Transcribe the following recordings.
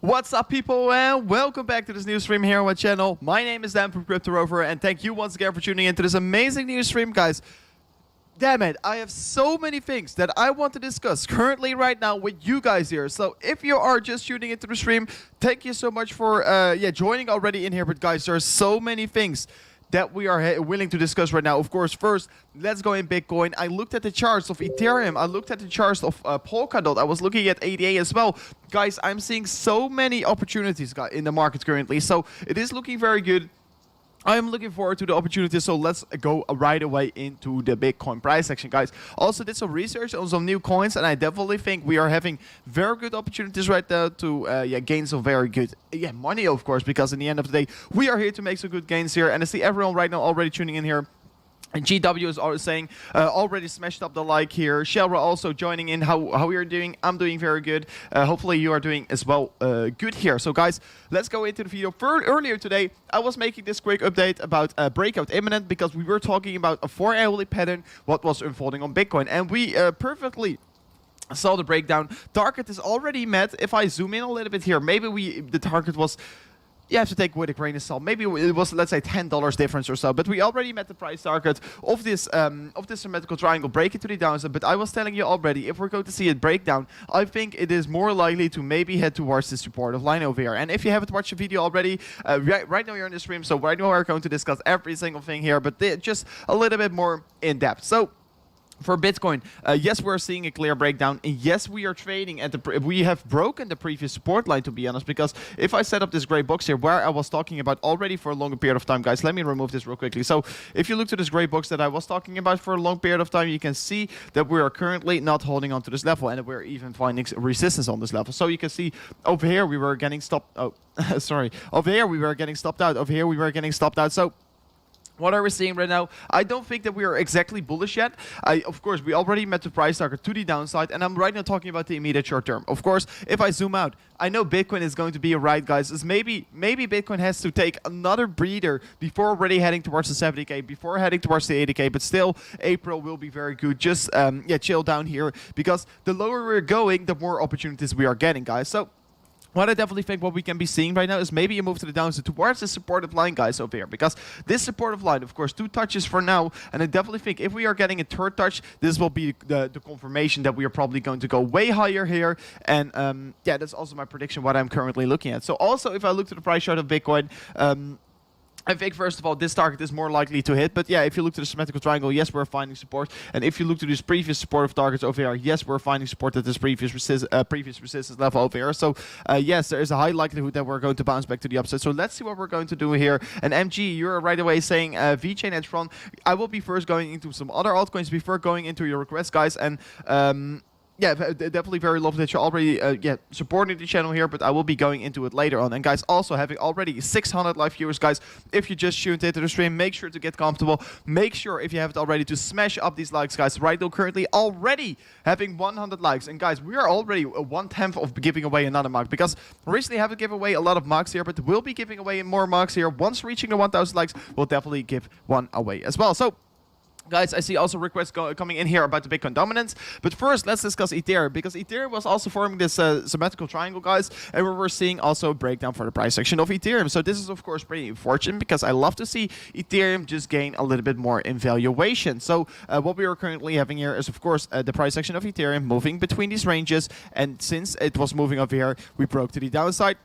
What's up, people, and welcome back to this new stream here on my channel. My name is Dan from Crypto Rover, and thank you once again for tuning into this amazing new stream, guys. Damn it, I have so many things that I want to discuss currently right now with you guys here. So if you are just tuning into the stream, thank you so much for joining already in here. But guys, there are so many things that we are willing to discuss right now. Of course, first, let's go in Bitcoin. I looked at the charts of Ethereum. I looked at the charts of Polkadot. I was looking at ADA as well. Guys, I'm seeing so many opportunities in the market currently. So it is looking very good. I am looking forward to the opportunity, so let's go right away into the Bitcoin price section, guys. Also did some research on some new coins, and I definitely think we are having very good opportunities right now to gain some very good money, of course, because in the end of the day, we are here to make some good gains here. And I see everyone right now already tuning in here. And GW is always saying, already smashed up the like here. Shelra also joining in. How you're doing? I'm doing very good. Hopefully you are doing as well good here. So guys, let's go into the video. Earlier today, I was making this quick update about breakout imminent because we were talking about a 4-hourly pattern, what was unfolding on Bitcoin. And we perfectly saw the breakdown. Target is already met. If I zoom in a little bit here, maybe the target was... You have to take with a grain of salt. Maybe it was, let's say, $10 difference or so. But we already met the price target of this symmetrical triangle break it to the downside. But I was telling you already, if we're going to see it break down, I think it is more likely to maybe head towards the supportive line over here. And if you haven't watched the video already, right now you're in the stream. So right now we're going to discuss every single thing here, but just a little bit more in depth. So for Bitcoin, yes, we're seeing a clear breakdown. And yes, we are trading at we have broken the previous support line, to be honest, because if I set up this gray box here where I was talking about already for a longer period of time, guys, let me remove this real quickly. So if you look to this gray box that I was talking about for a long period of time, you can see that we are currently not holding on to this level, and we're even finding resistance on this level. So you can see over here we were getting stopped. Oh, sorry. Over here we were getting stopped out. Over here we were getting stopped out. So what are we seeing right now? I don't think that we are exactly bullish yet. Of course, we already met the price target to the downside, and I'm right now talking about the immediate short term. Of course, if I zoom out, I know Bitcoin is going to be a ride, guys. Is maybe Bitcoin has to take another breather before already heading towards the 70K, before heading towards the 80K. But still, April will be very good. Just chill down here, because the lower we're going, the more opportunities we are getting, guys. So what I definitely think what we can be seeing right now is maybe a move to the downside towards the supportive line, guys, over here. Because this supportive line, of course, 2 touches for now. And I definitely think if we are getting a 3rd touch, this will be the confirmation that we are probably going to go way higher here. And yeah, that's also my prediction, what I'm currently looking at. So also, if I look to the price chart of Bitcoin, I think, first of all, this target is more likely to hit. But yeah, if you look to the symmetrical triangle, yes, we're finding support. And if you look to these previous supportive targets over here, yes, we're finding support at this previous resistance level over here. So yes, there is a high likelihood that we're going to bounce back to the upside. So let's see what we're going to do here. And MG, you're right away saying VChain hedge fund. I will be first going into some other altcoins before going into your requests, guys. And yeah, definitely very lovely that you're already supporting the channel here, but I will be going into it later on. And guys, also having already 600 live viewers, guys, if you just tuned into the stream, make sure to get comfortable. Make sure, if you haven't already, to smash up these likes, guys. Right now, currently already having 100 likes. And guys, we are already 1/10 of giving away another mark, because recently I haven't given away a lot of marks here, but we'll be giving away more marks here. Once reaching the 1,000 likes, we'll definitely give one away as well. So guys, I see also requests coming in here about the Bitcoin dominance. But first, let's discuss Ethereum, because Ethereum was also forming this symmetrical triangle, guys. And we're seeing also a breakdown for the price section of Ethereum. So this is, of course, pretty unfortunate, because I love to see Ethereum just gain a little bit more in valuation. So what we are currently having here is, of course, the price section of Ethereum moving between these ranges. And since it was moving over here, we broke to the downside.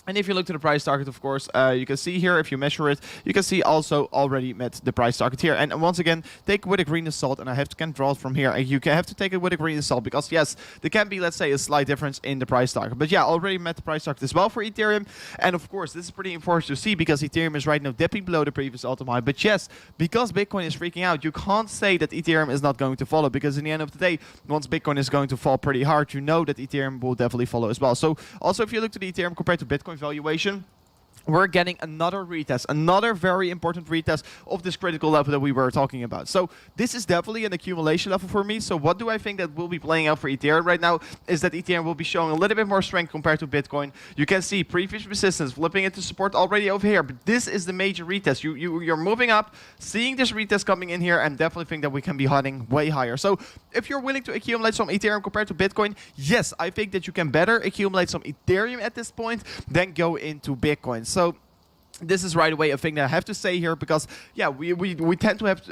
And if you look to the price target, of course, you can see here, if you measure it, you can see also already met the price target here. And once again, take it with a grain of salt, and I can draw it from here. And you have to take it with a grain of salt, because yes, there can be, let's say, a slight difference in the price target. But yeah, already met the price target as well for Ethereum. And of course, this is pretty important to see, because Ethereum is right now dipping below the previous all-time high. But yes, because Bitcoin is freaking out, you can't say that Ethereum is not going to follow, because in the end of the day, once Bitcoin is going to fall pretty hard, you know that Ethereum will definitely follow as well. So also, if you look to the Ethereum compared to Bitcoin valuation, we're getting another retest, another very important retest of this critical level that we were talking about. So this is definitely an accumulation level for me. So what do I think that will be playing out for Ethereum right now is that Ethereum will be showing a little bit more strength compared to Bitcoin. You can see previous resistance flipping into support already over here, but this is the major retest. You're moving up, seeing this retest coming in here, and definitely think that we can be hunting way higher. So if you're willing to accumulate some Ethereum compared to Bitcoin, yes, I think that you can better accumulate some Ethereum at this point than go into Bitcoin. So this is right away a thing that I have to say here, because yeah, we tend to have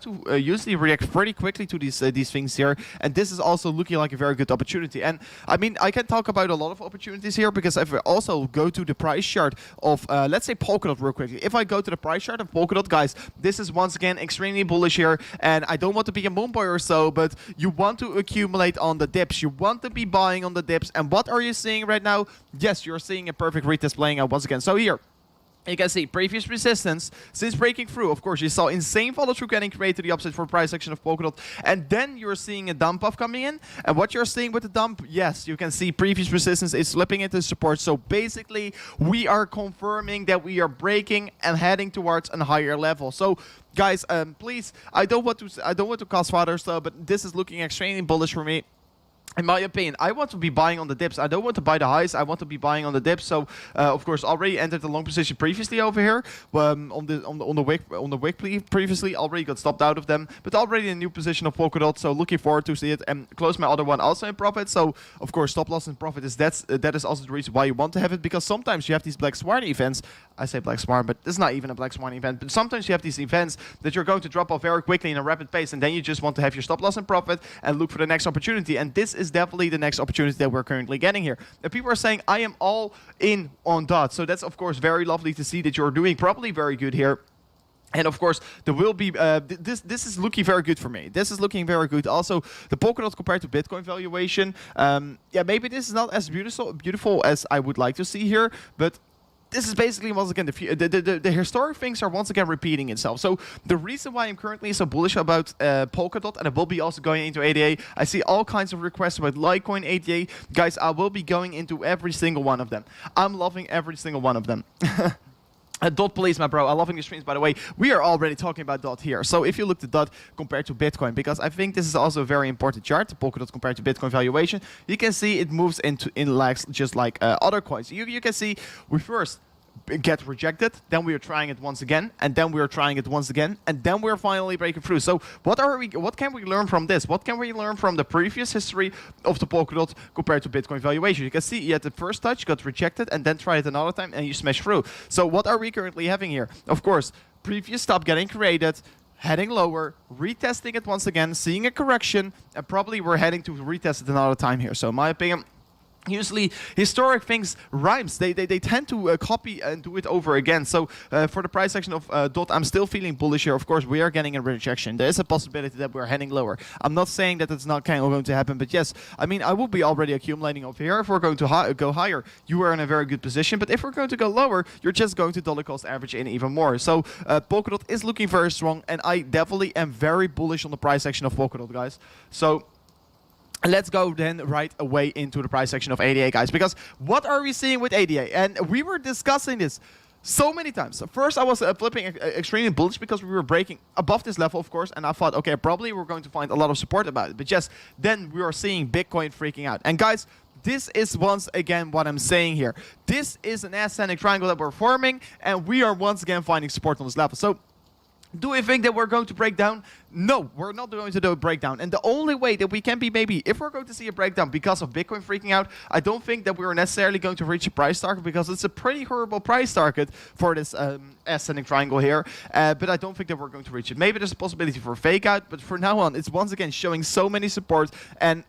to usually react pretty quickly to these things here, and this is also looking like a very good opportunity. And I mean, I can talk about a lot of opportunities here, because if I also go to the price chart of let's say Polkadot real quickly. If I go to the price chart of Polkadot, guys, this is once again extremely bullish here, and I don't want to be a moon boy or so, but you want to accumulate on the dips, you want to be buying on the dips. And what are you seeing right now? Yes, you're seeing a perfect retest playing out once again. So here you can see previous resistance since breaking through. Of course, you saw insane follow through getting created to the upside for price action of Polkadot, and then you're seeing a dump off coming in. And what you're seeing with the dump, yes, you can see previous resistance is slipping into support. So basically, we are confirming that we are breaking and heading towards a higher level. So guys, please, I don't want to cause fathers though, but this is looking extremely bullish for me. In my opinion, I want to be buying on the dips. I don't want to buy the highs. I want to be buying on the dips. So, of course, already entered the long position previously over here on the wick previously. Already got stopped out of them, but already in a new position of Polkadot. So looking forward to see it, and close my other one also in profit. So of course, stop loss and profit is that is also the reason why you want to have it, because sometimes you have these black swan events. I say black swan, but it's not even a black swan event. But sometimes you have these events that you're going to drop off very quickly in a rapid pace, and then you just want to have your stop loss and profit and look for the next opportunity. And this is definitely the next opportunity that we're currently getting here. And people are saying I am all in on DOT. So that's of course very lovely to see that you're doing probably very good here. And of course, there will be this is looking very good for me. This is looking very good. Also, the Polkadot compared to Bitcoin valuation. Yeah, maybe this is not as beautiful as I would like to see here, but this is basically once again the historic things are once again repeating itself. So the reason why I'm currently so bullish about Polkadot, and I will be also going into ADA. I see all kinds of requests about Litecoin, ADA. Guys, I will be going into every single one of them. I'm loving every single one of them. Dot please, my bro. I'm loving the streams, by the way. We are already talking about Dot here. So if you look at Dot compared to Bitcoin, because I think this is also a very important chart, the Polkadot compared to Bitcoin valuation, you can see it moves in lags just like other coins. You can see we first get rejected, then we are trying it once again, and then we are trying it once again, and then we're finally breaking through. So what can we learn from this? What can we learn from the previous history of the Polkadot compared to Bitcoin valuation? You can see you had the first touch, got rejected, and then try it another time, and you smash through. So what are we currently having here? Of course, previous stop getting created, heading lower, retesting it once again, seeing a correction, and probably we're heading to retest it another time here. So in my opinion, usually historic things rhymes, they tend to copy and do it over again. So for the price action of Dot, I'm still feeling bullish here. Of course, we are getting a rejection. There is a possibility that we're heading lower. I'm not saying that it's not kind of going to happen, but yes, I mean, I will be already accumulating over here. If we're going to go higher, you are in a very good position, but if we're going to go lower, you're just going to dollar cost average in even more. So Polkadot is looking very strong, and I definitely am very bullish on the price action of Polkadot, guys. So let's go then right away into the price section of ADA, guys, because what are we seeing with ADA? And we were discussing this so many times. First, I was flipping extremely bullish because we were breaking above this level, of course, and I thought, okay, probably we're going to find a lot of support about it. But yes, then we are seeing Bitcoin freaking out. And guys, this is once again what I'm saying here. This is an ascending triangle that we're forming, and we are once again finding support on this level. So do we think that we're going to break down? No, we're not going to do a breakdown. And the only way that we can be, maybe, if we're going to see a breakdown because of Bitcoin freaking out, I don't think that we're necessarily going to reach a price target, because it's a pretty horrible price target for this ascending triangle here. But I don't think that we're going to reach it. Maybe there's a possibility for a fake out, but for now on, it's once again showing so many support. And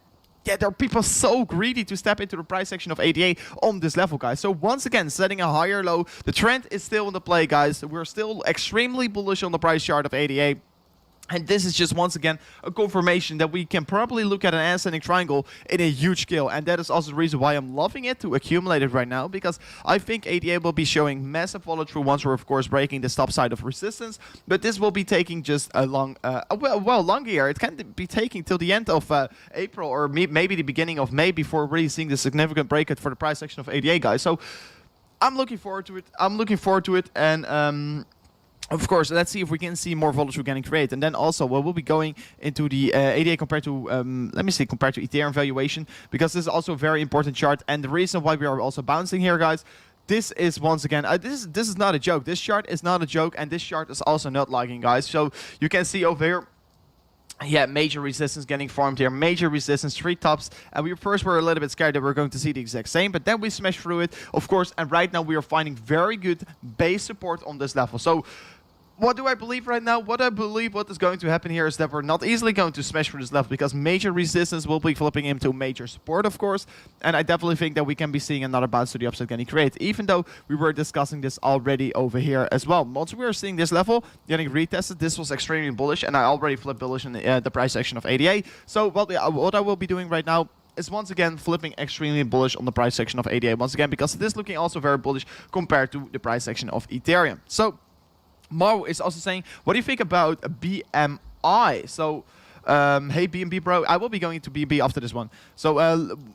yeah, there are people so greedy to step into the price section of ADA on this level, guys. So once again, setting a higher low. The trend is still in the play, guys. We're still extremely bullish on the price chart of ADA. And this is just once again a confirmation that we can probably look at an ascending triangle in a huge scale. And that is also the reason why I'm loving it to accumulate it right now, because I think ADA will be showing massive follow through once we're of course breaking the stop side of resistance. But this will be taking just a long, longer year. It can be taking till the end of April, or maybe the beginning of May, before really seeing the significant breakout for the price section of ADA, guys. So I'm looking forward to it. And of course, let's see if we can see more volume getting created. And then also, we'll be going into the ADA compared to, compared to Ethereum valuation, because this is also a very important chart. And the reason why we are also bouncing here, guys, this is once again, this is not a joke. This chart is not a joke, and this chart is also not lagging, guys. So you can see over here, yeah, major resistance getting formed here. Major resistance, 3 tops. And we first were a little bit scared that we are going to see the exact same, but then we smashed through it, of course. And right now we are finding very good base support on this level. So what do I believe right now? What I believe what is going to happen here is that we're not easily going to smash through this level, because major resistance will be flipping into major support, of course. And I definitely think that we can be seeing another bounce to the upside getting created, even though we were discussing this already over here as well. Once we are seeing this level getting retested, this was extremely bullish, and I already flipped bullish in the price action of ADA. So what I will be doing right now is once again flipping extremely bullish on the price section of ADA once again, because it is looking also very bullish compared to the price section of Ethereum. So Mo is also saying, what do you think about BMI? So, hey BNB bro, I will be going to BNB after this one. So,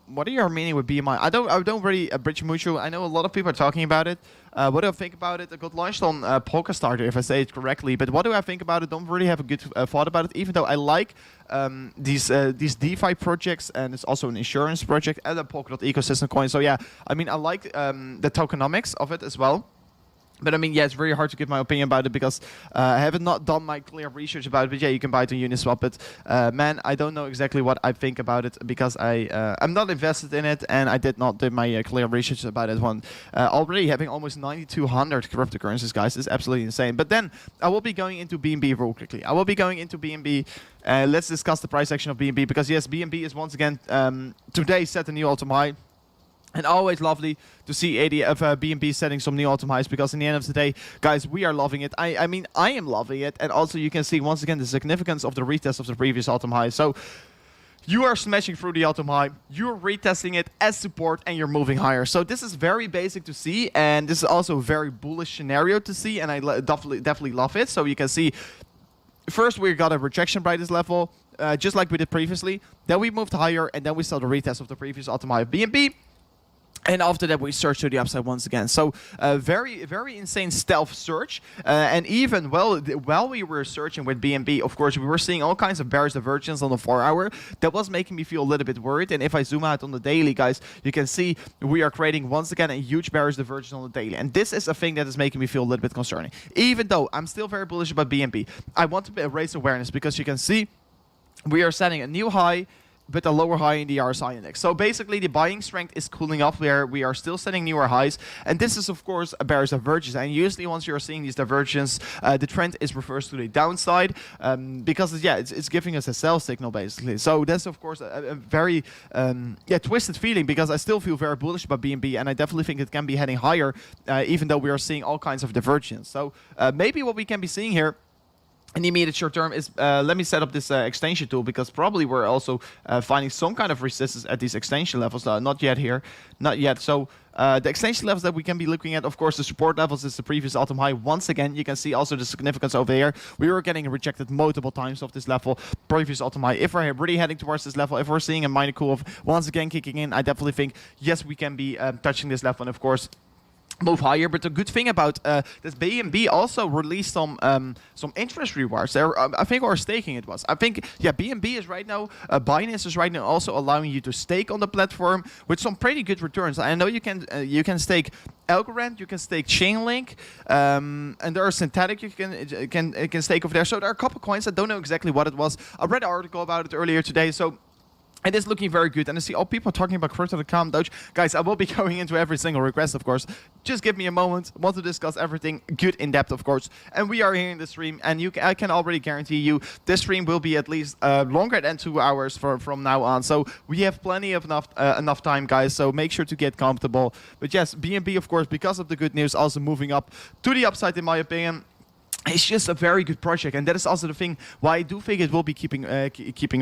what are your meaning with BMI? I don't really bridge mutual. I know a lot of people are talking about it. What do I think about it? It got launched on Polkadot, if I say it correctly. But what do I think about it? Don't really have a good thought about it. Even though I like these DeFi projects, and it's also an insurance project and a Polkadot ecosystem coin. So yeah, I mean, I like the tokenomics of it as well. But I mean, yeah, it's very hard to give my opinion about it, because I haven't not done my clear research about it. But yeah, you can buy it on Uniswap. But man, I don't know exactly what I think about it, because I'm not invested in it, and I did not do my clear research about it. One already having almost 9,200 cryptocurrencies, guys, is absolutely insane. But then I will be going into BNB real quickly. I will be going into BNB. Let's discuss the price action of BNB, because yes, BNB is once again today set a new all-time high. And always lovely to see BNB setting some new all-time highs, because in the end of the day, guys, we are loving it. I mean, I am loving it. And also you can see once again the significance of the retest of the previous all-time high. So you are smashing through the all-time high, you're retesting it as support, and you're moving higher. So this is very basic to see, and this is also a very bullish scenario to see, and I definitely love it. So you can see, first we got a rejection by this level, just like we did previously. Then we moved higher, and then we saw the retest of the previous all-time high of BNB. And after that, we searched to the upside once again. So, very, very insane stealth search. And even while we were searching with BNB, of course, we were seeing all kinds of bearish divergence on the 4-hour. That was making me feel a little bit worried. And if I zoom out on the daily, guys, you can see we are creating once again a huge bearish divergence on the daily. And this is a thing that is making me feel a little bit concerning. Even though I'm still very bullish about BNB, I want to raise awareness, because you can see we are setting a new high, but a lower high in the RSI index. So basically the buying strength is cooling off, where we are still setting newer highs. And this is of course a bearish divergence. And usually once you're seeing these divergences, the trend is reversed to the downside, because it's giving us a sell signal basically. So that's of course a very twisted feeling, because I still feel very bullish about BNB, and I definitely think it can be heading higher, even though we are seeing all kinds of divergence. So maybe what we can be seeing here in the immediate short term is, let me set up this extension tool, because probably we're also finding some kind of resistance at these extension levels. Not yet here, not yet. So the extension levels that we can be looking at, of course, the support levels is the previous all-time high. Once again, you can see also the significance over here. We were getting rejected multiple times off this level, previous all-time high. If we're really heading towards this level, if we're seeing a minor cool off once again kicking in, I definitely think, yes, we can be touching this level, and of course move higher. But the good thing about this BNB also released some interest rewards there. I think, or staking it was. I think, yeah, BNB is right now, Binance is right now also allowing you to stake on the platform with some pretty good returns. I know you can stake Altcoin, you can stake Chainlink, and there are synthetic you can stake over there. So there are a couple coins. I don't know exactly what it was. I read an article about it earlier today. So it is looking very good, and I see all people talking about crypto.com, Doge. Guys, I will be going into every single request, of course. Just give me a moment. I want to discuss everything good in depth, of course. And we are here in the stream, and I can already guarantee you this stream will be at least longer than 2 hours from now on. So we have plenty of enough time, guys. So make sure to get comfortable. But yes, BNB, of course, because of the good news, also moving up to the upside, in my opinion. It's just a very good project, and that is also the thing why I do think it will be keeping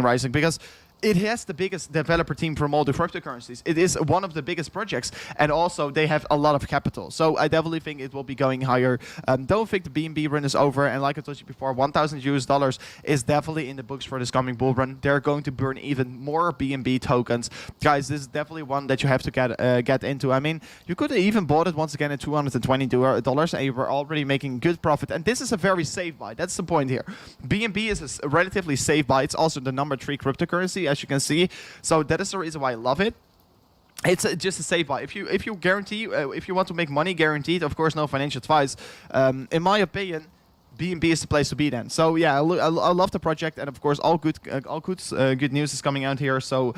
rising, because it has the biggest developer team from all the cryptocurrencies. It is one of the biggest projects, and also they have a lot of capital. So I definitely think it will be going higher. Don't think the BNB run is over, and like I told you before, $1,000 is definitely in the books for this coming bull run. They're going to burn even more BNB tokens. Guys, this is definitely one that you have to get into. I mean, you could have even bought it once again at $220, and you were already making good profit. And this is a very safe buy. That's the point here. BNB is a relatively safe buy. It's also the number 3 cryptocurrency, as you can see. So that is the reason why I love it. It's just a safe buy. If you guarantee, if you want to make money guaranteed, of course, no financial advice. In my opinion, BNB is the place to be then. So yeah, I love the project, and of course, all good news is coming out here. So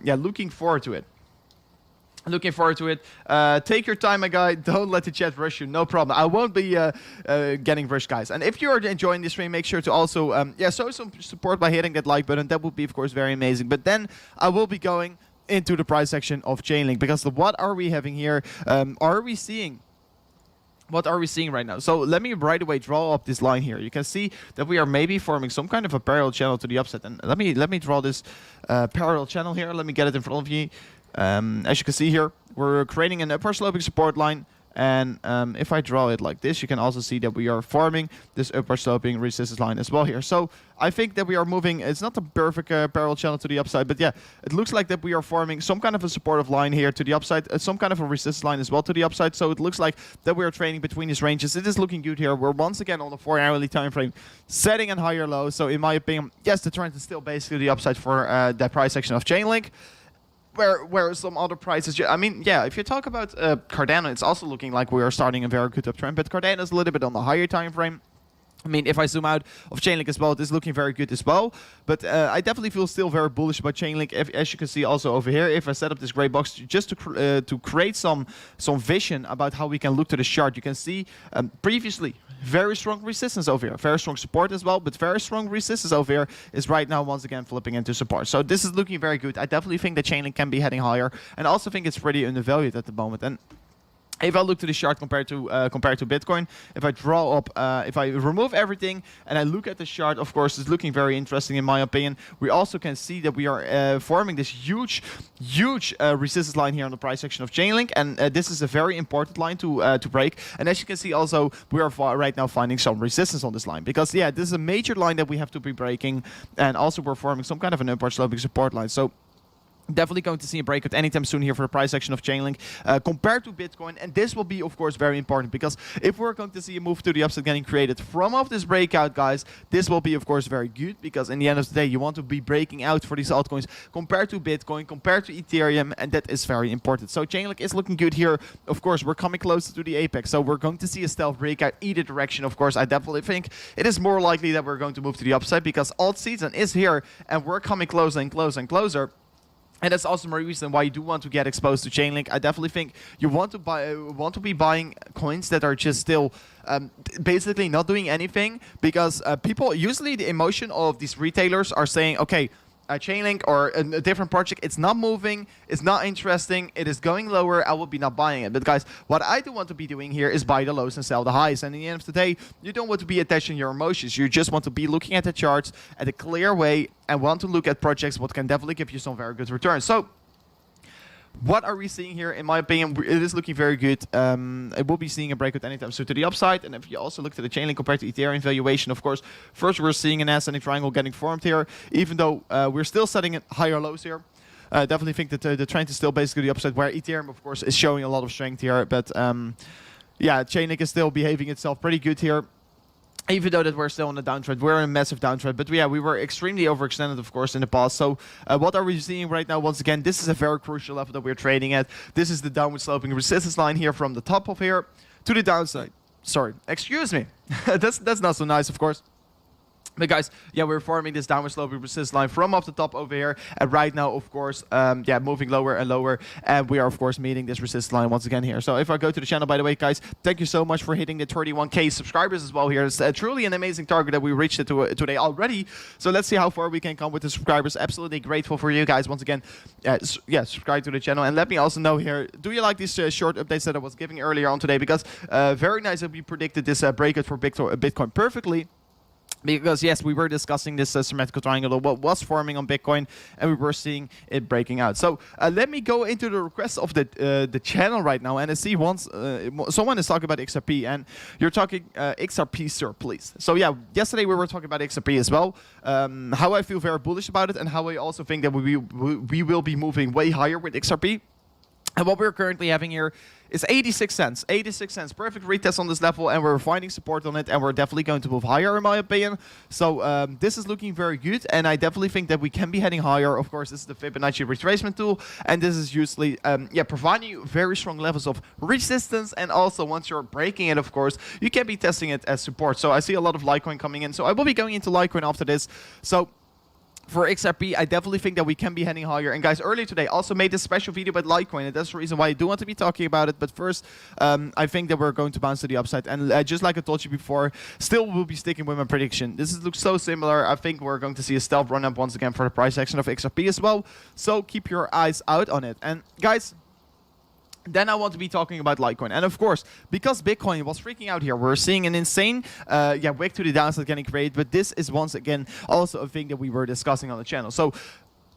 yeah, looking forward to it. Looking forward to it. Take your time, my guy. Don't let the chat rush you. No problem. I won't be getting rushed, guys. And if you're enjoying this stream, make sure to also show some support by hitting that like button. That would be, of course, very amazing. But then I will be going into the price section of Chainlink, because what are we having here? What are we seeing right now? So let me right away draw up this line here. You can see that we are maybe forming some kind of a parallel channel to the upside. And let me draw this parallel channel here. Let me get it in front of you. As you can see here, we're creating an upward sloping support line, and if I draw it like this, you can also see that we are forming this upward sloping resistance line as well here. So I think that we are moving, it's not a perfect parallel channel to the upside, but yeah, it looks like that we are forming some kind of a supportive line here to the upside, some kind of a resistance line as well to the upside. So it looks like that we are trading between these ranges. It is looking good here. We're once again on the 4-hourly time frame, setting a higher low. So in my opinion, yes, the trend is still basically the upside for that price section of Chainlink. Where some other prices, I mean, yeah, if you talk about Cardano, it's also looking like we are starting a very good uptrend, but Cardano is a little bit on the higher time frame. I mean, if I zoom out of Chainlink as well, it is looking very good as well. But I definitely feel still very bullish about Chainlink. As you can see also over here, if I set up this gray box just to create some vision about how we can look to the chart, you can see previously very strong resistance over here, very strong support as well, but very strong resistance over here is right now once again flipping into support. So this is looking very good. I definitely think that Chainlink can be heading higher, and I also think it's pretty undervalued at the moment. And if I look to the chart compared to Bitcoin, if I draw up, if I remove everything and I look at the chart, of course, it's looking very interesting in my opinion. We also can see that we are forming this huge resistance line here on the price section of Chainlink, and this is a very important line to break. And as you can see, also we are right now finding some resistance on this line, because yeah, this is a major line that we have to be breaking, and also we're forming some kind of an upward sloping support line. So definitely going to see a breakout anytime soon here for the price section of Chainlink compared to Bitcoin. And this will be, of course, very important, because if we're going to see a move to the upside getting created from off this breakout, guys, this will be, of course, very good, because in the end of the day, you want to be breaking out for these altcoins compared to Bitcoin, compared to Ethereum, and that is very important. So Chainlink is looking good here. Of course, we're coming closer to the apex, so we're going to see a stealth breakout either direction. Of course, I definitely think it is more likely that we're going to move to the upside, because alt season is here, and we're coming closer and closer and closer. And that's also my reason why you do want to get exposed to Chainlink. I definitely think you want to be buying coins that are just still basically not doing anything, because people, usually the emotion of these retailers are saying, okay, Chainlink or a different project, it's not moving, it's not interesting, it is going lower, I will be not buying it. But guys, what I do want to be doing here is buy the lows and sell the highs. And in the end of the day, you don't want to be attaching your emotions. You just want to be looking at the charts at a clear way and want to look at projects what can definitely give you some very good returns. So what are we seeing here? In my opinion, it is looking very good. It will be seeing a breakout anytime soon to the upside. And if you also look at the Chainlink compared to Ethereum valuation, of course, first we're seeing an ascending triangle getting formed here, even though we're still setting higher lows here. I definitely think that the trend is still basically the upside, where Ethereum, of course, is showing a lot of strength here. But yeah, Chainlink is still behaving itself pretty good here. Even though that we're still on a downtrend, we're in a massive downtrend. But yeah, we were extremely overextended, of course, in the past. So what are we seeing right now? Once again, this is a very crucial level that we're trading at. This is the downward sloping resistance line here from the top of here to the downside. Sorry, excuse me. that's not so nice, of course. But guys, yeah, we're forming this downward sloping resistance line from off the top over here. And right now, of course, yeah, moving lower and lower. And we are, of course, meeting this resistance line once again here. So if I go to the channel, by the way, guys, thank you so much for hitting the 31K subscribers as well here. It's truly an amazing target that we reached it today already. So let's see how far we can come with the subscribers. Absolutely grateful for you guys. Once again, yeah, subscribe to the channel. And let me also know here, do you like these short updates that I was giving earlier on today? Because very nice that we predicted this breakout for Bitcoin perfectly. Because yes, we were discussing this symmetrical triangle, what was forming on Bitcoin, and we were seeing it breaking out. So let me go into the requests of the channel right now, and I see once someone is talking about XRP, and you're talking XRP, sir, please. So yeah, yesterday we were talking about XRP as well. How I feel very bullish about it, and how I also think that we will be moving way higher with XRP. And what we're currently having here is 86 cents. 86 cents. Perfect retest on this level, and we're finding support on it, and we're definitely going to move higher, in my opinion. So this is looking very good, and I definitely think that we can be heading higher. Of course, this is the Fibonacci retracement tool, and this is usually providing you very strong levels of resistance, and also once you're breaking it, of course, you can be testing it as support. So I see a lot of Litecoin coming in, so I will be going into Litecoin after this. So for XRP, I definitely think that we can be heading higher. And guys, earlier today, also made this special video about Litecoin, and that's the reason why I do want to be talking about it. But first, I think that we're going to bounce to the upside. And just like I told you before, still will be sticking with my prediction. Looks so similar. I think we're going to see a stealth run up once again for the price action of XRP as well. So keep your eyes out on it. And guys, then I want to be talking about Litecoin. And of course, because Bitcoin was freaking out here, we're seeing an insane wick to the downside getting created. But this is once again also a thing that we were discussing on the channel. So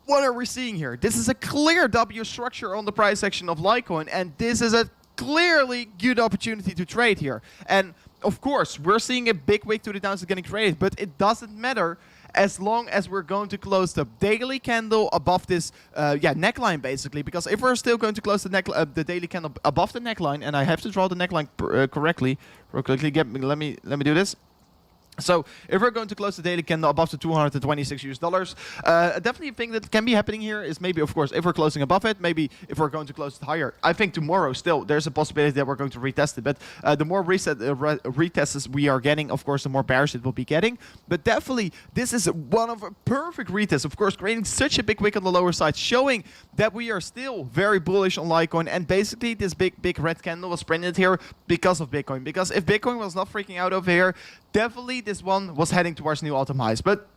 what are we seeing here? This is a clear W structure on the price action of Litecoin. And this is a clearly good opportunity to trade here. And of course, we're seeing a big wick to the downside getting created. But it doesn't matter as long as we're going to close the daily candle above this neckline, basically. Because if we're still going to close the daily candle above the neckline, and I have to draw the neckline correctly, real quickly, let me do this. So if we're going to close the daily candle above the $226, definitely a thing that can be happening here is maybe, of course, if we're closing above it, maybe if we're going to close it higher. I think tomorrow still there's a possibility that we're going to retest it. But the more retests we are getting, of course, the more bearish it will be getting. But definitely this is one of a perfect retest, of course, creating such a big wick on the lower side, showing that we are still very bullish on Litecoin. And basically this big red candle was printed here because of Bitcoin. Because if Bitcoin was not freaking out over here, definitely this one was heading towards new all-time highs. But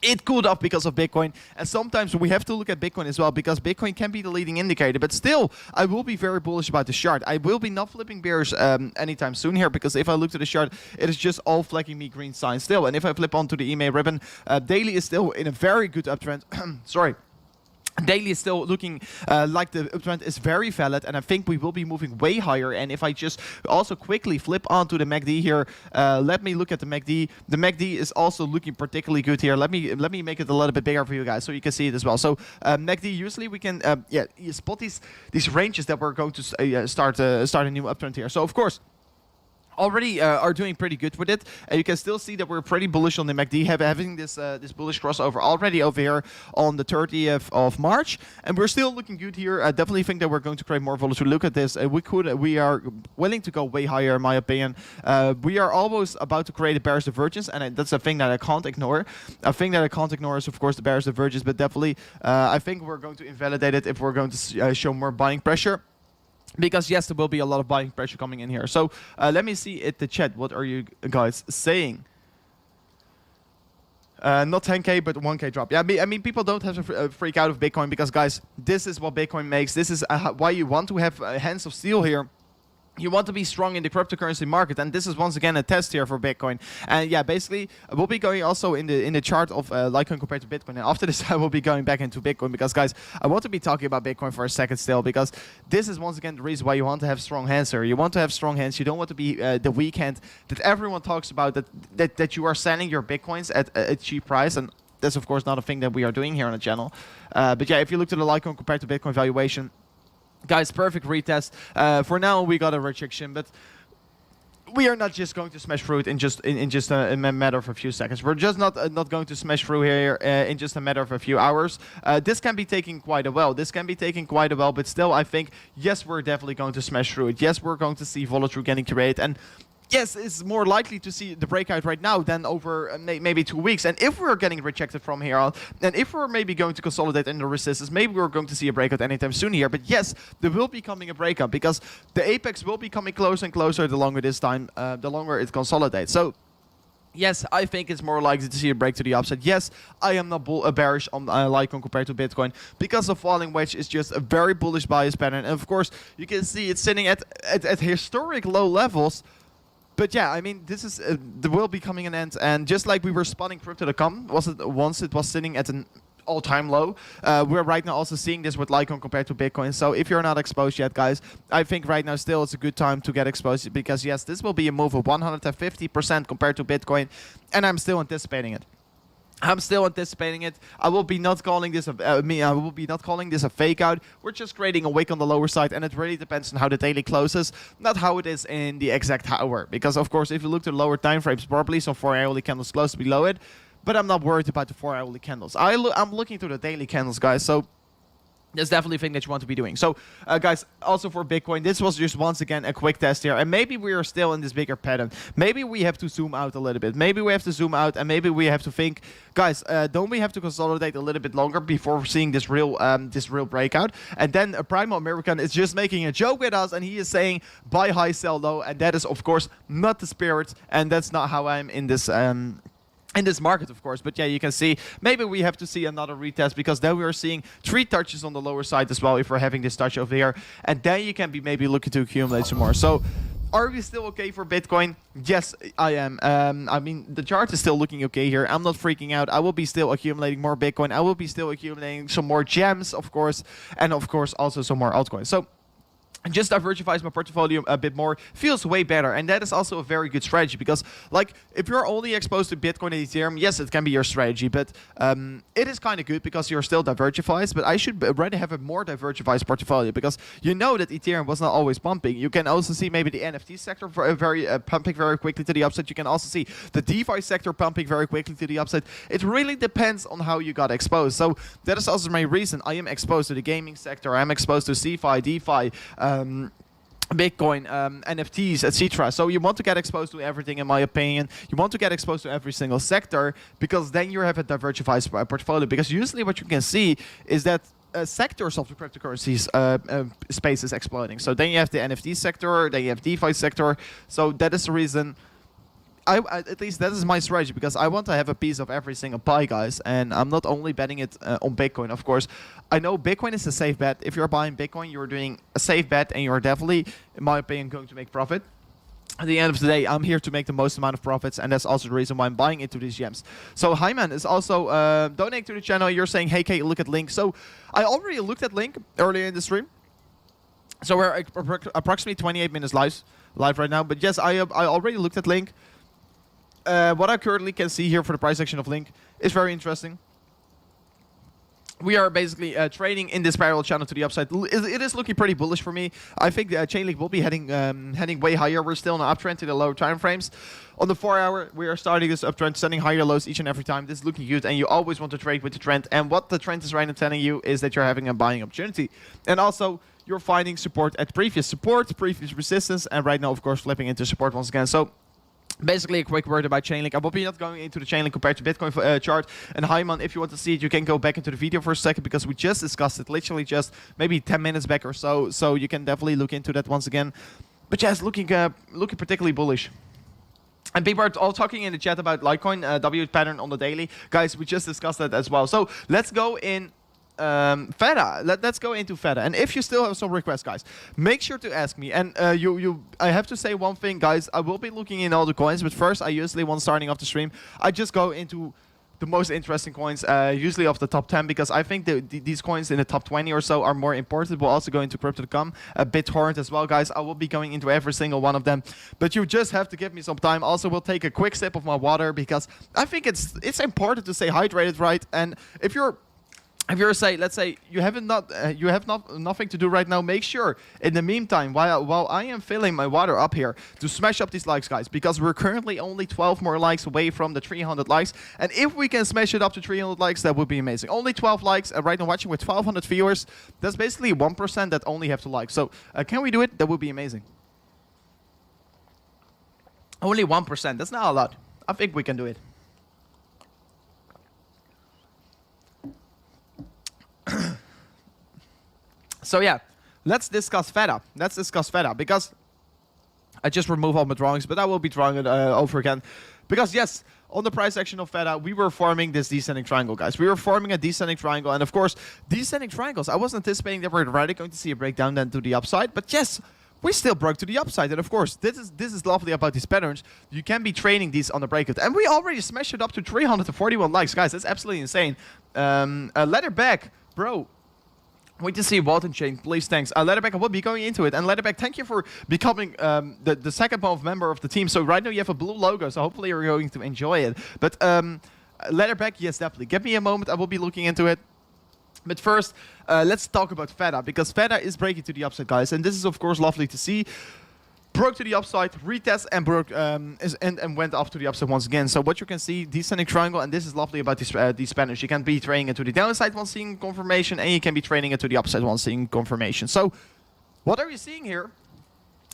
it cooled off because of Bitcoin, and sometimes we have to look at Bitcoin as well, because Bitcoin can be the leading indicator. But still, I will be very bullish about the chart. I will be not flipping bearish anytime soon here, because if I look to the chart, it is just all flagging me green signs still. And if I flip onto the EMA ribbon, daily is still in a very good uptrend. Sorry. Daily is still looking like the uptrend is very valid, and I think we will be moving way higher. And if I just also quickly flip onto the MACD here, let me look at the MACD. The MACD is also looking particularly good here. Let me make it a little bit bigger for you guys so you can see it as well. So MACD, usually we can you spot these ranges that we're going to start a new uptrend here. So of course, already are doing pretty good with it. You can still see that we're pretty bullish on the MACD, having this bullish crossover already over here on the 30th of March, and we're still looking good here. I definitely think that we're going to create more volatility. Look at this. We are willing to go way higher, in my opinion. We are almost about to create a bearish divergence, and that's a thing that I can't ignore. A thing that I can't ignore is, of course, the bearish divergence, but definitely I think we're going to invalidate it if we're going to show more buying pressure. Because yes, there will be a lot of buying pressure coming in here. So let me see at the chat. What are you guys saying? Not 10K, but 1K drop. Yeah, I mean, people don't have to freak out of Bitcoin, because guys, this is what Bitcoin makes. This is why you want to have hands of steel here. You want to be strong in the cryptocurrency market, and this is once again a test here for Bitcoin. And yeah, basically we'll be going also in the chart of Litecoin compared to Bitcoin. And after this, I will be going back into Bitcoin, because guys, I want to be talking about Bitcoin for a second still, because this is once again the reason why you want to have strong hands here. You want to have strong hands. You don't want to be the weak hand that everyone talks about, that you are selling your Bitcoins at a cheap price. And that's of course not a thing that we are doing here on the channel. But yeah, if you look to the Litecoin compared to Bitcoin valuation, guys, perfect retest. For now, we got a rejection, but we are not just going to smash through it in just a matter of a few seconds. We're just not going to smash through here in just a matter of a few hours. This can be taking quite a while. But still, I think, yes, we're definitely going to smash through it. Yes, we're going to see volatility getting created, and yes, it's more likely to see the breakout right now than over maybe 2 weeks. And if we're getting rejected from here on, and if we're maybe going to consolidate in the resistance, maybe we're going to see a breakout anytime soon here. But yes, there will be coming a breakout, because the apex will be coming closer and closer the longer this time, the longer it consolidates. So yes, I think it's more likely to see a break to the upside. Yes, I am not bearish on Litecoin compared to Bitcoin, because the falling wedge is just a very bullish bias pattern. And of course, you can see it's sitting at historic low levels. But yeah, I mean, this is the will be coming an end, and just like we were spotting Crypto.com, once it was sitting at an all-time low. We're right now also seeing this with Litecoin compared to Bitcoin. So if you're not exposed yet, guys, I think right now still it's a good time to get exposed, because yes, this will be a move of 150% compared to Bitcoin, and I'm still anticipating it. I'm still anticipating it. I will be not calling this a fake out. We're just creating a wick on the lower side, and it really depends on how the daily closes, not how it is in the exact hour. Because of course, if you look to the lower time frames properly, so 4 hourly candles close below it, but I'm not worried about the 4 hourly candles. I'm looking to the daily candles, guys. So that's definitely a thing that you want to be doing. So, guys, also for Bitcoin, this was just once again a quick test here. And maybe we are still in this bigger pattern. Maybe we have to zoom out a little bit. Maybe we have to zoom out, and maybe we have to think, guys, don't we have to consolidate a little bit longer before seeing this real breakout? And then Primo American is just making a joke with us, and he is saying buy high, sell low. And that is, of course, not the spirit. And that's not how I'm in this market, of course. But yeah, you can see maybe we have to see another retest, because then we are seeing 3 touches on the lower side as well if we're having this touch over here, and then you can be maybe looking to accumulate some more. So are we still okay for Bitcoin? Yes, I am. I mean, the chart is still looking okay here. I'm not freaking out. I will be still accumulating more Bitcoin. I will be still accumulating some more gems, of course, and of course also some more altcoins. So just diversifies my portfolio a bit more, feels way better, and that is also a very good strategy, because like if you're only exposed to Bitcoin and Ethereum, yes, it can be your strategy, but it is kind of good because you're still diversified. But I should rather have a more diversified portfolio, because you know that Ethereum was not always pumping. You can also see maybe the NFT sector pumping very quickly to the upside. You can also see the DeFi sector pumping very quickly to the upside. It really depends on how you got exposed. So that is also my reason I am exposed to the gaming sector. I'm exposed to CeFi, DeFi, Bitcoin, NFTs, etc. So you want to get exposed to everything, in my opinion. You want to get exposed to every single sector, because then you have a diversified portfolio. Because usually what you can see is that sectors of the cryptocurrencies space is exploding. So then you have the NFT sector, then you have DeFi sector. So that is the reason. At least that is my strategy, because I want to have a piece of every single pie, guys, and I'm not only betting it on Bitcoin, of course. I know Bitcoin is a safe bet. If you're buying Bitcoin, you're doing a safe bet, and you're definitely, in my opinion, going to make profit. At the end of the day, I'm here to make the most amount of profits, and that's also the reason why I'm buying into these gems. So Hyman is also donating to the channel. You're saying, hey, Kate, look at Link. So I already looked at Link earlier in the stream. So we're approximately 28 minutes live right now. But yes, I already looked at Link. What I currently can see here for the price action of Link is very interesting. We are basically trading in this parallel channel to the upside. It is looking pretty bullish for me. I think Chainlink will be heading way higher. We're still in an uptrend in the lower time frames. On the 4 hour, we are starting this uptrend, sending higher lows each and every time. This is looking good, and you always want to trade with the trend. And what the trend is right now telling you is that you're having a buying opportunity. And also, you're finding support at previous support, previous resistance, and right now, of course, flipping into support once again. So basically, a quick word about Chainlink. I will be not going into the Chainlink compared to Bitcoin chart. And Hyman, if you want to see it, you can go back into the video for a second, because we just discussed it literally just maybe 10 minutes back or so. So you can definitely look into that once again. But yeah, it's looking particularly bullish. And people are all talking in the chat about Litecoin, W pattern on the daily. Guys, we just discussed that as well. So let's go in Feta. Let's go into Feta. And if you still have some requests, guys, make sure to ask me. And I have to say one thing, guys. I will be looking in all the coins, but first, I usually, when starting off the stream, I just go into the most interesting coins, usually of the top 10, because I think these coins in the top 20 or so are more important. We'll also go into Crypto.com, Bittorrent as well, guys. I will be going into every single one of them, but you just have to give me some time. Also, we'll take a quick sip of my water, because I think it's important to stay hydrated, right? And if you're say, let's say you have nothing to do right now, make sure in the meantime, while I am filling my water up here, to smash up these likes, guys, because we're currently only 12 more likes away from the 300 likes. And if we can smash it up to 300 likes, that would be amazing. Only 12 likes, right now watching with 1,200 viewers. That's basically 1% that only have to like. So can we do it? That would be amazing. Only 1%. That's not a lot. I think we can do it. So yeah, let's discuss Feta. Because I just removed all my drawings, but I will be drawing it over again. Because yes, on the price action of Feta, we were forming this descending triangle, guys. We were forming a descending triangle, and of course, descending triangles, I was anticipating that we're already going to see a breakdown then to the upside. But yes, we still broke to the upside. And of course, this is lovely about these patterns. You can be trading these on the breakout. And we already smashed it up to 341 likes. Guys, that's absolutely insane. Leatherback, bro. Wait to see Walton Chain, please, thanks. Leatherback, I will be going into it. And Leatherback, thank you for becoming the second month member of the team. So right now you have a blue logo, so hopefully you're going to enjoy it. But Leatherback, yes, definitely. Give me a moment, I will be looking into it. But first, let's talk about Feta, because Feta is breaking to the upside, guys. And this is, of course, lovely to see. Broke to the upside, retest, and broke and went up to the upside once again. So what you can see, descending triangle, and this is lovely about these patterns. You can be trading it to the downside once seeing confirmation, and you can be trading it to the upside once seeing confirmation. So what are you seeing here?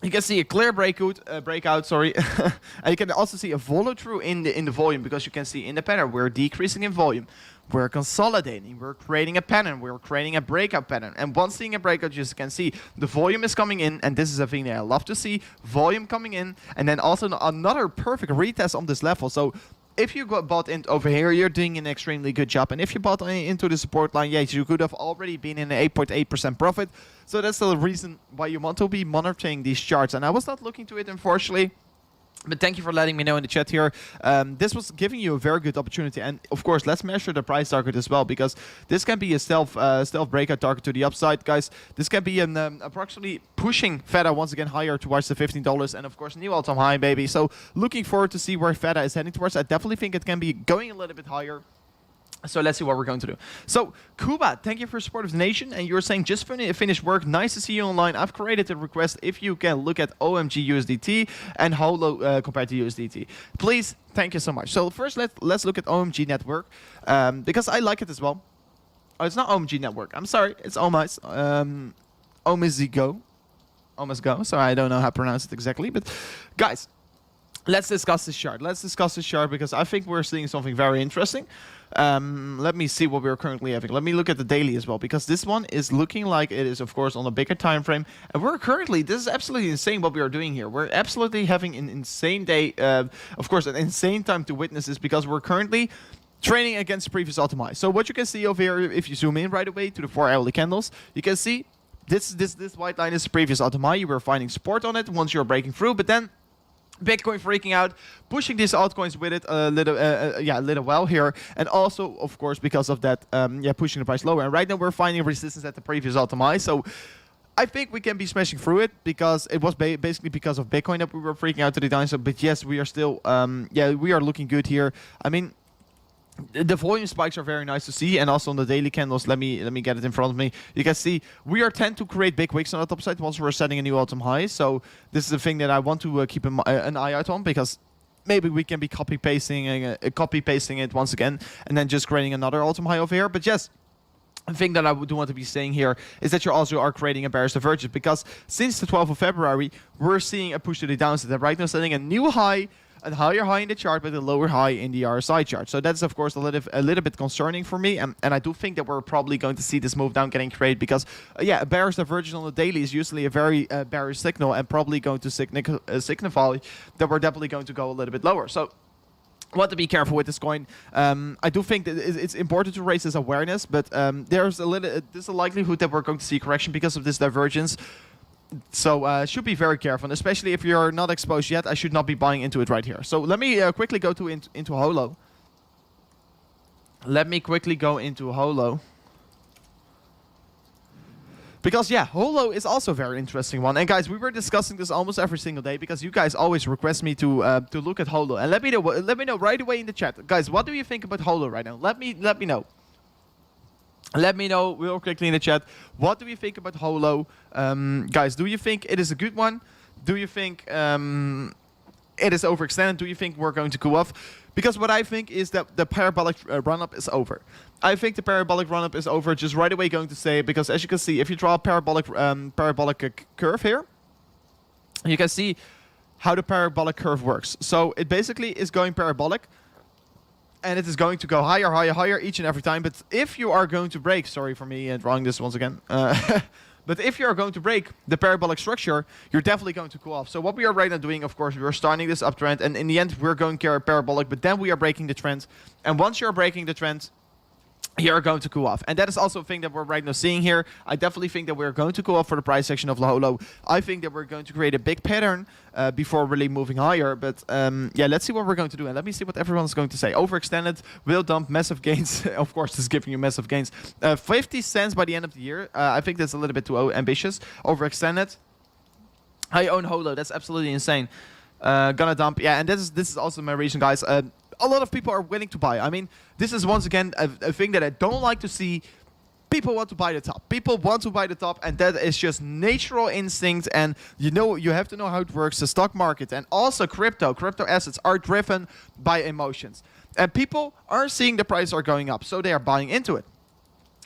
You can see a clear breakout, sorry. And you can also see a follow through in the volume, because you can see in the pattern we're decreasing in volume. We're consolidating, we're creating a pattern, we're creating a breakout pattern. And once seeing a breakout, you just can see the volume is coming in, and this is a thing that I love to see, volume coming in, and then also another perfect retest on this level. So if you got bought in over here, you're doing an extremely good job. And if you bought into the support line, yes, you could have already been in an 8.8% profit. So that's the reason why you want to be monitoring these charts. And I was not looking to it, unfortunately. But thank you for letting me know in the chat here. This was giving you a very good opportunity. And of course, let's measure the price target as well, because this can be a stealth breakout target to the upside, guys. This can be an approximately pushing Feta once again higher towards the $15. And of course, new all-time high, baby. So looking forward to see where Feta is heading towards. I definitely think it can be going a little bit higher. So let's see what we're going to do. So Kuba, thank you for support of the nation. And you're saying just finished work. Nice to see you online. I've created a request if you can look at OMG USDT and Holo compared to USDT. Please, thank you so much. So first, let's look at OMG Network, because I like it as well. Oh, it's not OMG Network. I'm sorry. It's OMG Go. Almost Go. So I don't know how to pronounce it exactly. But guys, let's discuss this chart. Let's discuss this chart, because I think we're seeing something very interesting. Let me see what we're currently having. Let me look at the daily as well, because this one is looking like it is, of course, on a bigger time frame. And we're currently, this is absolutely insane what we are doing here. We're absolutely having an insane day, of course, an insane time to witness this, because we're currently trading against previous all-time high. So what you can see over here, if you zoom in right away to the 4-hourly candles, you can see this white line is the previous all-time high. You were finding support on it once you're breaking through, but then Bitcoin freaking out, pushing these altcoins with it a little while here, and also, of course, because of that, pushing the price lower. And right now we're finding resistance at the previous all-time high. So I think we can be smashing through it, because it was basically because of Bitcoin that we were freaking out to the downside. But yes, we are still, we are looking good here. I mean, the volume spikes are very nice to see, and also on the daily candles, let me get it in front of me. You can see we are tend to create big wicks on the top side once we're setting a new all-time high. So this is a thing that I want to keep an eye out on, because maybe we can be copy pasting it once again, and then just creating another all-time high over here. But yes, the thing that I do want to be saying here is that you also are creating a bearish divergence, because since the 12th of February, we're seeing a push to the downside. And right now, setting a new high, a higher high in the chart, but a lower high in the RSI chart. So that's, of course, a little bit concerning for me. And I do think that we're probably going to see this move down getting created, because, a bearish divergence on the daily is usually a very bearish signal, and probably going to signify that we're definitely going to go a little bit lower. So want to be careful with this coin. I do think that it's important to raise this awareness, but there's a likelihood that we're going to see correction because of this divergence. So should be very careful, and especially if you're not exposed yet, I should not be buying into it right here. So let me quickly go into Holo. Let me quickly go into Holo. Because Holo is also a very interesting one. And guys, we were discussing this almost every single day, because you guys always request me to look at Holo. And let me know right away in the chat, guys. What do you think about Holo right now? Let me know. Let me know real quickly in the chat. What do you think about Holo, guys? Do you think it is a good one? Do you think it is overextended? Do you think we're going to go off? Because what I think is that the parabolic run-up is over. I think the parabolic run-up is over. Just right away going to say, because as you can see, if you draw a parabolic curve here, you can see how the parabolic curve works. So it basically is going parabolic, and it is going to go higher, higher, higher each and every time. But if you are going to break, sorry for me drawing this once again. But if you are going to break the parabolic structure, you're definitely going to cool off. So what we are right now doing, of course, we are starting this uptrend, and in the end, we're going to parabolic, but then we are breaking the trend. And once you're breaking the trend, here are going to cool off. And that is also a thing that we're right now seeing here. I definitely think that we're going to cool off for the price section of Holo. I think that we're going to create a big pattern before really moving higher. But yeah, let's see what we're going to do. And let me see what everyone's going to say. Overextended, will dump, massive gains. Of course, this is giving you massive gains. 50 cents by the end of the year. I think that's a little bit too ambitious. Overextended. I own Holo. That's absolutely insane. Gonna dump. Yeah, and this is also my reason, guys. A lot of people are willing to buy. I mean, this is once again a thing that I don't like to see. People want to buy the top. People want to buy the top, and that is just natural instinct. And you know, you have to know how it works. The stock market and also crypto assets are driven by emotions. And people are seeing the price are going up, so they are buying into it.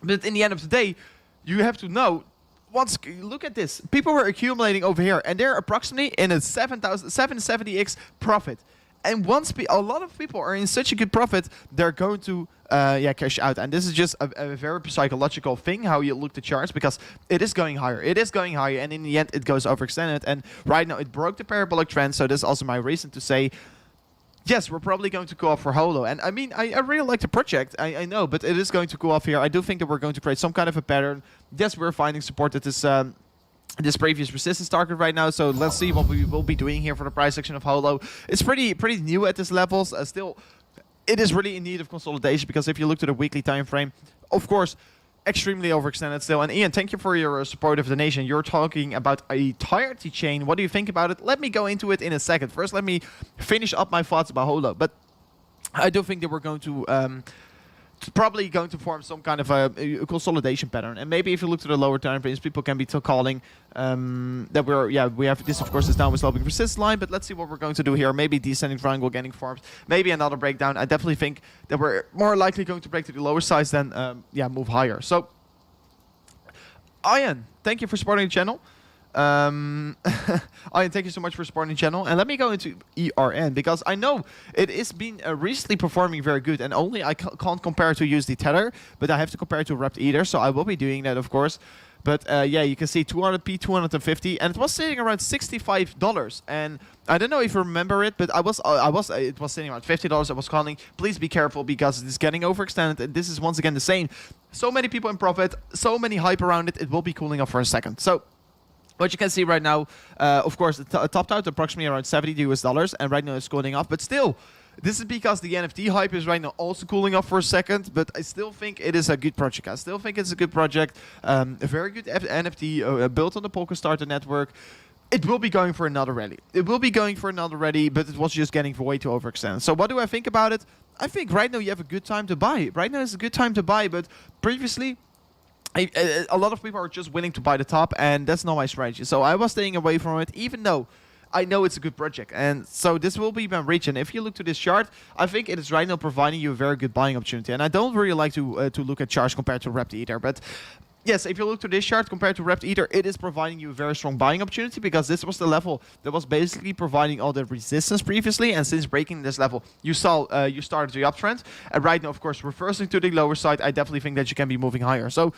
But in the end of the day, you have to know. Look at this. People were accumulating over here, and they're approximately in a 770x profit. And once a lot of people are in such a good profit, they're going to cash out. And this is just a very psychological thing, how you look at the charts, because it is going higher. It is going higher, and in the end, it goes overextended. And right now, it broke the parabolic trend, so this is also my reason to say, yes, we're probably going to go off for Holo. And I mean, I really like the project, I know, but it is going to go off here. I do think that we're going to create some kind of a pattern. Yes, we're finding support at this previous resistance target right now, so let's see what we will be doing here for the price section of Holo. It's pretty new at this levels. Still, it is really in need of consolidation, because if you look to the weekly time frame, of course, extremely overextended still. And Ian, thank you for your support of the nation. You're talking about a entirety chain. What do you think about it? Let me go into it in a second. First, let me finish up my thoughts about Holo. But I do think that we're going to probably going to form some kind of a consolidation pattern. And maybe if you look to the lower time frames, people can be calling that we have this, of course, is downward sloping resistance line. But let's see what we're going to do here. Maybe descending triangle getting formed. Maybe another breakdown. I definitely think that we're more likely going to break to the lower sides than move higher. So, Ian, thank you for supporting the channel. Ian, thank you so much for supporting the channel. And let me go into ERN, because I know it is been recently performing very good, and only I can't compare to USD Tether, but I have to compare to Wrapped Ether, so I will be doing that, of course. But yeah, you can see 200p, 250, and it was sitting around $65. And I don't know if you remember it, but it was sitting around $50. I was calling, please be careful, because it is getting overextended, and this is once again the same. So many people in profit, so many hype around it. It will be cooling off for a second. So what you can see right now, of course, it topped out approximately around $70, and right now it's cooling off. But still, this is because the NFT hype is right now also cooling off for a second. But I still think it is a good project. I still think it's a good project. A very good NFT built on the Polkadot network. It will be going for another rally. It will be going for another rally, but it was just getting way too overextended. So what do I think about it? I think right now you have a good time to buy. Right now is a good time to buy, but previously, a lot of people are just willing to buy the top, and that's not my strategy. So I was staying away from it, even though I know it's a good project. And so this will be my reach. And if you look to this chart, I think it is right now providing you a very good buying opportunity. And I don't really like to look at charts compared to Wrapped Ether, but yes, if you look to this chart compared to Wrapped Ether, it is providing you a very strong buying opportunity, because this was the level that was basically providing all the resistance previously. And since breaking this level, you saw you started the uptrend. And right now, of course, reversing to the lower side, I definitely think that you can be moving higher. So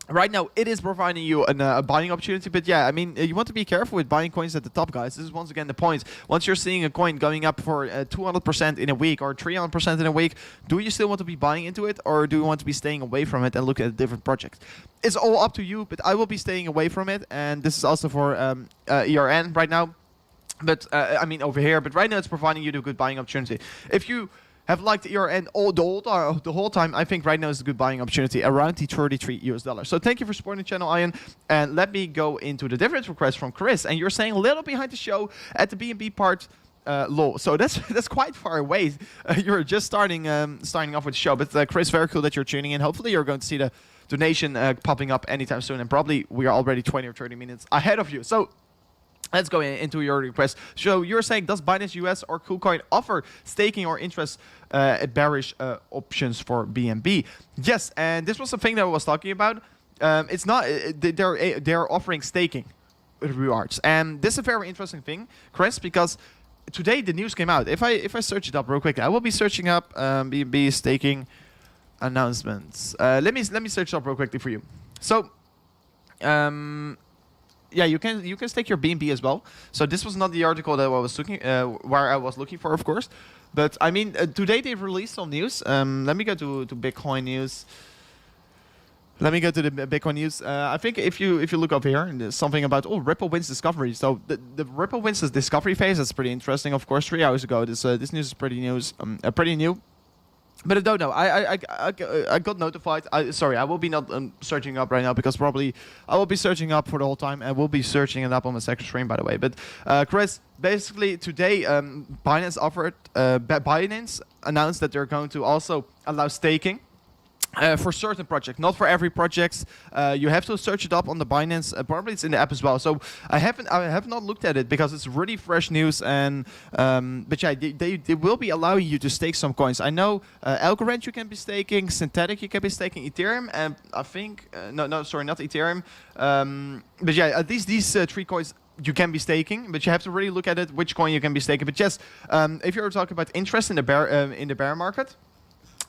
right now, it is providing you a buying opportunity. But yeah, I mean, you want to be careful with buying coins at the top, guys. This is once again the point. Once you're seeing a coin going up for 200% in a week or 300% in a week, do you still want to be buying into it, or do you want to be staying away from it and look at a different project? It's all up to you, but I will be staying away from it. And this is also for ERN right now. But I mean, over here. But right now, it's providing you the good buying opportunity. If you have liked ERN the whole time, I think right now is a good buying opportunity around the $33. So thank you for supporting the channel, Ian. And let me go into the dividend request from Chris. And you're saying a little behind the show at the BNB part low. So that's quite far away. You're just starting off with the show. But Chris, very cool that you're tuning in. Hopefully you're going to see the donation popping up anytime soon. And probably we are already 20 or 30 minutes ahead of you. So let's go into your request. So you're saying, does Binance US or KuCoin offer staking or interest bearish options for BNB? Yes, and this was the thing that I was talking about. It's not they're offering staking rewards, and this is a very interesting thing, Chris, because today the news came out. If I search it up real quick, I will be searching up BNB staking announcements. Let me search it up real quickly for you. So. Yeah, you can stake your BNB as well. So this was not the article that I was looking where I was looking for, of course. But I mean, today they've released some news. Let me go to Bitcoin news. Let me go to the Bitcoin news. I think if you look up here, there's something about Ripple wins discovery. So the Ripple wins this discovery phase. That's pretty interesting. Of course, 3 hours ago. This news is pretty new. But I don't know. I got notified. Sorry, I will be not searching up right now because probably I will be searching up for the whole time. I will be searching it up on the second stream, by the way. But Chris, basically today, Binance announced that they're going to also allow staking. For certain projects, not for every project. You have to search it up on the Binance. Probably it's in the app as well. So I have not looked at it because it's really fresh news. And but yeah, they will be allowing you to stake some coins. I know Algorand you can be staking, Synthetic you can be staking, Ethereum, and I think sorry, not Ethereum. But yeah, at least these 3 coins you can be staking, but you have to really look at it which coin you can be staking. But yes, if you're talking about interest in the bear market.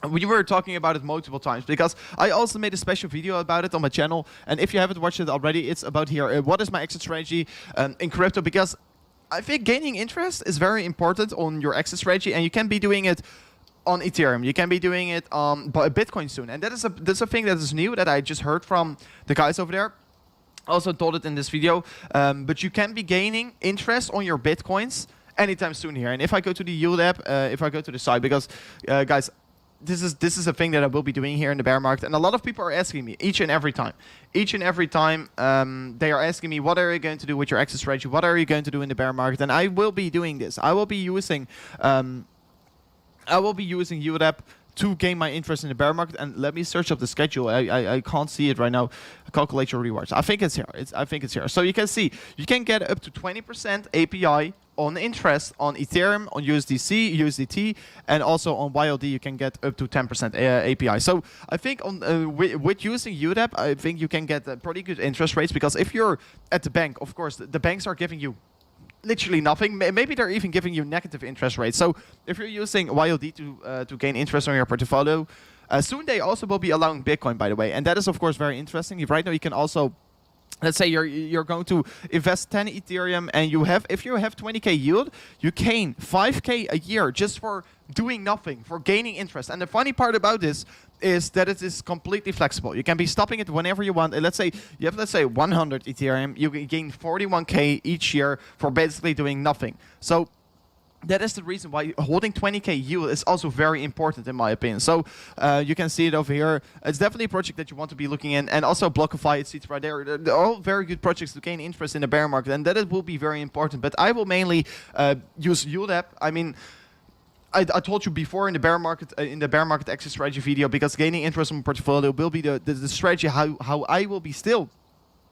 We were talking about it multiple times because I also made a special video about it on my channel. And if you haven't watched it already, it's about here. What is my exit strategy in crypto? Because I think gaining interest is very important on your exit strategy, and you can be doing it on Ethereum. You can be doing it on Bitcoin soon. And that's a thing that is new that I just heard from the guys over there. Also told it in this video. But you can be gaining interest on your Bitcoins anytime soon here. And if I go to the yield app, if I go to the site, because guys, this is a thing that I will be doing here in the bear market, and a lot of people are asking me each and every time. They are asking me, what are you going to do with your exit strategy? What are you going to do in the bear market? And I will be doing this. I will be using UDAP to gain my interest in the bear market. And let me search up the schedule. I can't see it right now. Calculate your rewards. I think it's here. I think it's here. So you can see you can get up to 20% API on interest on Ethereum, on USDC, USDT, and also on YLD you can get up to 10% API. So I think on with using UDAP, I think you can get pretty good interest rates, because if you're at the bank, of course, the banks are giving you literally nothing. Maybe they're even giving you negative interest rates. So if you're using YLD to gain interest on your portfolio, soon they also will be allowing Bitcoin, by the way, and that is of course very interesting. Right now you can also, let's say you're going to invest 10 Ethereum, and if you have 20k yield, you gain 5k a year just for doing nothing, for gaining interest. And the funny part about this is that it is completely flexible. You can be stopping it whenever you want. And let's say you have 100 Ethereum, you can gain 41k each year for basically doing nothing. So that is the reason why holding 20k yield is also very important, in my opinion. So you can see it over here. It's definitely a project that you want to be looking in, and also Blockify, it's right there. They're all very good projects to gain interest in the bear market, and that will be very important. But I will mainly use UDAP. I mean, I told you before in the bear market exit strategy video, because gaining interest in portfolio will be the strategy how I will be still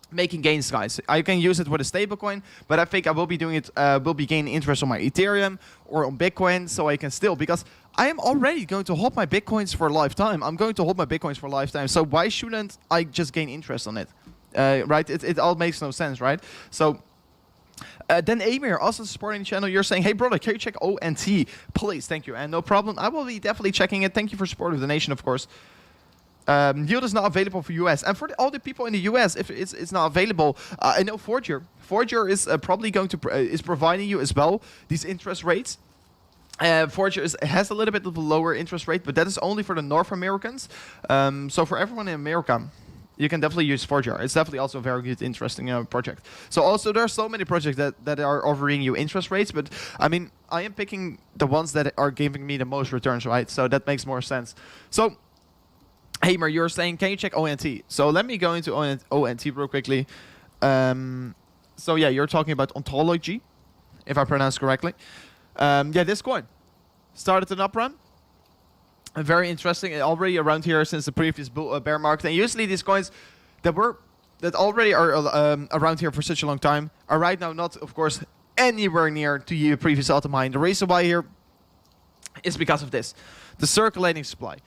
making gains, guys. I can use it with a stablecoin, but I think I will be doing it, will be gaining interest on my Ethereum or on Bitcoin, so I can still, because I am already going to hold my Bitcoins for a lifetime. I'm going to hold my Bitcoins for a lifetime, so why shouldn't I just gain interest on it? Right? It all makes no sense, right? So then Amir, also supporting the channel, you're saying, hey brother, can you check ONT? Please, thank you. And no problem, I will be definitely checking it. Thank you for supporting the nation, of course. Yield is not available for US, and for all the people in the US, if it's not available, I know Forger is probably going to is providing you as well these interest rates. Forger has a little bit of a lower interest rate, but that is only for the North Americans. So for everyone in America, you can definitely use Forger. It's definitely also a very good, interesting project. So also there are so many projects that are offering you interest rates, but I mean, I am picking the ones that are giving me the most returns, right? So that makes more sense. So Hamer, you're saying, can you check ONT? So let me go into ONT real quickly. So yeah, you're talking about Ontology, if I pronounce correctly. Yeah, this coin started an up run. Very interesting, already around here since the previous bear market. And usually these coins that already are around here for such a long time are right now not, of course, anywhere near to your previous all-time high. And the reason why here is because of this, the circulating supply.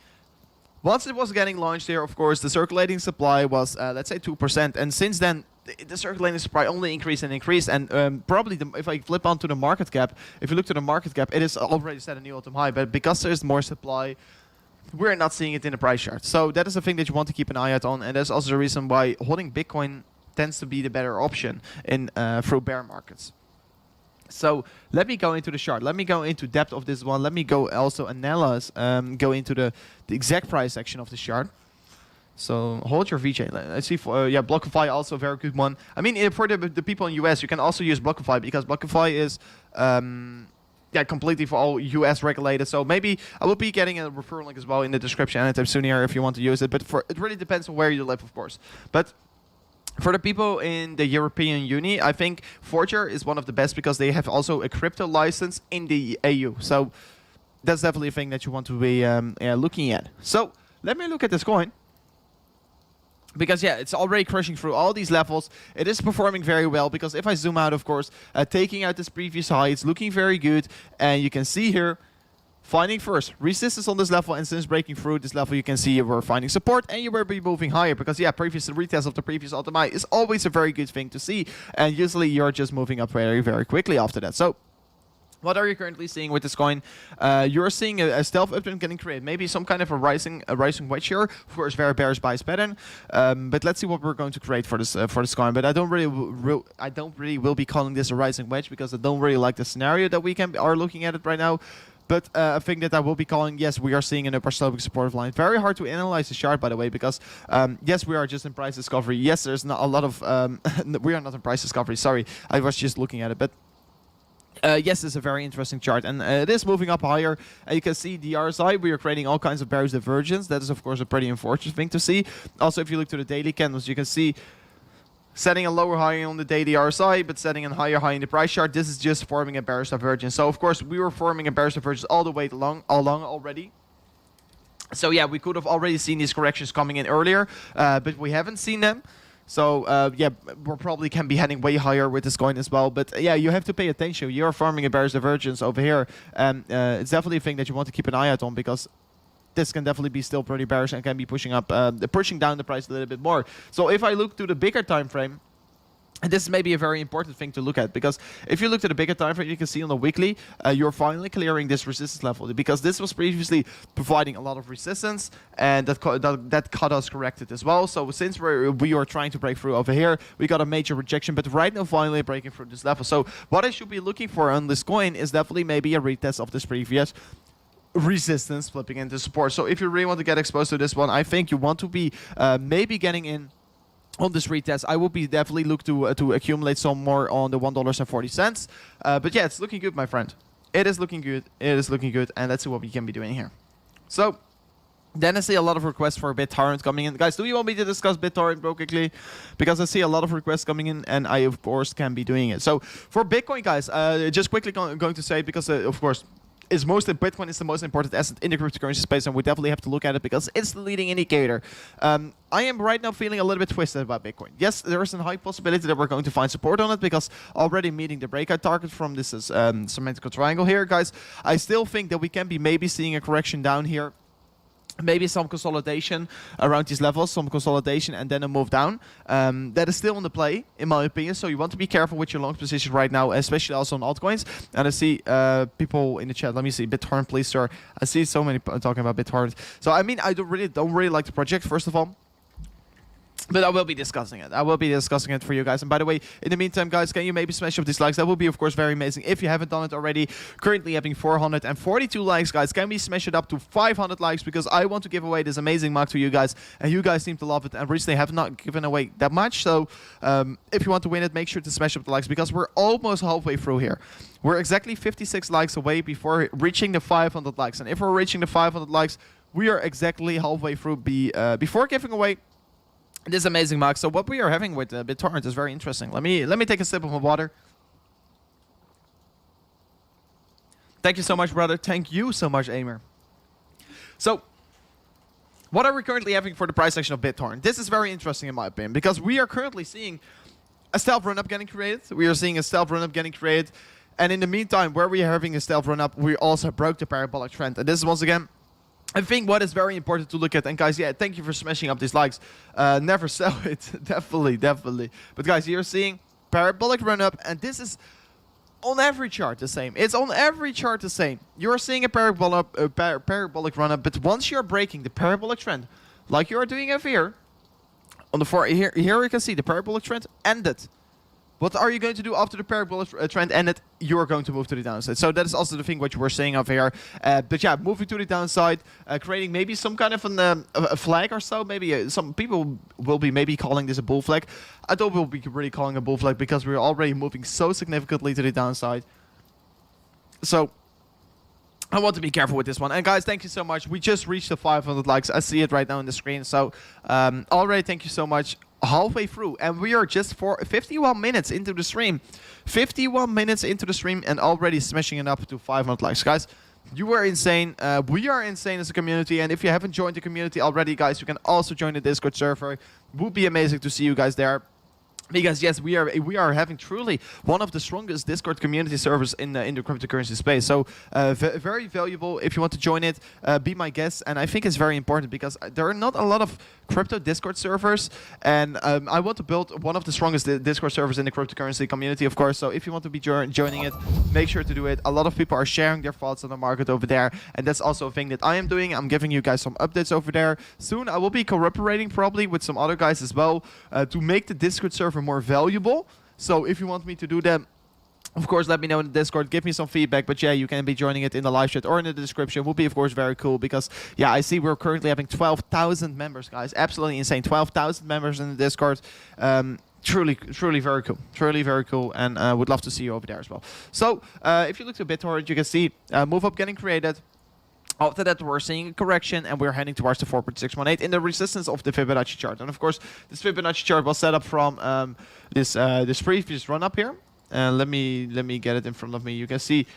Once it was getting launched here, of course, the circulating supply was, let's say, 2%. And since then, the circulating supply only increased and increased. And probably, if I flip onto the market cap, if you look to the market cap, it is already set a new all-time high. But because there's more supply, we're not seeing it in the price chart. So that is a thing that you want to keep an eye out on. And that's also the reason why holding Bitcoin tends to be the better option in through bear markets. So let me go into the chart. Let me go into depth of this one. Let me go also analyze, go into the exact price section of the chart. So hold your VJ. I see, yeah, Blockify also a very good one. I mean, for the people in US, you can also use Blockify because Blockify is, yeah, completely for all US regulated. So maybe I will be getting a referral link as well in the description anytime soon here if you want to use it. But it really depends on where you live, of course. But for the people in the European Union, I think Forger is one of the best because they have also a crypto license in the EU. So that's definitely a thing that you want to be looking at. So let me look at this coin. Because, yeah, it's already crushing through all these levels. It is performing very well because if I zoom out, of course, taking out this previous high, it's looking very good. And you can see here, finding first resistance on this level, and since breaking through this level, you can see we're finding support and you will be moving higher because, yeah, previous retest of the previous all-time high is always a very good thing to see. And usually you're just moving up very, very quickly after that. So what are you currently seeing with this coin? You're seeing a stealth uptrend getting created. Maybe some kind of a rising wedge here. Of course, very bearish bias pattern. But let's see what we're going to create for this coin. But I don't really will be calling this a rising wedge because I don't really like the scenario that we are looking at it right now. But I think that I will be calling, yes, we are seeing an upper sloping supportive line. Very hard to analyze the chart, by the way, because yes, we are just in price discovery. Yes, there's not a lot of we are not in price discovery. Sorry, I was just looking at it, but. Yes, it's a very interesting chart, and it is moving up higher. You can see the RSI, we are creating all kinds of bearish divergence. That is, of course, a pretty unfortunate thing to see. Also, if you look to the daily candles, you can see setting a lower high on the daily RSI, but setting a higher high in the price chart. This is just forming a bearish divergence. So, of course, we were forming a bearish divergence all the way along already. So, yeah, we could have already seen these corrections coming in earlier, but we haven't seen them. So, yeah, we probably can be heading way higher with this coin as well. But, yeah, you have to pay attention. You're forming a bearish divergence over here. And it's definitely a thing that you want to keep an eye out on because this can definitely be still pretty bearish and can be pushing up, pushing down the price a little bit more. So, if I look to the bigger time frame, and this is maybe a very important thing to look at because if you look at the bigger time frame, you can see on the weekly, you're finally clearing this resistance level because this was previously providing a lot of resistance and that cut us corrected as well. So since we are trying to break through over here, we got a major rejection, but right now finally breaking through this level. So what I should be looking for on this coin is definitely maybe a retest of this previous resistance flipping into support. So if you really want to get exposed to this one, I think you want to be maybe getting in on this retest. I will be definitely look to accumulate some more on the $1.40. But yeah, it's looking good, my friend. It is looking good. It is looking good. And let's see what we can be doing here. So then I see a lot of requests for Bittorrent coming in. Guys, do you want me to discuss Bittorrent real quickly? Because I see a lot of requests coming in, and I, of course, can be doing it. So for Bitcoin, guys, just quickly going to say, because, of course, Bitcoin is the most important asset in the cryptocurrency space, and we definitely have to look at it because it's the leading indicator. I am right now feeling a little bit twisted about Bitcoin. Yes, there is a high possibility that we're going to find support on it because already meeting the breakout target from this is symmetrical triangle here, guys. I still think that we can be maybe seeing a correction down here. Maybe some consolidation around these levels, some consolidation, and then a move down. That is still on the play, in my opinion. So you want to be careful with your long position right now, especially also on altcoins. And I see people in the chat. Let me see, Bittorrent, please, sir. I see so many talking about Bittorrent. So I mean, I don't really like the project, first of all. But I will be discussing it. I will be discussing it for you guys. And by the way, in the meantime, guys, can you maybe smash up these likes? That would be, of course, very amazing if you haven't done it already. Currently having 442 likes, guys. Can we smash it up to 500 likes? Because I want to give away this amazing mug to you guys. And you guys seem to love it. And recently have not given away that much. So if you want to win it, make sure to smash up the likes. Because we're almost halfway through here. We're exactly 56 likes away before reaching the 500 likes. And if we're reaching the 500 likes, we are exactly halfway through before giving away this amazing mug. So what we are having with Bittorrent is very interesting. Let me take a sip of my water. Thank you so much, brother. Thank you so much, Aimer. So what are we currently having for the price section of Bittorrent? This is very interesting in my opinion because we are currently seeing a stealth run-up getting created. We are seeing a stealth run-up getting created. And in the meantime, where we are having a stealth run-up, we also broke the parabolic trend. And this is once again, I think what is very important to look at, and guys, yeah, thank you for smashing up these likes. Never sell it, definitely. But guys, you're seeing parabolic run-up, and this is on every chart the same. It's on every chart the same. You're seeing a parabolic run-up, but once you're breaking the parabolic trend, like you are doing over here, on the here you can see the parabolic trend ended what are you going to do after the parabolic trend ended? You are going to move to the downside. So that is also the thing what you were saying over here. But yeah, moving to the downside, creating maybe some kind of a flag or so. Maybe some people will be maybe calling this a bull flag. I don't will be really calling a bull flag because we're already moving so significantly to the downside. So I want to be careful with this one. And guys, thank you so much. We just reached the 500 likes. I see it right now on the screen. So already thank you so much. Halfway through, and we are just for 51 minutes into the stream. 51 minutes into the stream and already smashing it up to 500 likes. Guys, you are insane. We are insane as a community. And if you haven't joined the community already, guys, you can also join the Discord server. It would be amazing to see you guys there. Because yes, we are having truly one of the strongest Discord community servers in the cryptocurrency space. So very valuable. If you want to join it, be my guest. And I think it's very important because there are not a lot of crypto Discord servers, and I want to build one of the strongest Discord servers in the cryptocurrency community, of course. So if you want to be joining it, make sure to do it. A lot of people are sharing their thoughts on the market over there, and that's also a thing that I am doing. I'm giving you guys some updates over there. Soon I will be cooperating probably with some other guys as well to make the Discord server more valuable. So if you want me to do that, of course, let me know in the Discord. Give me some feedback. But yeah, you can be joining it in the live chat or in the description. Would be, of course, very cool because, yeah, I see we're currently having 12,000 members, guys. Absolutely insane. 12,000 members in the Discord. Truly very cool. Truly very cool. And would love to see you over there as well. So if you look to Bittorrent, you can see move up getting created. After that, we're seeing a correction, and we're heading towards the 4.618 in the resistance of the Fibonacci chart. And of course, this Fibonacci chart was set up from this previous run up here. Let me get it in front of me. You can see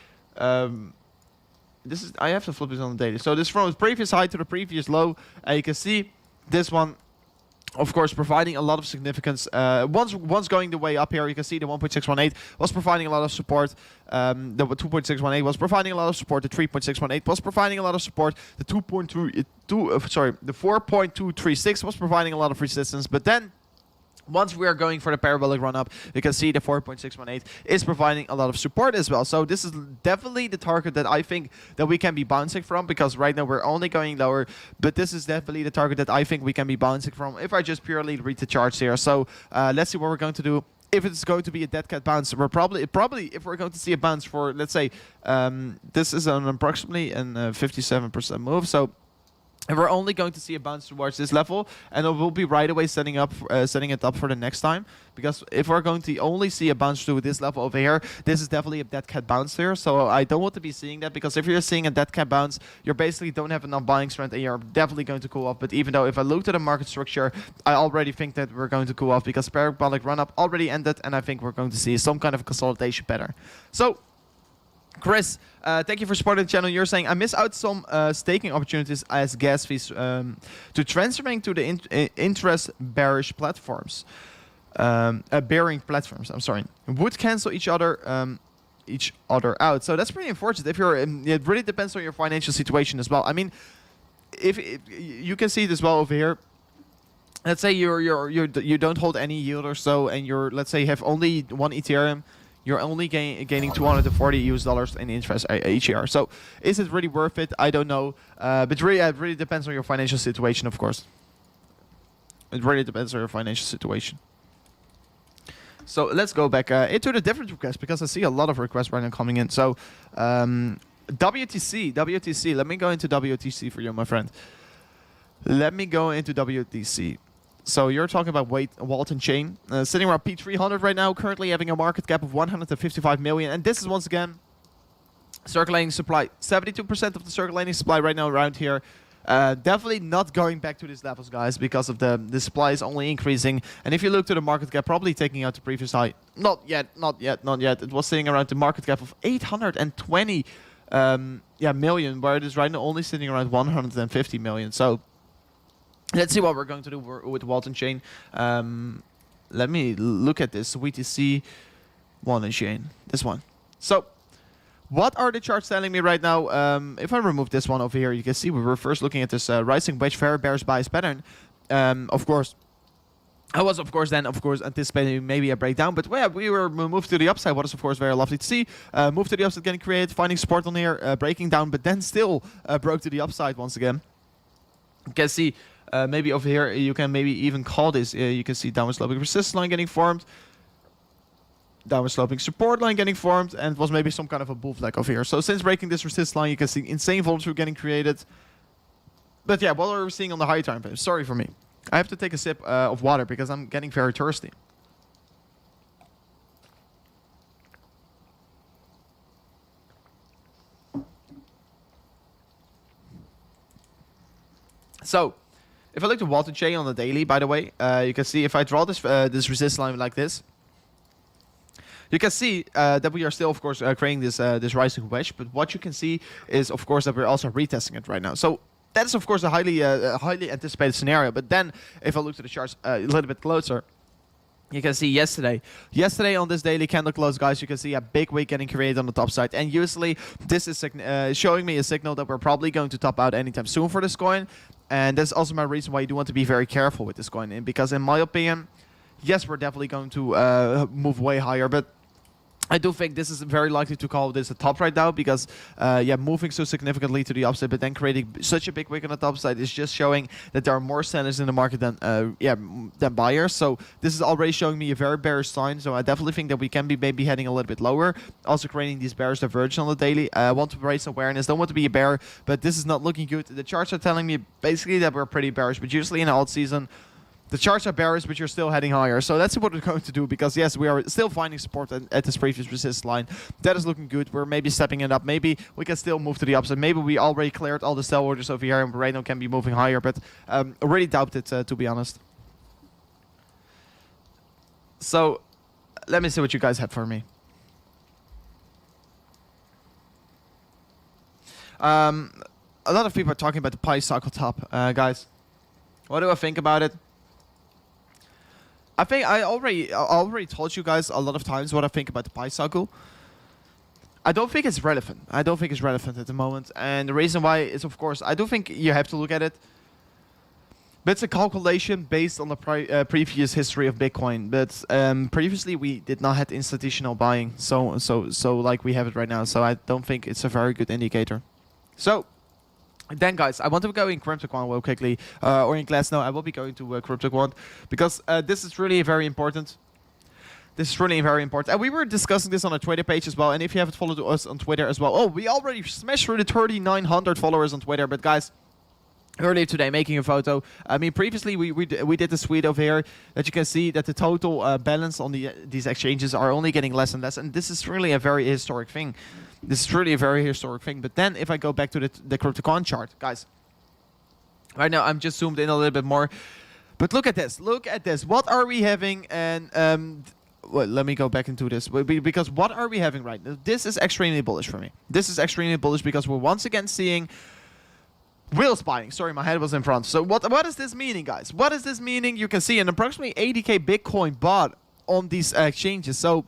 this is. I have to flip this on the daily. So this from the previous high to the previous low. You can see this one, of course, providing a lot of significance. Once going the way up here, you can see the 1.618 was providing a lot of support. The 2.618 was providing a lot of support. The 3.618 was providing a lot of support. The 4.236 was providing a lot of resistance. But then, once we are going for the parabolic run up, you can see the 4.618 is providing a lot of support as well. So this is definitely the target that I think that we can be bouncing from, because right now we're only going lower, but this is definitely the target that I think we can be bouncing from if I just purely read the charts here. So let's see what we're going to do. If it's going to be a dead cat bounce, we're probably if we're going to see a bounce for, let's say, this is an approximately a 57% move. So and we're only going to see a bounce towards this level, and it will be right away setting it up for the next time. Because if we're going to only see a bounce to this level over here, this is definitely a dead cat bounce here. So I don't want to be seeing that, because if you're seeing a dead cat bounce, you basically don't have enough buying strength, and you're definitely going to cool off. But even though if I look at the market structure, I already think that we're going to cool off, because parabolic run up already ended, and I think we're going to see some kind of consolidation pattern. So Chris, thank you for supporting the channel. You're saying, I miss out some staking opportunities as gas fees to transferring to the interest bearish platforms. Bearing platforms, I'm sorry. Would cancel each other out. So that's pretty unfortunate. If you're, it really depends on your financial situation as well. I mean, if you can see it as well over here. Let's say you don't hold any yield or so, and let's say you have only one Ethereum. You're only gaining $240 in interest each year. So is it really worth it? I don't know. But really, it really depends on your financial situation, of course. It really depends on your financial situation. So let's go back into the different requests, because I see a lot of requests right now coming in. So WTC. Let me go into WTC for you, my friend. Let me go into WTC. So you're talking about Walton Chain, sitting around P300 right now, currently having a market cap of 155 million. And this is once again circulating supply. 72% of the circulating supply right now around here. Definitely not going back to these levels, guys, because of the supply is only increasing. And if you look to the market cap, probably taking out the previous high. Not yet. It was sitting around the market cap of 820 million, where it is right now only sitting around 150 million. So let's see what we're going to do with Walton Chain. Let me look at this WTC Walton Chain. This one. So what are the charts telling me right now? If I remove this one over here, you can see we were first looking at this rising wedge fair bearish bias pattern. Of course, I was anticipating maybe a breakdown, but yeah, we were moved to the upside. What is of course very lovely to see. Move to the upside, getting created, finding support on here, breaking down, but then still broke to the upside once again. You can see. Maybe over here, you can maybe even call this, you can see downward sloping resistance line getting formed. downward sloping support line getting formed, and it was maybe some kind of a bull flag over here. So since breaking this resistance line, you can see insane volumes getting created. But yeah, what are we seeing on the high time frame? Sorry for me. I have to take a sip of water because I'm getting very thirsty. So, if I look at water chain on the daily, by the way, you can see if I draw this this resistance line like this, you can see that we are still, of course, creating this this rising wedge. But what you can see is, of course, that we're also retesting it right now. So that is, of course, a highly anticipated scenario. But then, if I look to the charts a little bit closer, you can see yesterday on this daily candle close, guys, you can see a big wick getting created on the top side. And usually, this is showing me a signal that we're probably going to top out anytime soon for this coin. And that's also my reason why you do want to be very careful with this coin. And because in my opinion, yes, we're definitely going to move way higher. But I do think this is very likely to call this a top right now because, yeah, moving so significantly to the upside, but then creating such a big wick on the top side is just showing that there are more sellers in the market than, than buyers. So this is already showing me a very bearish sign. So I definitely think that we can be maybe heading a little bit lower. Also creating these bearish divergence on the daily. I want to raise awareness. Don't want to be a bear, but this is not looking good. The charts are telling me basically that we're pretty bearish, but usually in the alt season, the charts are bearish, but you're still heading higher. So that's what we're going to do because, yes, we are still finding support at this previous resistance line. That is looking good. We're maybe stepping it up. Maybe we can still move to the upside. Maybe we already cleared all the sell orders over here and right now can be moving higher. But I really doubt it, to be honest. So let me see what you guys have for me. A lot of people are talking about the Pi cycle top. Guys, what do I think about it? I think I already told you guys a lot of times what I think about the Pi cycle. I don't think it's relevant. I don't think it's relevant at the moment. And the reason why is, of course, I do think you have to look at it. But it's a calculation based on the previous history of Bitcoin. But previously we did not have institutional buying. So like we have it right now. So I don't think it's a very good indicator. So then, guys, I want to go in CryptoQuant real quickly, or in class. No, I will be going to CryptoQuant because this is really very important. This is really very important. And we were discussing this on our Twitter page as well. And if you haven't followed us on Twitter as well, oh, we already smashed through the 3,900 followers on Twitter. But guys, earlier today, making a photo. I mean, previously we did this tweet over here that you can see that the total balance on these exchanges are only getting less and less. And this is really a very historic thing. This is really a very historic thing. But then if I go back to the CryptoQuant chart, guys, right now I'm just zoomed in a little bit more. But look at this. Look at this. What are we having? And well, let me go back into this. Because what are we having right now? This is extremely bullish for me. This is extremely bullish because we're once again seeing whales buying. Sorry, my head was in front. So what is this meaning, guys? What is this meaning? You can see an approximately 80k Bitcoin bought on these exchanges. So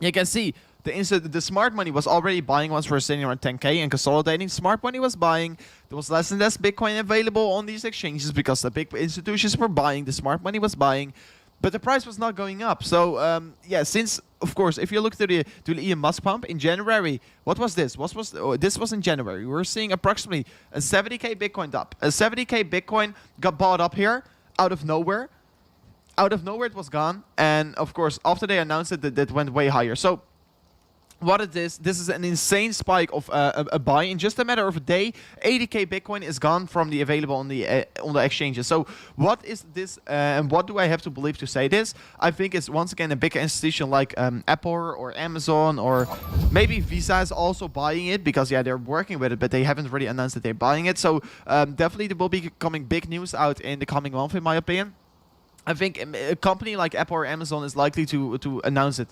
you can see the smart money was already buying once we're sitting around 10k and consolidating. Smart money was buying. There was less and less Bitcoin available on these exchanges because the big institutions were buying. The smart money was buying, but the price was not going up. So yeah, since of course, if you look to the Elon Musk pump in January, what was this? This was in January. We were seeing approximately a 70k Bitcoin up. A 70k Bitcoin got bought up here out of nowhere. Out of nowhere, it was gone. And of course, after they announced it, that went way higher. So what is this? This is an insane spike of a buy in just a matter of a day. 80k Bitcoin is gone from the available on the exchanges. So what is this? And what do I have to believe to say this? I think it's once again a big institution like Apple or Amazon or maybe Visa is also buying it because yeah, they're working with it, but they haven't really announced that they're buying it. So definitely there will be coming big news out in the coming month, in my opinion. I think a company like Apple or Amazon is likely to announce it.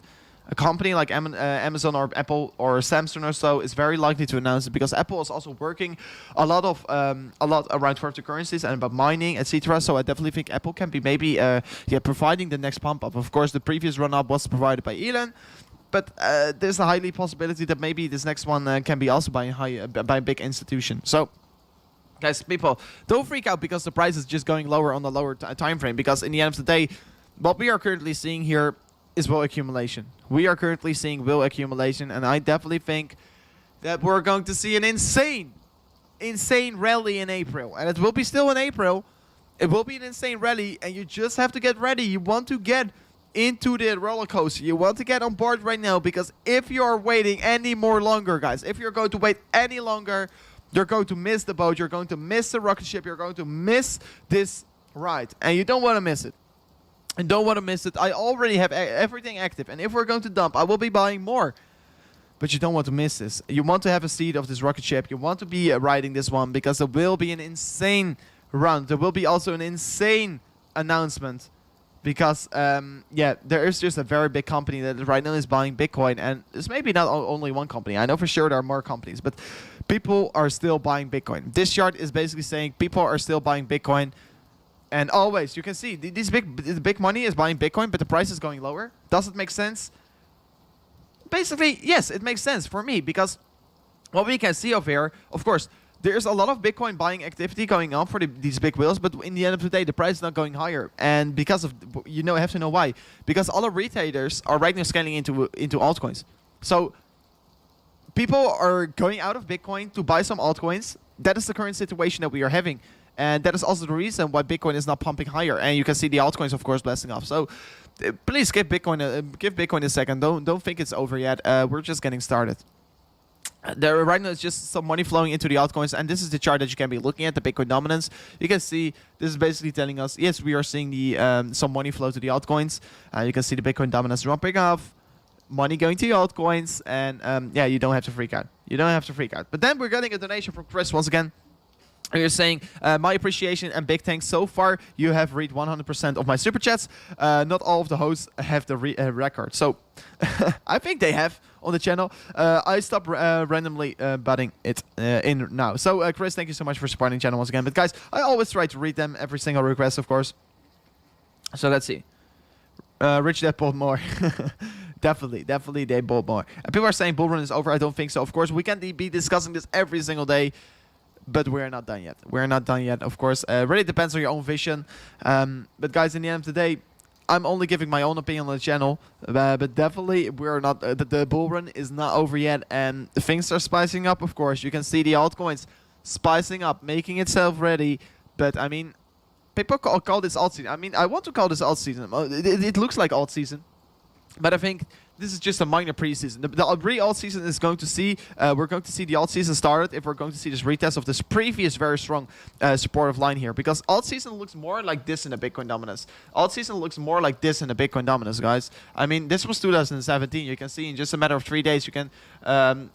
A company like Amazon or Apple or Samsung or so is very likely to announce it because Apple is also working a lot around cryptocurrencies and about mining, etc. So I definitely think Apple can be maybe providing the next pump up. Of course, the previous run up was provided by Elon, but there's a highly possibility that maybe this next one can be also by a big institution. So, guys, people, don't freak out because the price is just going lower on the lower time frame. Because in the end of the day, what we are currently seeing here is will accumulation. We are currently seeing will accumulation, and I definitely think that we're going to see an insane rally in April. And it will be still in April. It will be an insane rally, and you just have to get ready. You want to get into the roller coaster. You want to get on board right now, because if you are waiting any more longer, guys, if you're going to wait any longer, you're going to miss the boat, you're going to miss the rocket ship, you're going to miss this ride, and you don't want to miss it. And don't want to miss it. I already have everything active, and if we're going to dump, I will be buying more. But you don't want to miss this. You want to have a seat of this rocket ship. You want to be riding this one, because there will be an insane run. There will be also an insane announcement. Because, yeah, there is just a very big company that right now is buying Bitcoin. And it's maybe not only one company. I know for sure there are more companies. But people are still buying Bitcoin. This chart is basically saying people are still buying Bitcoin. And always, you can see, the big money is buying Bitcoin, but the price is going lower. Does it make sense? Basically, yes, it makes sense for me. Because what we can see over here, of course, there's a lot of Bitcoin buying activity going on for these big whales, but in the end of the day, the price is not going higher. And because of, you know, I have to know why. Because all the retailers are right now scaling into altcoins. So people are going out of Bitcoin to buy some altcoins. That is the current situation that we are having. And that is also the reason why Bitcoin is not pumping higher. And you can see the altcoins, of course, blasting off. So please give Bitcoin a second. Don't think it's over yet. We're just getting started. There right now is just some money flowing into the altcoins, and this is the chart that you can be looking at, the Bitcoin dominance. You can see this is basically telling us, yes, we are seeing the some money flow to the altcoins. You can see the Bitcoin dominance ramping off, money going to the altcoins, and yeah, you don't have to freak out. You don't have to freak out. But then we're getting a donation from Chris once again. You're saying, my appreciation and big thanks. So far, you have read 100% of my super chats. Not all of the hosts have the record. So I think they have on the channel. I stopped randomly butting it in now. So Chris, thank you so much for supporting the channel once again. But guys, I always try to read them, every single request, of course. So let's see. Rich Dad bought more. Definitely they bought more. People are saying bull run is over. I don't think so. Of course, we can't be discussing this every single day. But we're not done yet. We're not done yet, of course. Really depends on your own vision. But guys, in the end of the day, I'm only giving my own opinion on the channel. But definitely, we're not. The bull run is not over yet, and things are spicing up. Of course, you can see the altcoins spicing up, making itself ready. But I mean, people call this alt season. I mean, I want to call this alt season. It looks like alt season, but I think this is just a minor preseason. The real alt season is going to see, we're going to see the alt season started if we're going to see this retest of this previous very strong supportive line here. Because alt season looks more like this in the Bitcoin dominance. Alt season looks more like this in the Bitcoin dominance, guys. I mean, this was 2017. You can see in just a matter of 3 days, you can,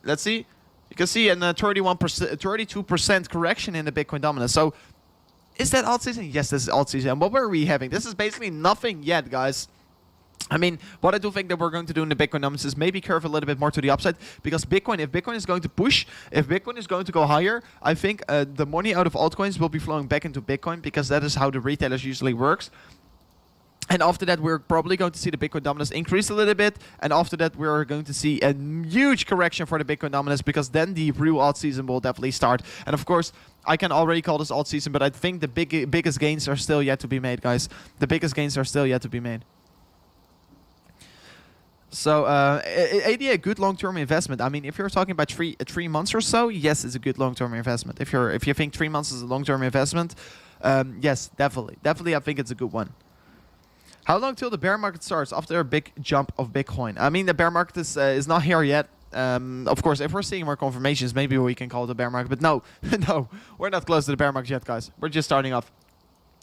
let's see, you can see a 32% correction in the Bitcoin dominance. So is that alt season? Yes, this is alt season. And what were we having? This is basically nothing yet, guys. I mean, what I do think that we're going to do in the Bitcoin numbers is maybe curve a little bit more to the upside. Because Bitcoin, if Bitcoin is going to push, if Bitcoin is going to go higher, I think the money out of altcoins will be flowing back into Bitcoin. Because that is how the retailers usually works. And after that, we're probably going to see the Bitcoin dominance increase a little bit. And after that, we're going to see a huge correction for the Bitcoin dominance. Because then the real alt season will definitely start. And of course, I can already call this alt season. But I think the biggest gains are still yet to be made, guys. The biggest gains are still yet to be made. So, AD a good long-term investment. I mean, if you're talking about three months or so, yes, it's a good long-term investment. If you think 3 months is a long-term investment, yes, definitely, I think it's a good one. How long till the bear market starts after a big jump of Bitcoin? I mean, the bear market is not here yet. Of course, if we're seeing more confirmations, maybe we can call it the bear market. But no, no, we're not close to the bear market yet, guys. We're just starting off.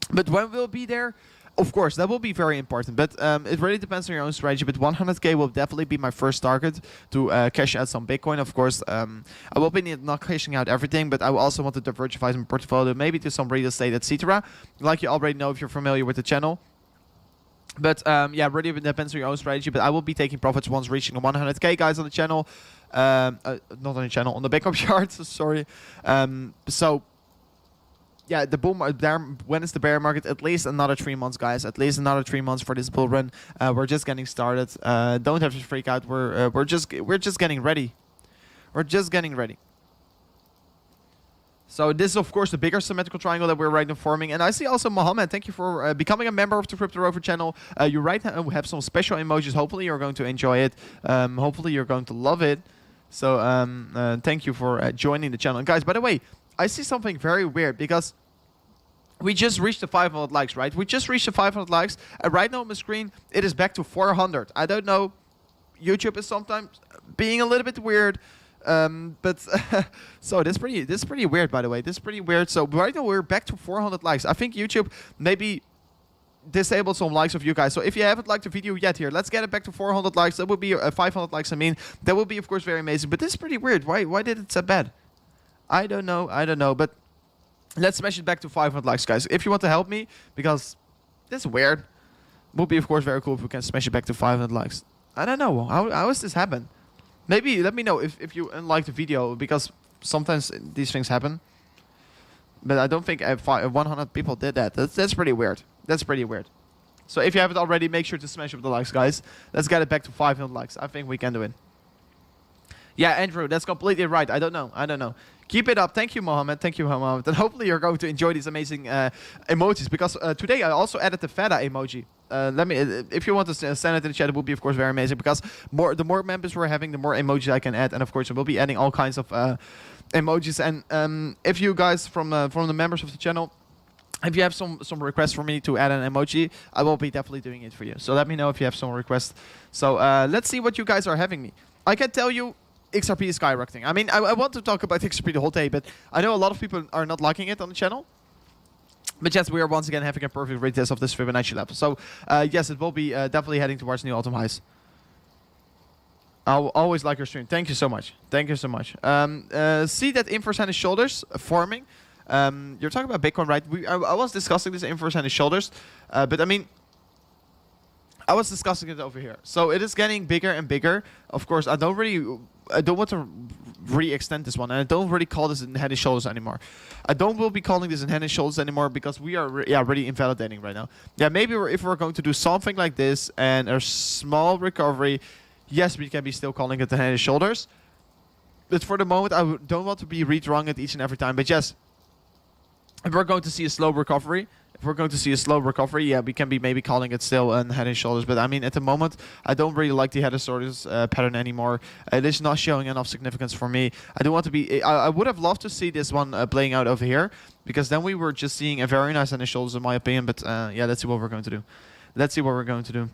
But when we'll be there, of course, that will be very important, but it really depends on your own strategy. But 100k will definitely be my first target to cash out some Bitcoin. Of course, I will be not cashing out everything, but I will also want to diversify my portfolio, maybe to some real estate, etc. Like you already know if you're familiar with the channel. But yeah, really depends on your own strategy. But I will be taking profits once reaching 100k, guys, on the channel. Not on the channel, on the Bitcoin charts. Sorry. So. Yeah, the bull market, when is the bear market? At least another 3 months, guys. At least another 3 months for this bull run. We're just getting started. Don't have to freak out. We're just getting ready. We're just getting ready. So this is, of course, the bigger symmetrical triangle that we're right now forming. And I see also Mohammed, thank you for becoming a member of the Crypto Rover channel. You right now have some special emojis. Hopefully you're going to enjoy it. Hopefully you're going to love it. So thank you for joining the channel. And guys, by the way, I see something very weird because we just reached the 500 likes, right? We just reached the 500 likes, and right now on the screen, it is back to 400. I don't know. YouTube is sometimes being a little bit weird, but so this is pretty weird, by the way. This is pretty weird. So right now we're back to 400 likes. I think YouTube maybe disabled some likes of you guys. So if you haven't liked the video yet here, let's get it back to 400 likes. That would be 500 likes. I mean, that would be of course very amazing. But this is pretty weird. Why did it so bad? I don't know. But let's smash it back to 500 likes, guys. If you want to help me, because this is weird. Would be of course very cool if we can smash it back to 500 likes. I don't know. How has this happened? Maybe let me know if you unlike the video, because sometimes these things happen. But I don't think 100 people did that. That's pretty weird. That's pretty weird. So if you haven't already, make sure to smash up the likes, guys. Let's get it back to 500 likes. I think we can do it. Yeah, Andrew, that's completely right. I don't know. Keep it up. Thank you, Mohammed. And hopefully you're going to enjoy these amazing emojis, because today I also added the Feta emoji. If you want to send it in the chat, it would be of course very amazing, because the more members we're having, the more emojis I can add, and of course I will be adding all kinds of emojis. And if you guys from the members of the channel, if you have some requests for me to add an emoji, I will be definitely doing it for you. So let me know if you have some requests. So let's see what you guys are having me. I can tell you XRP is skyrocketing. I mean, I want to talk about XRP the whole day, but I know a lot of people are not liking it on the channel. But yes, we are once again having a perfect retest of this Fibonacci level. So yes, it will be definitely heading towards new all-time highs. I'll always like your stream. Thank you so much. Thank you so much. See that inverse hand and shoulders forming. You're talking about Bitcoin, right? I was discussing this inverse hand and shoulders, but I mean, I was discussing it over here. So it is getting bigger and bigger. Of course, I don't want to re-extend this one, and I don't really call this in head and shoulders anymore. I will be calling this in head and shoulders anymore, because we are really invalidating right now. Yeah, maybe if we're going to do something like this and a small recovery, yes, we can be still calling it the head and shoulders. But for the moment, I don't want to be redrawing it each and every time. But yes, if we're going to see a slow recovery, yeah, we can be maybe calling it still head and shoulders. But I mean, at the moment, I don't really like the head and shoulders pattern anymore. It is not showing enough significance for me. I don't want to be. I would have loved to see this one playing out over here, because then we were just seeing a very nice head and shoulders, in my opinion. But yeah, let's see what we're going to do.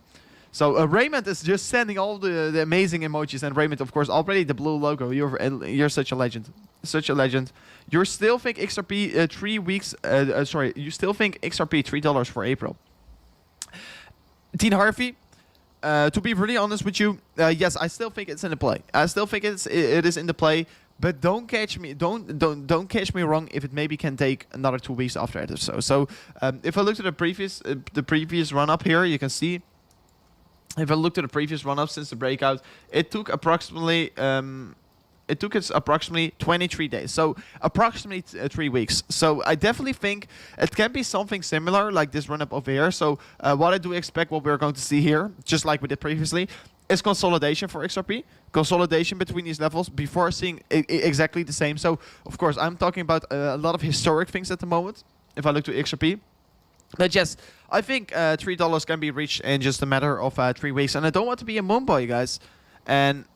So Raymond is just sending all the amazing emojis, and Raymond, of course, already the blue logo. You're such a legend. You still think XRP 3 weeks? Sorry, you still think XRP $3 for April? Dean Harvey, to be really honest with you, yes, I still think it's in the play. I still think it is in the play. But don't catch me wrong if it maybe can take another 2 weeks after it or so. So if I look at the previous run up here, you can see. If I looked at the previous run up since the breakout, it took approximately 23 days, so approximately 3 weeks. So I definitely think it can be something similar like this run up over here. So what I do expect, what we're going to see here, just like we did previously, is consolidation for XRP, consolidation between these levels before seeing exactly the same. So of course I'm talking about a lot of historic things at the moment. If I look to XRP. But yes, I think $3 can be reached in just a matter of 3 weeks. And I don't want to be a moon boy, guys. And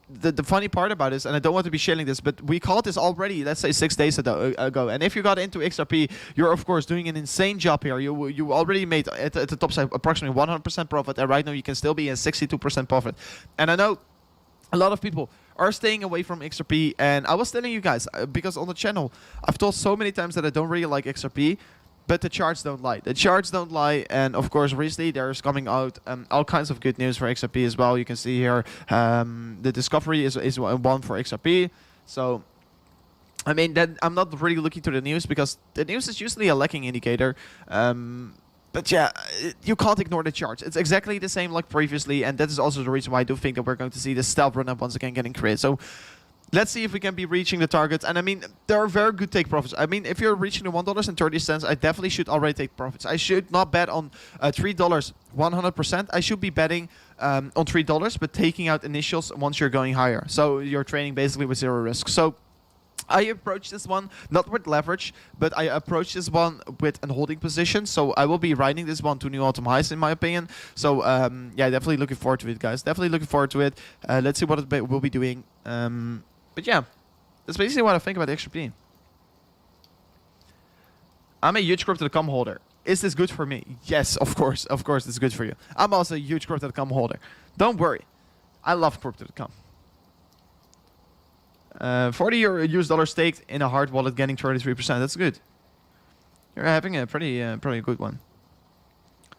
the funny part about this, and I don't want to be shilling this, but we called this already, let's say 6 days ago. And if you got into XRP, you're of course doing an insane job here. You already made at the top side approximately 100% profit. And right now you can still be in 62% profit. And I know a lot of people are staying away from XRP. And I was telling you guys, because on the channel, I've told so many times that I don't really like XRP. But the charts don't lie. The charts don't lie, and of course, recently there's coming out all kinds of good news for XRP as well. You can see here the discovery is one for XRP. So, I mean, that I'm not really looking to the news, because the news is usually a lacking indicator. But yeah, you can't ignore the charts. It's exactly the same like previously, and that is also the reason why I do think that we're going to see the stealth run up once again getting created. So. Let's see if we can be reaching the targets. And I mean, there are very good take profits. I mean, if you're reaching the $1.30, I definitely should already take profits. I should not bet on $3 100%. I should be betting on $3, but taking out initials once you're going higher. So you're trading basically with zero risk. So I approach this one not with leverage, but I approach this one with a holding position. So I will be riding this one to new all-time highs, in my opinion. So yeah, definitely looking forward to it, guys. Definitely looking forward to it. Let's see what it will be doing. But yeah, that's basically what I think about XRP. I'm a huge Crypto.com holder. Is this good for me? Yes, of course. Of course, it's good for you. I'm also a huge Crypto.com holder. Don't worry. I love Crypto.com. 40 US dollar staked in a hard wallet, getting 33%. That's good. You're having a pretty good one.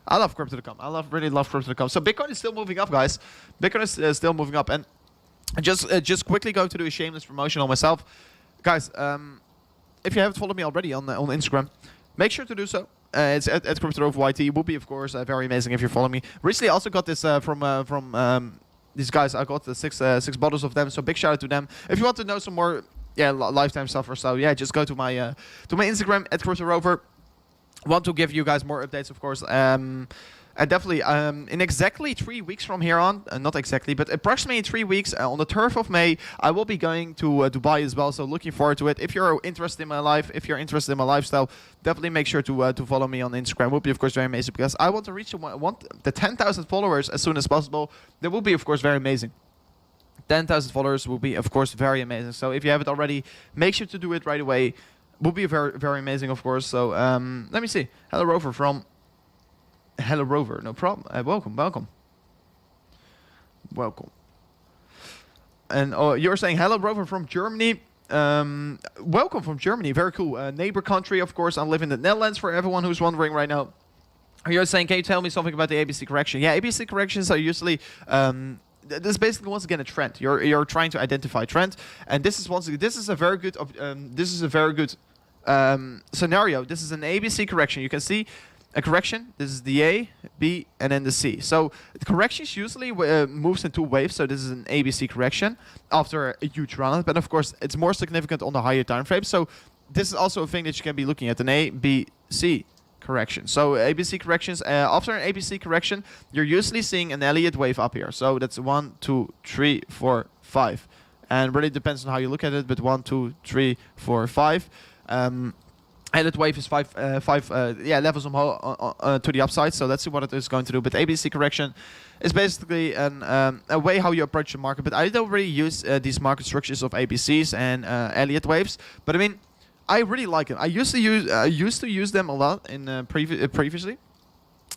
I love Crypto.com. Really love Crypto.com. So Bitcoin is still moving up, guys. Bitcoin is still moving up. And just quickly going to do a shameless promotion on myself. Guys, if you haven't followed me already on Instagram, make sure to do so. It's at CryptoRoverYT. It would be, of course, very amazing if you follow me. Recently, I also got this from these guys. I got the six bottles of them. So big shout out to them. If you want to know some more, lifetime stuff or so, just go to my Instagram at CryptoRover. Want to give you guys more updates, of course. And definitely, in exactly 3 weeks from here on, not exactly, but approximately in 3 weeks, on the 3rd of May, I will be going to Dubai as well. So looking forward to it. If you're interested in my life, if you're interested in my lifestyle, definitely make sure to follow me on Instagram. It will be, of course, very amazing because I want to reach the 10,000 followers as soon as possible. That will be, of course, very amazing. 10,000 followers will be, of course, very amazing. So if you haven't already, make sure to do it right away. Will be very, very amazing, of course. So let me see. Hello, Rover from... Hello, Rover. No problem. Welcome. And you're saying hello, Rover from Germany. Welcome from Germany. Very cool. Neighbor country, of course. I live in the Netherlands for everyone who's wondering right now. You're saying, can you tell me something about the ABC correction? Yeah, ABC corrections are usually... this is basically once again a trend. You're trying to identify trend, and this is a very good scenario. This is an ABC correction. You can see a correction. This is the A, B, and then the C. So the corrections usually moves in 2 waves. So this is an ABC correction after a huge run, but of course it's more significant on the higher time frame. So this is also a thing that you can be looking at, an A, B, C correction. So ABC corrections, after an ABC correction, you're usually seeing an Elliott wave up here. So that's 1, 2, 3, 4, 5. And really depends on how you look at it, but 1, 2, 3, 4, 5. Elliott wave is 5 levels to the upside. So let's see what it is going to do. But ABC correction is basically a way how you approach the market. But I don't really use these market structures of ABCs and Elliott waves. But I mean, I really like it. I used to use them a lot in previously.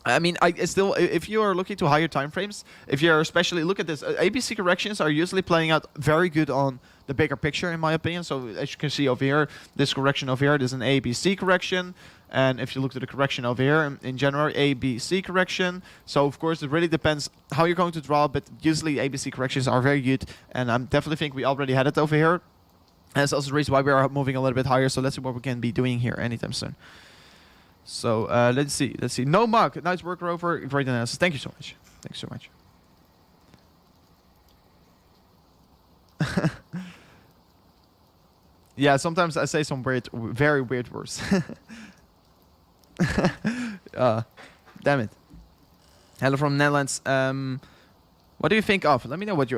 I mean, I still, if you are looking to higher time frames, if you're especially look at this, ABC corrections are usually playing out very good on the bigger picture, in my opinion. So as you can see over here, this correction over here, there's an ABC correction, and if you look at the correction over here in January, ABC correction. So of course, it really depends how you're going to draw, but usually ABC corrections are very good, and I definitely think we already had it over here. And that's also the reason why we are moving a little bit higher. So let's see what we can be doing here anytime soon. So let's see. No mug. Nice work, Rover. Great analysis. Thank you so much. Thanks so much. Yeah, sometimes I say some very weird words. Damn it. Hello from Netherlands. What do you think of? Let me know what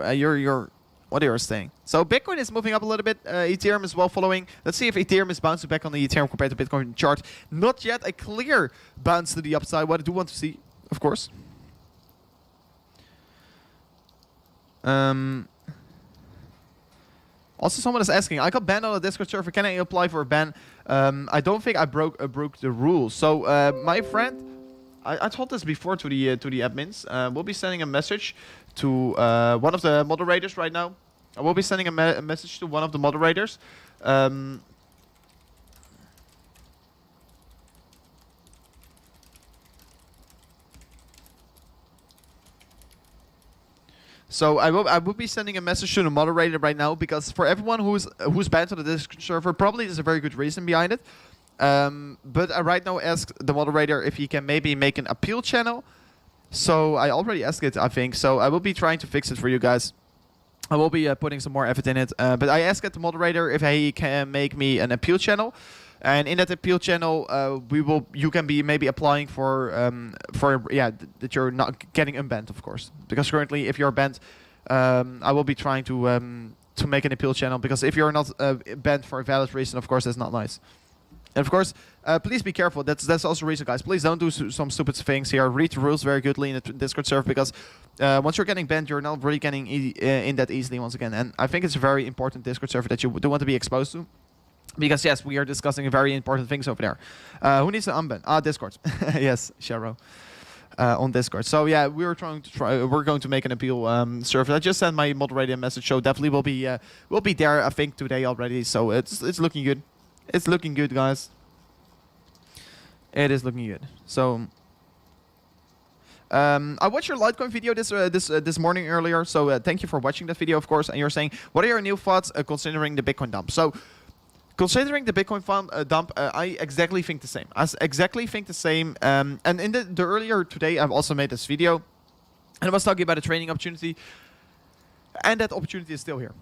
what you're saying. So Bitcoin is moving up a little bit. Ethereum is well following. Let's see if Ethereum is bouncing back on the Ethereum compared to Bitcoin chart. Not yet a clear bounce to the upside. What I do want to see, of course. Also, someone is asking, I got banned on the Discord server. Can I apply for a ban? I don't think I broke the rules. So my friend, I told this before to the admins. We'll be sending a message to one of the moderators right now. I will be sending a message to one of the moderators. So I will be sending a message to the moderator right now, because for everyone who's banned on the Discord server, probably there's a very good reason behind it. But I right now asked the moderator if he can maybe make an appeal channel. So I already asked it, I think. So I will be trying to fix it for you guys. I will be putting some more effort in it. But I asked the moderator if he can make me an appeal channel. And in that appeal channel, you can be maybe applying for that you're not getting unbanned, of course. Because currently, if you're banned, I will be trying to make an appeal channel. Because if you're not banned for a valid reason, of course, that's not nice. And of course, please be careful. That's also the reason, guys. Please don't do some stupid things here. Read the rules very goodly in the Discord server, because once you're getting banned, you're not really getting in that easily once again. And I think it's a very important Discord server that you do want to be exposed to. Because yes, we are discussing very important things over there. Who needs to unban? Discord. Yes, Sharo. On Discord. So yeah, we're going to make an appeal server. I just sent my moderator a message, so definitely will be there, I think, today already. So it's looking good. It's looking good, guys. It is looking good. So I watched your Litecoin video this morning earlier. So thank you for watching that video, of course. And you're saying, what are your new thoughts considering the Bitcoin dump? So considering the Bitcoin dump, I exactly think the same. And in the earlier today, I've also made this video, and I was talking about a trading opportunity, and that opportunity is still here.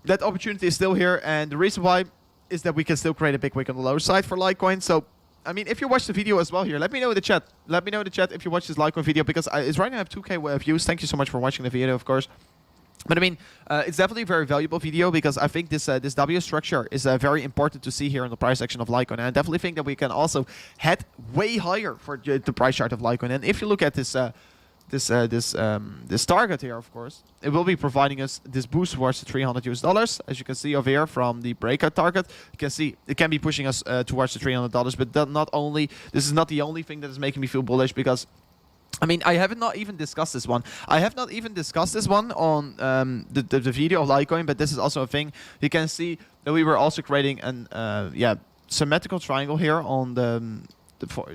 That opportunity is still here, and the reason why is that we can still create a big wick on the lower side for Litecoin. So, I mean, if you watch the video as well here, let me know in the chat. Let me know in the chat if you watch this Litecoin video, because it's right now I have 2K views. Thank you so much for watching the video, of course. But I mean, it's definitely a very valuable video, because I think this W structure is very important to see here in the price action of Litecoin. And I definitely think that we can also head way higher for the price chart of Litecoin. And if you look at this target here, of course, it will be providing us this boost towards the $300 as you can see over here from the breakout target. You can see it can be pushing us towards the $300, but this is not the only thing that is making me feel bullish, because I mean, I have not even discussed this one. I have not even discussed this one on the video of Litecoin, but this is also a thing. You can see that we were also creating an symmetrical triangle here on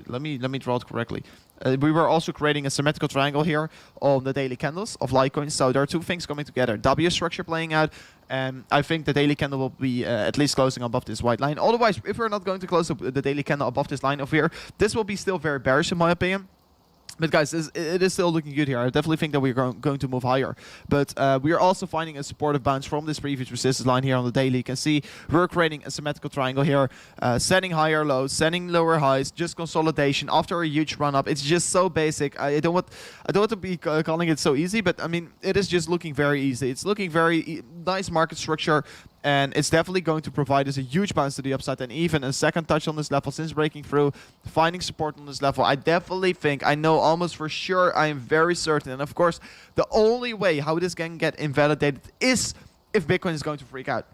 let me draw it correctly. We were also creating a symmetrical triangle here on the daily candles of Litecoin. So there are two things coming together. W structure playing out, and I think the daily candle will be at least closing above this white line. Otherwise, if we're not going to close the daily candle above this line over here, this will be still very bearish in my opinion. But guys, it is still looking good here. I definitely think that we're going to move higher. But we are also finding a supportive bounce from this previous resistance line here on the daily. You can see we're creating a symmetrical triangle here, setting higher lows, setting lower highs, just consolidation after a huge run up. It's just so basic. I don't want to be calling it so easy, but I mean, it is just looking very easy. It's looking very nice market structure. And it's definitely going to provide us a huge bounce to the upside, and even a second touch on this level since breaking through, finding support on this level. I definitely think, I know almost for sure, I am very certain. And of course, the only way how this can get invalidated is if Bitcoin is going to freak out.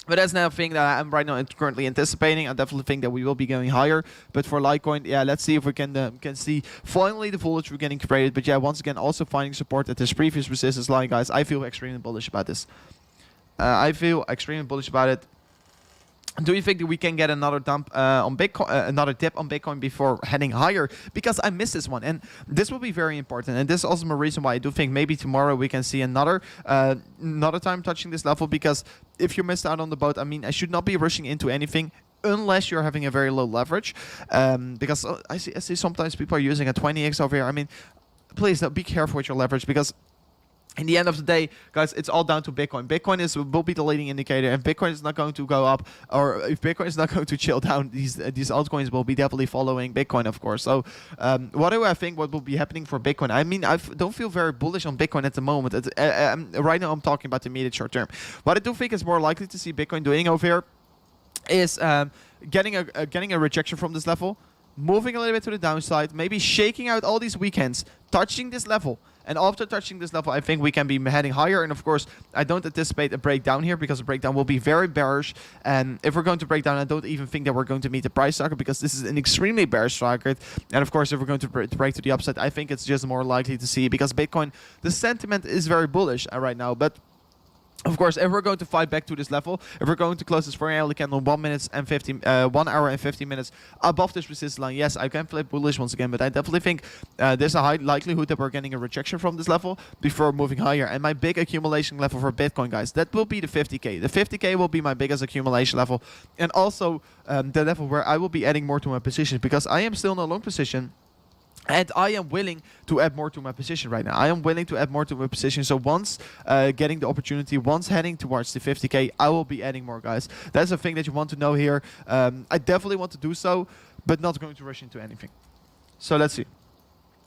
But that's not a thing that I'm right now currently anticipating. I definitely think that we will be going higher. But for Litecoin, yeah, let's see if we can see finally the voltage we're getting created. But yeah, once again, also finding support at this previous resistance line, guys. I feel extremely bullish about this. I feel extremely bullish about it. Do you think that we can get another dump on Bitcoin, another dip on Bitcoin before heading higher? Because I missed this one, and this will be very important. And this is also my reason why I do think maybe tomorrow we can see another time touching this level. Because if you missed out on the boat, I mean, I should not be rushing into anything unless you're having a very low leverage. Because I see sometimes people are using a 20x over here. I mean, please be careful with your leverage, because in the end of the day, guys, it's all down to Bitcoin. Bitcoin will be the leading indicator. If Bitcoin is not going to go up, or if Bitcoin is not going to chill down, these altcoins will be definitely following Bitcoin, of course. So what do I think what will be happening for Bitcoin? I mean, I don't feel very bullish on Bitcoin at the moment. Right now, I'm talking about the immediate short term. What I do think is more likely to see Bitcoin doing over here is getting a rejection from this level, moving a little bit to the downside, maybe shaking out all these weekends, touching this level. And after touching this level, I think we can be heading higher. And of course, I don't anticipate a breakdown here, because a breakdown will be very bearish. And if we're going to break down, I don't even think that we're going to meet the price target, because this is an extremely bearish target. And of course, if we're going to break to the upside, I think it's just more likely to see, because Bitcoin, the sentiment is very bullish right now. But of course, if we're going to fight back to this level, if we're going to close this 4-hourly candle 1 hour and 50 minutes above this resistance line, yes, I can flip bullish once again, but I definitely think there's a high likelihood that we're getting a rejection from this level before moving higher. And my big accumulation level for Bitcoin, guys, that will be the 50K. The 50K will be my biggest accumulation level, and also the level where I will be adding more to my position, because I am still in a long position. And I am willing to add more to my position right now. I am willing to add more to my position. So once getting the opportunity, once heading towards the 50K, I will be adding more, guys. That's the thing that you want to know here. I definitely want to do so, but not going to rush into anything. So let's see.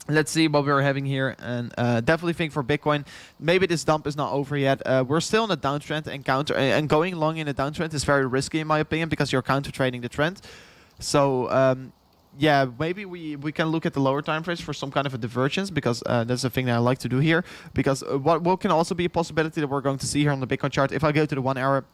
Let's see what we're having here. And definitely think for Bitcoin, maybe this dump is not over yet. We're still in a downtrend, and going long in a downtrend is very risky in my opinion, because you're counter trading the trend. So yeah, maybe we can look at the lower time frames for some kind of a divergence, because that's the thing that I like to do here. Because what can also be a possibility that we're going to see here on the Bitcoin chart, if I go to the 1 hour,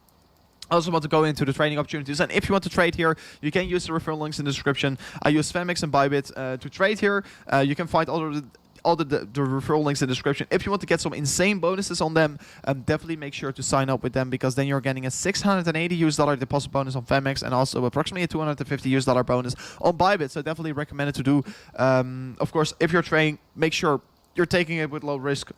I also want to go into the trading opportunities, and if you want to trade here, you can use the referral links in the description. I use Femex and Bybit to trade here. You can find all the referral links in the description. If you want to get some insane bonuses on them, definitely make sure to sign up with them, because then you're getting a $680 deposit bonus on Femex and also approximately a $250 bonus on Bybit. So definitely recommend it to do. Of course, if you're trading, make sure you're taking it with low risk.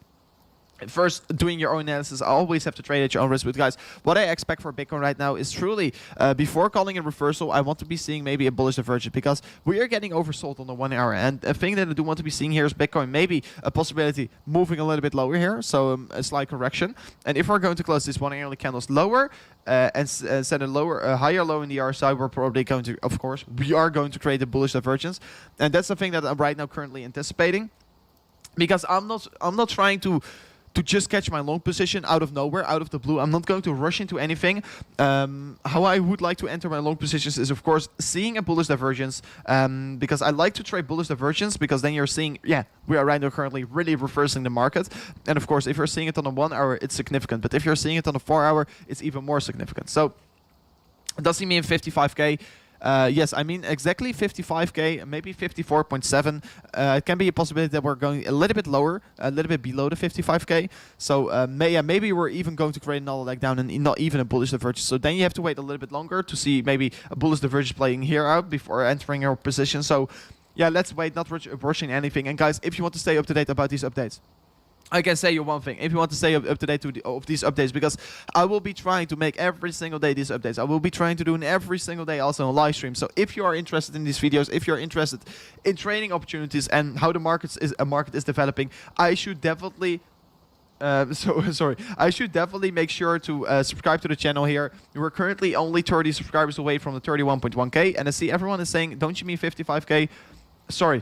First, doing your own analysis. I always have to trade at your own risk. But guys, what I expect for Bitcoin right now is truly, before calling a reversal, I want to be seeing maybe a bullish divergence, because we are getting oversold on the 1 hour. And a thing that I do want to be seeing here is Bitcoin maybe a possibility moving a little bit lower here, so a slight correction. And if we're going to close this 1 hourly candles lower and set a higher low in the RSI, we're probably going to, of course, we are going to create a bullish divergence. And that's the thing that I'm right now currently anticipating, because I'm not trying to just catch my long position out of nowhere, out of the blue. I'm not going to rush into anything. How I would like to enter my long positions is, of course, seeing a bullish divergence, because I like to trade bullish divergence, because then you're seeing, yeah, we are right now currently really reversing the market. And of course, if you're seeing it on a 1 hour, it's significant. But if you're seeing it on a 4 hour, it's even more significant. So does he mean 55K? Yes, I mean exactly 55K, maybe 54.7. It can be a possibility that we're going a little bit lower, a little bit below the 55K. So maybe we're even going to create another leg down and not even a bullish divergence. So then you have to wait a little bit longer to see maybe a bullish divergence playing here out before entering your position. So yeah, let's wait, not rushing anything. And guys, if you want to stay up to date about these updates, I can say you one thing. If you want to stay up to date of these updates, because I will be trying to make every single day these updates. I will be trying to do it every single day also on live stream. So if you are interested in these videos, if you're interested in trading opportunities and how the market is developing, I should definitely I should definitely make sure to subscribe to the channel here. We're currently only 30 subscribers away from the 31.1K, and I see everyone is saying, don't you mean 55K? Sorry.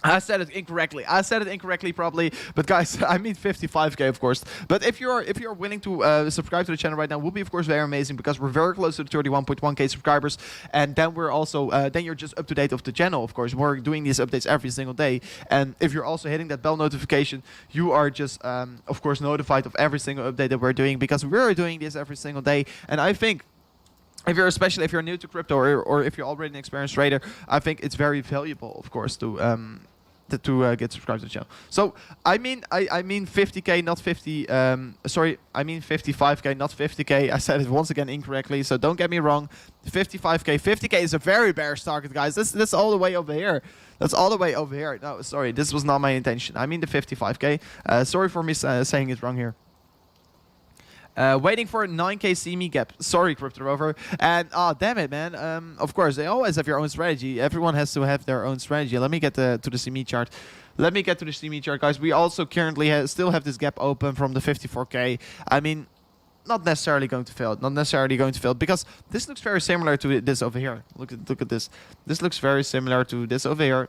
I said it incorrectly. I said it incorrectly probably, but guys, I mean 55K, of course. But if you're willing to subscribe to the channel right now, would be of course very amazing, because we're very close to the 31.1K subscribers, and then we're also then you're just up to date of the channel. Of course, we're doing these updates every single day, and if you're also hitting that bell notification, you are just of course notified of every single update that we're doing, because we're doing this every single day. And I think, especially if you're new to crypto, or if you're already an experienced trader, I think it's very valuable, of course, to get subscribed to the channel. So I mean 50K, not 50. Sorry, I mean 55K, not 50K. I said it once again incorrectly, so don't get me wrong. 55K, 50K is a very bearish target, guys. This all the way over here. That's all the way over here. No, sorry, this was not my intention. I mean the 55K. Sorry for me saying it wrong here. Waiting for a 9K CME gap. Sorry, Crypto Rover. And damn it, man. Of course, they always have your own strategy. Everyone has to have their own strategy. Let me get to the CME chart. Let me get to the CME chart, guys. We also currently still have this gap open from the 54K. I mean, not necessarily going to fail. Not necessarily going to fail, because this looks very similar to this over here. Look at this. This looks very similar to this over here.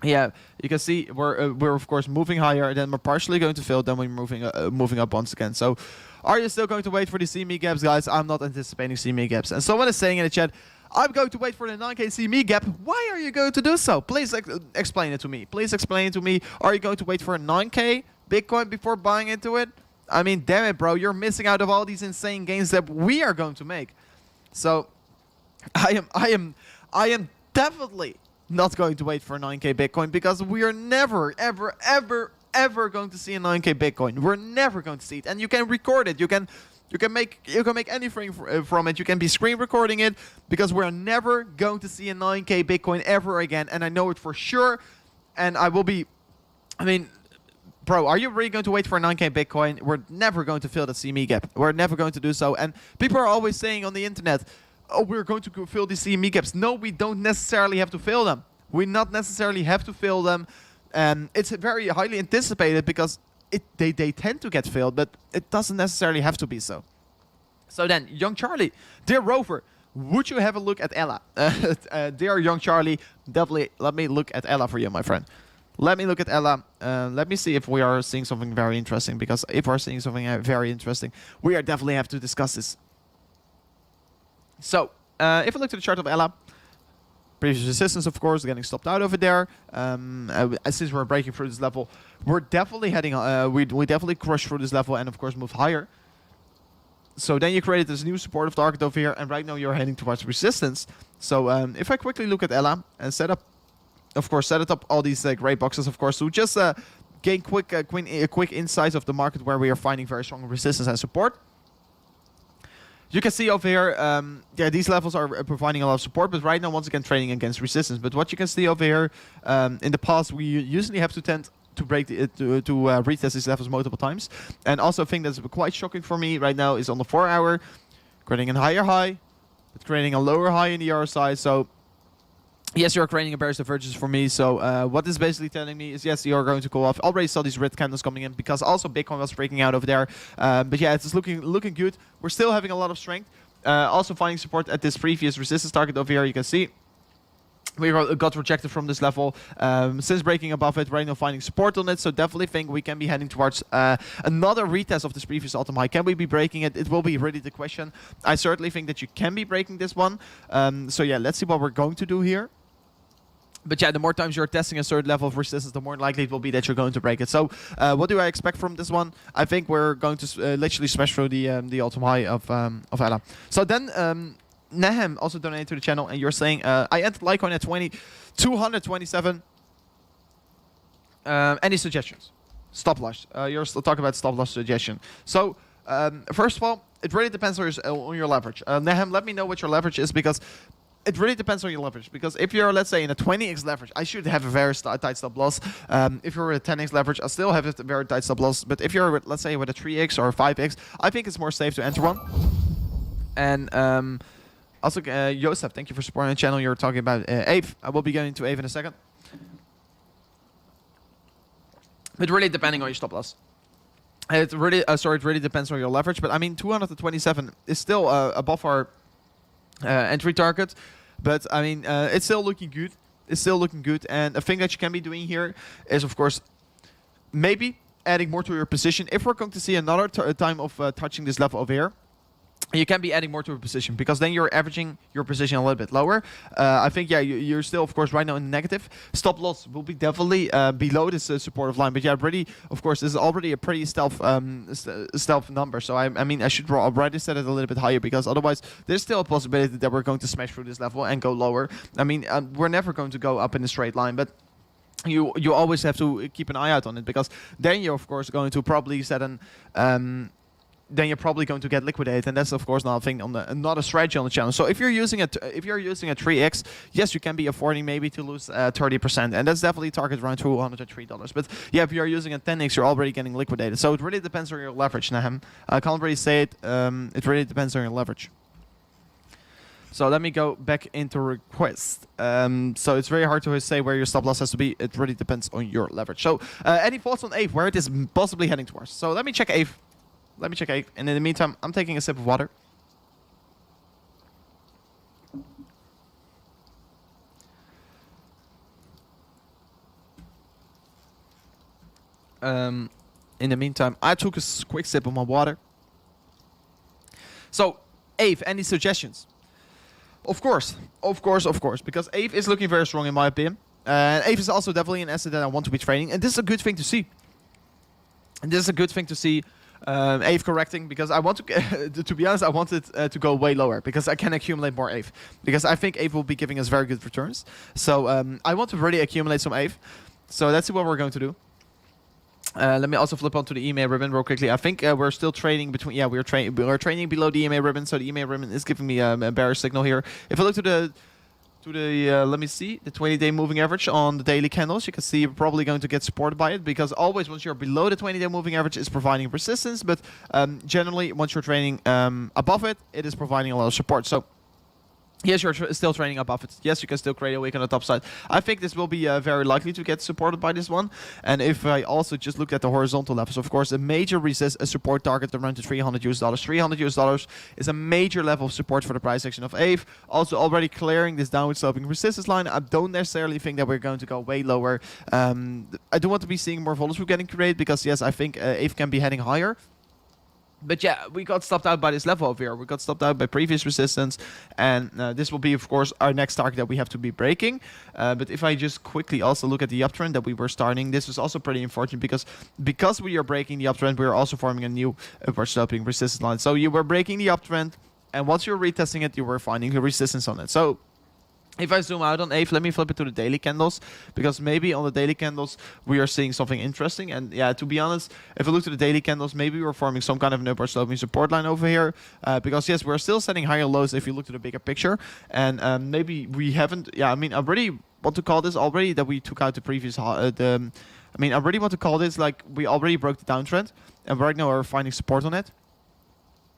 Yeah, you can see we're of course moving higher, then we're partially going to fail, then we're moving up once again. So are you still going to wait for the CME gaps, guys? I'm not anticipating CME gaps. And someone is saying in the chat, I'm going to wait for the 9K CME gap. Why are you going to do so? Please explain it to me. Please explain it to me. Are you going to wait for a 9K Bitcoin before buying into it? I mean, damn it, bro. You're missing out of all these insane gains that we are going to make. So I am definitely not going to wait for a 9K Bitcoin, because we are never, ever going to see a 9K Bitcoin. We're never going to see it, and you can record it. You can make anything from it. You can be screen recording it, because we're never going to see a 9K Bitcoin ever again, and I know it for sure. And I will be. I mean, bro, are you really going to wait for a 9K Bitcoin? We're never going to fill the CME gap. We're never going to do so. And people are always saying on the internet, oh, we're going to fill these CME gaps. No, we don't necessarily have to fill them. We not necessarily have to fill them. It's very highly anticipated, because they tend to get filled, but it doesn't necessarily have to be so. So then, Young Charlie, dear Rover, would you have a look at Ella? Dear Young Charlie, definitely let me look at Ella for you, my friend. Let me look at Ella. Let me see if we are seeing something very interesting, because if we're seeing something very interesting, we are definitely have to discuss this. So, if I look to the chart of Ella, previous resistance, of course, getting stopped out over there. Since we're breaking through this level, we're definitely heading. We definitely crush through this level and, of course, move higher. So then you created this new supportive target over here, and right now you're heading towards resistance. So if I quickly look at Ella and set up all these gray boxes, of course, to just gain quick insights of the market where we are finding very strong resistance and support. You can see over here, these levels are providing a lot of support, but right now, once again, trading against resistance. But what you can see over here, in the past, we usually have to tend to break retest these levels multiple times. And also, a thing that's quite shocking for me right now is on the 4 hour, creating a higher high, but creating a lower high in the RSI. So yes, you're creating a bearish divergence for me. So what this is basically telling me is, yes, you're going to go off. Already saw these red candles coming in because also Bitcoin was breaking out over there. But yeah, it's looking good. We're still having a lot of strength. Also finding support at this previous resistance target over here. You can see we got rejected from this level. Since breaking above it, right now finding support on it. So definitely think we can be heading towards another retest of this previous all-time high. Can we be breaking it? It will be really the question. I certainly think that you can be breaking this one. So yeah, let's see what we're going to do here. But yeah, the more times you're testing a certain level of resistance, the more likely it will be that you're going to break it. So what do I expect from this one? I think we're going to literally smash through the all-time high of Ella. So then Nahem also donated to the channel, and you're saying, I entered Litecoin at 227. Any suggestions? Stop loss. You're still talking about stop loss suggestion. So first of all, it really depends on your leverage. Nahem, let me know what your leverage is, because it really depends on your leverage. Because if you're, let's say, in a 20x leverage, I should have a very tight stop loss. If you're with a 10x leverage, I still have a very tight stop loss. But if you're, let's say, with a 3x or a 5x, I think it's more safe to enter one. And also, Joseph, thank you for supporting the channel. You're talking about Aave. I will be going to Aave in a second. But really depending on your stop loss. It really, it really depends on your leverage. But I mean, 227 is still above our entry target. But I mean, it's still looking good. It's still looking good. And a thing that you can be doing here is, of course, maybe adding more to your position. If we're going to see another time of touching this level over here, you can be adding more to a position, because then you're averaging your position a little bit lower. I think, yeah, you're still, of course, right now in the negative. Stop loss will be definitely below this supportive line. But yeah, really, of course, this is already a pretty stealth number. So I mean, I should already set it a little bit higher, because otherwise there's still a possibility that we're going to smash through this level and go lower. I mean, we're never going to go up in a straight line, but you always have to keep an eye out on it, because then you're, of course, going to probably set an then you're probably going to get liquidated, and that's of course not a thing on not a strategy on the channel. So if you're using a 3x, yes, you can be affording maybe to lose 30%, and that's definitely target around $203. But yeah, if you're using a 10x, you're already getting liquidated. So it really depends on your leverage, Nahem. I can't really say it. It really depends on your leverage. So let me go back into request. So it's very hard to say where your stop loss has to be. It really depends on your leverage. So any thoughts on Aave, where it is possibly heading towards? So let me check Aave. Let me check Aave. And in the meantime, I'm taking a sip of water. In the meantime, I took a quick sip of my water. So, Aave, any suggestions? Of course, because Aave is looking very strong in my opinion. And Aave is also definitely an asset that I want to be trading, and this is a good thing to see. Aave correcting, because I want to be honest, I want it to go way lower, because I can accumulate more Aave, because I think Aave will be giving us very good returns. So I want to really accumulate some Aave. So let's see what we're going to do. Let me also flip onto the EMA ribbon real quickly. I think we're still trading between, yeah, we're trading below the EMA ribbon, so the EMA ribbon is giving me a bearish signal here. If I look to the let me see, the 20-day moving average on the daily candles, you can see you're probably going to get supported by it, because always once you're below the 20-day moving average, it's providing resistance, but generally once you're trading above it, it is providing a lot of support. So yes, you're still trading above it. Yes, you can still create a wick on the top side. I think this will be very likely to get supported by this one. And if I also just look at the horizontal levels, of course, a major support target around the $300. $300 is a major level of support for the price action of Aave. Also already clearing this downward sloping resistance line. I don't necessarily think that we're going to go way lower. I do want to be seeing more volumes getting created, because yes, I think Aave can be heading higher. But yeah, we got stopped out by this level over here. We got stopped out by previous resistance. And this will be, of course, our next target that we have to be breaking. But if I just quickly also look at the uptrend that we were starting, this was also pretty unfortunate because we are breaking the uptrend, we are also forming a new upward sloping resistance line. So you were breaking the uptrend, and once you're retesting it, you were finding a resistance on it. So if I zoom out on Aave, let me flip it to the daily candles, because maybe on the daily candles we are seeing something interesting. And yeah, to be honest, if I look to the daily candles, maybe we're forming some kind of an upward sloping support line over here, because yes, we're still setting higher lows if you look to the bigger picture. And maybe we haven't, yeah, I mean, I really want to call this already that we took out the previous, I mean, I really want to call this like we already broke the downtrend, and right now we're finding support on it.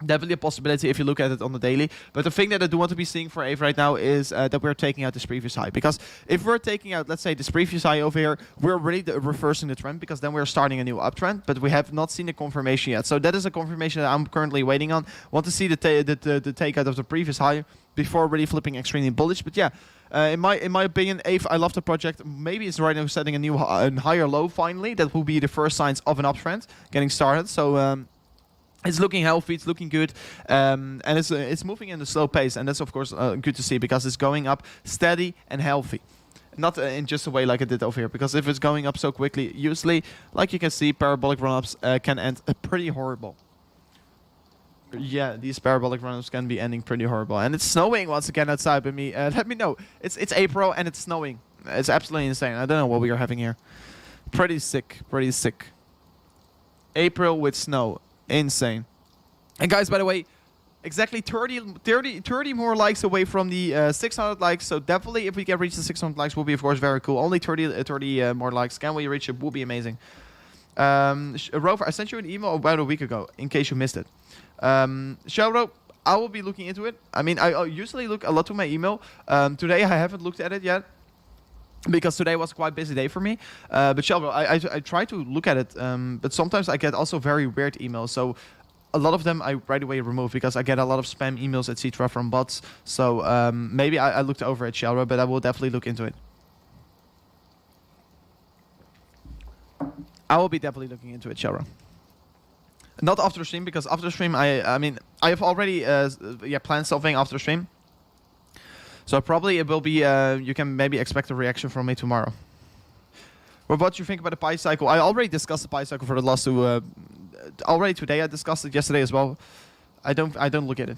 Definitely a possibility if you look at it on the daily. But the thing that I do want to be seeing for Aave right now is that we're taking out this previous high. Because if we're taking out, let's say, this previous high over here, we're really reversing the trend, because then we're starting a new uptrend. But we have not seen the confirmation yet. So that is a confirmation that I'm currently waiting on. Want to see the takeout of the previous high before really flipping extremely bullish. But yeah, in my opinion, Aave, I love the project. Maybe it's right now setting a new higher low finally. That will be the first signs of an uptrend getting started. So it's looking healthy, it's looking good, and it's moving in a slow pace, and that's of course good to see, because it's going up steady and healthy. Not in just a way like it did over here, because if it's going up so quickly, usually, like you can see, parabolic run-ups can end pretty horrible. Yeah, these parabolic run-ups can be ending pretty horrible. And it's snowing once again outside by me. Let me know. It's April and it's snowing. It's absolutely insane. I don't know what we are having here. Pretty sick, pretty sick. April with snow. Insane. And guys, by the way, exactly 30 more likes away from the 600 likes. So definitely, if we can reach the 600 likes, will be of course very cool. Only 30 more likes. Can we reach it? Will be amazing. Rover, I sent you an email about a week ago, in case you missed it. Showro, I will be looking into it. I mean, I usually look a lot to my email. Today I haven't looked at it yet, because today was quite a busy day for me. But Shelby, I try to look at it, but sometimes I get also very weird emails. So a lot of them I right away remove, because I get a lot of spam emails, etc. from bots. So maybe I looked over it, Shelby, but I will definitely look into it. I will be definitely looking into it, Shelby. Not after stream, because after stream, I mean, I have already planned something after stream. So probably it will be, you can maybe expect a reaction from me tomorrow. Well, what do you think about the Pi cycle? I already discussed the Pi cycle for the last two, already today. I discussed it yesterday as well. I don't look at it.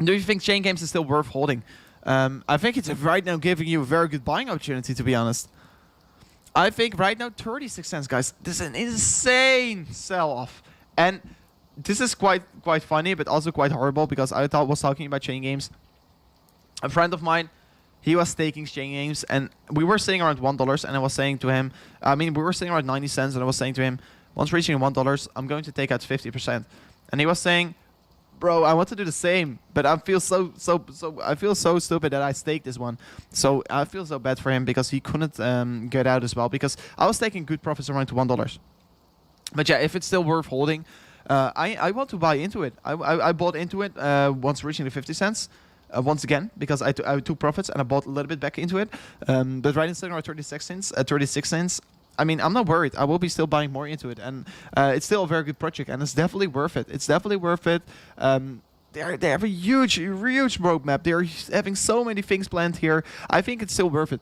Do you think Chain Games is still worth holding? I think it's right now giving you a very good buying opportunity, to be honest. I think right now 36 cents, guys. This is an insane sell-off. And this is quite funny, but also quite horrible, because I was talking about Chain Games. A friend of mine, he was staking Chain Games, and we were sitting around $1, and I was saying to him, I mean, we were sitting around 90 cents, and I was saying to him, once reaching $1, I'm going to take out 50%. And he was saying, bro, I want to do the same, but I feel so stupid that I staked this one. So I feel so bad for him, because he couldn't get out as well, because I was taking good profits around to $1. But yeah, if it's still worth holding, I want to buy into it. I bought into it once reaching the 50 cents. Once again, because I took profits and I bought a little bit back into it. But right now, around 36 cents. I mean, I'm not worried. I will be still buying more into it, and it's still a very good project, and it's definitely worth it. It's definitely worth it. They have a huge roadmap. They're having so many things planned here. I think it's still worth it.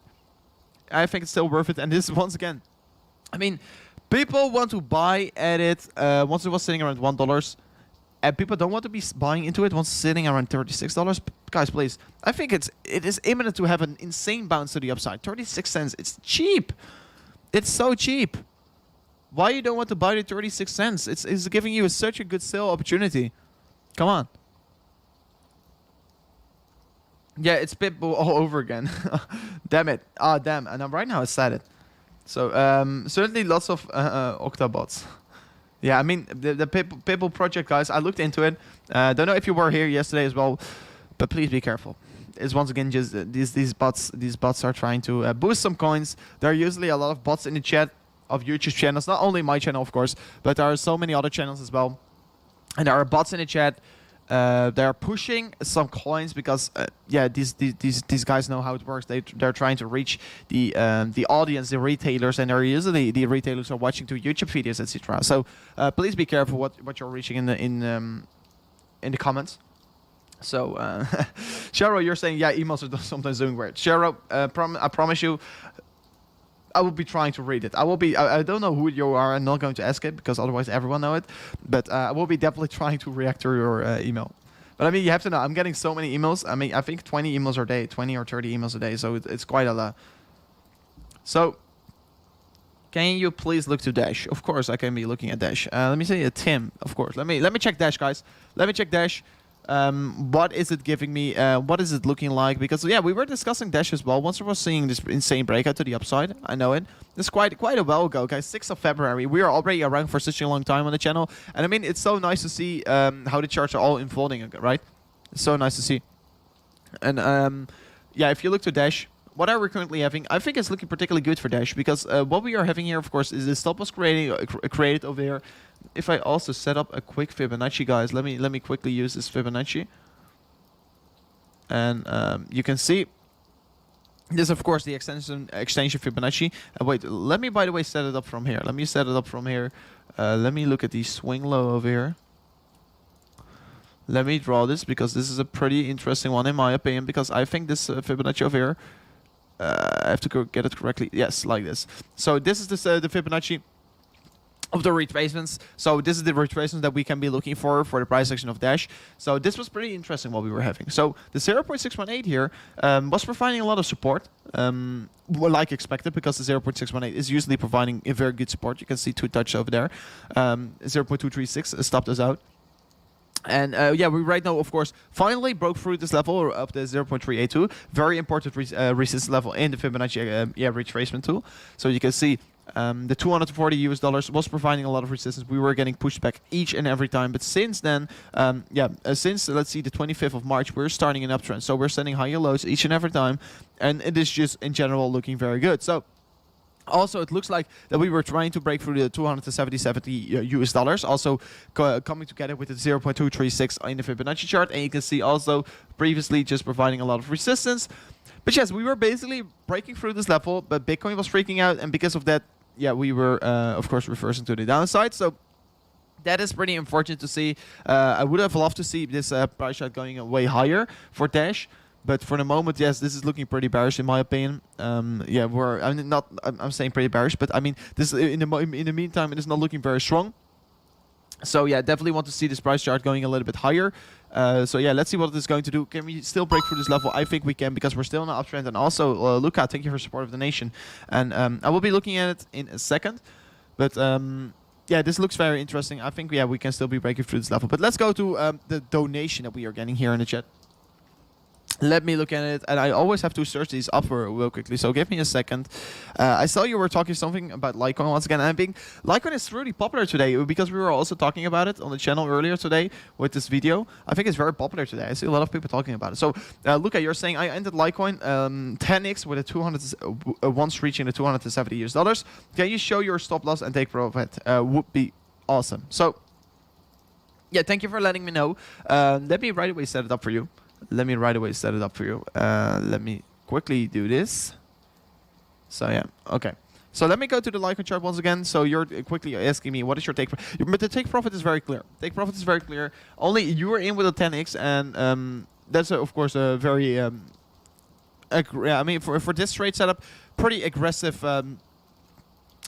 And this once again, I mean, people want to buy at it once it was sitting around $1. And people don't want to be buying into it once it's sitting around $36. Guys, please. I think it is imminent to have an insane bounce to the upside. 36 cents. It's cheap. It's so cheap. Why you don't want to buy the 36 cents? It's giving you such a good sale opportunity. Come on. Yeah, it's Pitbull all over again. Damn it. Ah, damn. And right now I said it. So certainly lots of Octobots. Yeah, I mean, the Pitbull project, guys, I looked into it. Don't know if you were here yesterday as well, but please be careful. It's once again just these bots are trying to boost some coins. There are usually a lot of bots in the chat of YouTube channels, not only my channel, of course, but there are so many other channels as well. And there are bots in the chat they're pushing some coins because yeah, these guys know how it works. They're trying to reach the audience, the retailers, and they're usually the retailers are watching to YouTube videos, etc. So please be careful what you're reaching in the comments. So Shero, you're saying yeah, emails are sometimes doing weird. Shero, I promise you, I will be trying to read it. I don't know who you are. I'm not going to ask it because otherwise everyone know it. But I will be definitely trying to react to your email. But I mean, you have to know, I'm getting so many emails. I mean, I think 20 emails a day, 20 or 30 emails a day. So it's quite a lot. So can you please look to Dash? Of course, I can be looking at Dash. Let me say Tim, of course. Let me check Dash, guys. Let me check Dash. What is it giving me? What is it looking like? Because yeah, we were discussing Dash as well. Once we were seeing this insane breakout to the upside, I know it. It's quite a while ago, guys. 6th of February. We are already around for such a long time on the channel, and I mean it's so nice to see how the charts are all unfolding, right? It's so nice to see. And yeah, if you look to Dash, what are we currently having? I think it's looking particularly good for Dash because what we are having here, of course, is the stop loss created over here. If I also set up a quick Fibonacci, guys, let me quickly use this Fibonacci, and you can see this, of course, the extension Fibonacci. Wait, let me by the way set it up from here. Let me set it up from here. Let me look at the swing low over here. Let me draw this because this is a pretty interesting one in my opinion, because I think this Fibonacci over here, I have to go get it correctly. Yes, like this. So this is the Fibonacci of the retracements. So this is the retracements that we can be looking for the price action of Dash. So this was pretty interesting what we were having. So the 0.618 here was providing a lot of support, well, like expected, because the 0.618 is usually providing a very good support. You can see two touch over there. 0.236 stopped us out. And yeah, we right now, of course, finally broke through this level of the 0.382. Very important resistance level in the Fibonacci yeah, retracement tool. So you can see the $240 was providing a lot of resistance. We were getting pushed back each and every time. But since then, yeah, since let's see the 25th of March, we're starting an uptrend. So we're sending higher lows each and every time. And it is just in general looking very good. So also, it looks like that we were trying to break through the $270 US dollars, also coming together with the 0.236 in the Fibonacci chart. And you can see also previously just providing a lot of resistance. But yes, we were basically breaking through this level, but Bitcoin was freaking out. And because of that, yeah, we were, of course, reversing to the downside. So that is pretty unfortunate to see. I would have loved to see this price chart going way higher for Dash. But for the moment, yes, this is looking pretty bearish in my opinion. Yeah, I'm saying pretty bearish, but I mean, this in the meantime, it is not looking very strong. So yeah, definitely want to see this price chart going a little bit higher. So yeah, let's see what it is going to do. Can we still break through this level? I think we can, because we're still in an uptrend. And also, Luca, thank you for support of the nation. And I will be looking at it in a second. But yeah, this looks very interesting. I think, yeah, we can still be breaking through this level. But let's go to the donation that we are getting here in the chat. Let me look at it, and I always have to search these up real quickly, so give me a second. I saw you were talking something about Litecoin once again, and I think Litecoin is really popular today, because we were also talking about it on the channel earlier today with this video. I think it's very popular today. I see a lot of people talking about it. So, Luca, you're saying I ended Litecoin 10x with a 200 once reaching the $270 US dollars. Can you show your stop loss and take profit? Would be awesome. So, yeah, thank you for letting me know. Let me right away set it up for you. Let me right away set it up for you. Let me quickly do this. So yeah, okay. So let me go to the Litecoin chart once again. So you're quickly asking me, what is your take profit? But the take profit is very clear. Take profit is very clear. Only you are in with a 10x, and that's of course a very, I mean, for this trade setup, pretty aggressive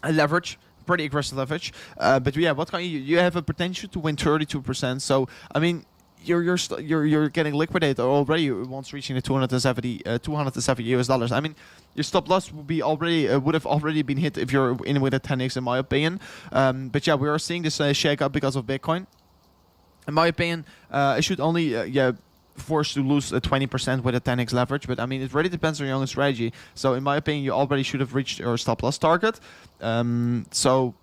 leverage. Pretty aggressive leverage. But yeah, what can you have a potential to win 32%. So I mean, you're getting liquidated already once reaching the 270 US dollars. I mean, your stop loss would have already been hit if you're in with a 10x, in my opinion. But yeah, we are seeing this shake up because of Bitcoin. In my opinion, it should only yeah, force to lose 20% with a 10x leverage. But I mean, it really depends on your own strategy. So in my opinion, you already should have reached your stop loss target. So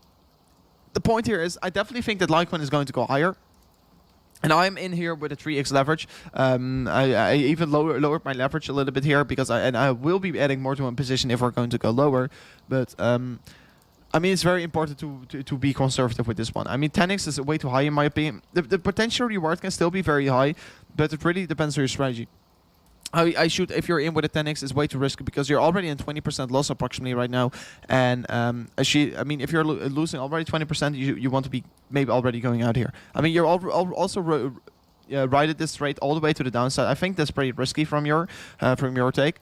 the point here is, I definitely think that Litecoin is going to go higher. And I'm in here with a 3x leverage. I even lowered my leverage a little bit here, because I will be adding more to my position if we're going to go lower. But I I mean, it's very important to be conservative with this one. I mean, 10x is way too high in my opinion. The potential reward can still be very high, but it really depends on your strategy. I should, if you're in with a 10x, it's way too risky because you're already in 20% loss approximately right now. And I mean, if you're losing already 20%, you want to be maybe already going out here. I mean, you're also riding this trade all the way to the downside. I think that's pretty risky from your take.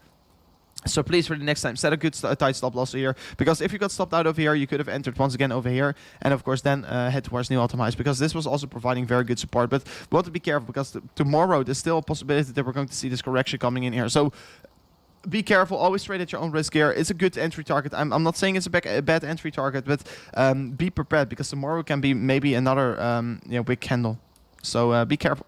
So please, for the next time, set a good tight stop loss here, because if you got stopped out over here, you could have entered once again over here, and of course then head towards new all-time highs, because this was also providing very good support. But we want to be careful, because tomorrow there's still a possibility that we're going to see this correction coming in here. So be careful, always trade at your own risk here. It's a good entry target. I'm not saying it's a bad entry target, but be prepared, because tomorrow can be maybe another big candle. So be careful.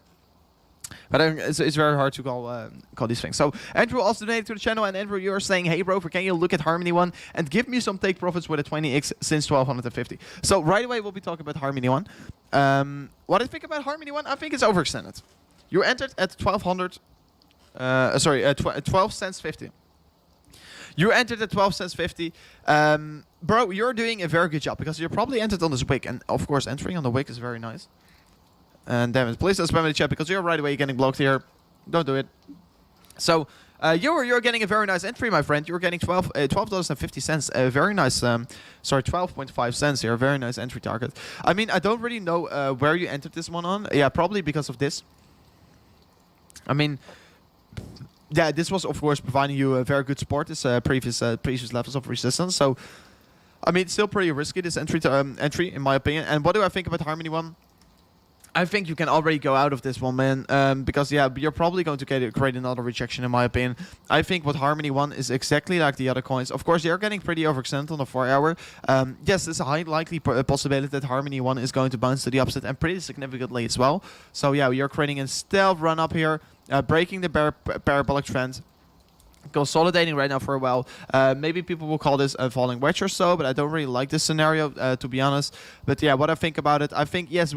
But it's very hard to call these things. So Andrew also donated to the channel, and Andrew, you're saying, hey Rover, can you look at Harmony One and give me some take profits with a 20x since 1250? So right away we'll be talking about Harmony One. What I think about Harmony One, I think it's overextended. You entered at 12 cents 50. You entered at 12 cents 50. Bro, you're doing a very good job, because you probably entered on this wick, and of course entering on the wick is very nice. And damn it, please don't spam in the chat, because you're right away getting blocked here. Don't do it. So you're getting a very nice entry, my friend. You're getting $12.50. A very nice, sorry, 12.5 cents here. A very nice entry target. I mean, I don't really know where you entered this one on. Yeah, probably because of this. I mean, yeah, this was of course providing you a very good support. This previous levels of resistance. So I mean, it's still pretty risky, this entry in my opinion. And what do I think about Harmony One? I think you can already go out of this one, man, because yeah, you're probably going to create another rejection, in my opinion. I think what Harmony One is exactly like the other coins. Of course, they're getting pretty overextended on the 4 hour. Yes, there's a high likely possibility that Harmony One is going to bounce to the upside, and pretty significantly as well. So yeah, we are creating a stealth run up here, breaking the parabolic trend. Consolidating right now for a while. Maybe people will call this a falling wedge or so, but I don't really like this scenario, to be honest. But yeah, what I think about it, I think yes,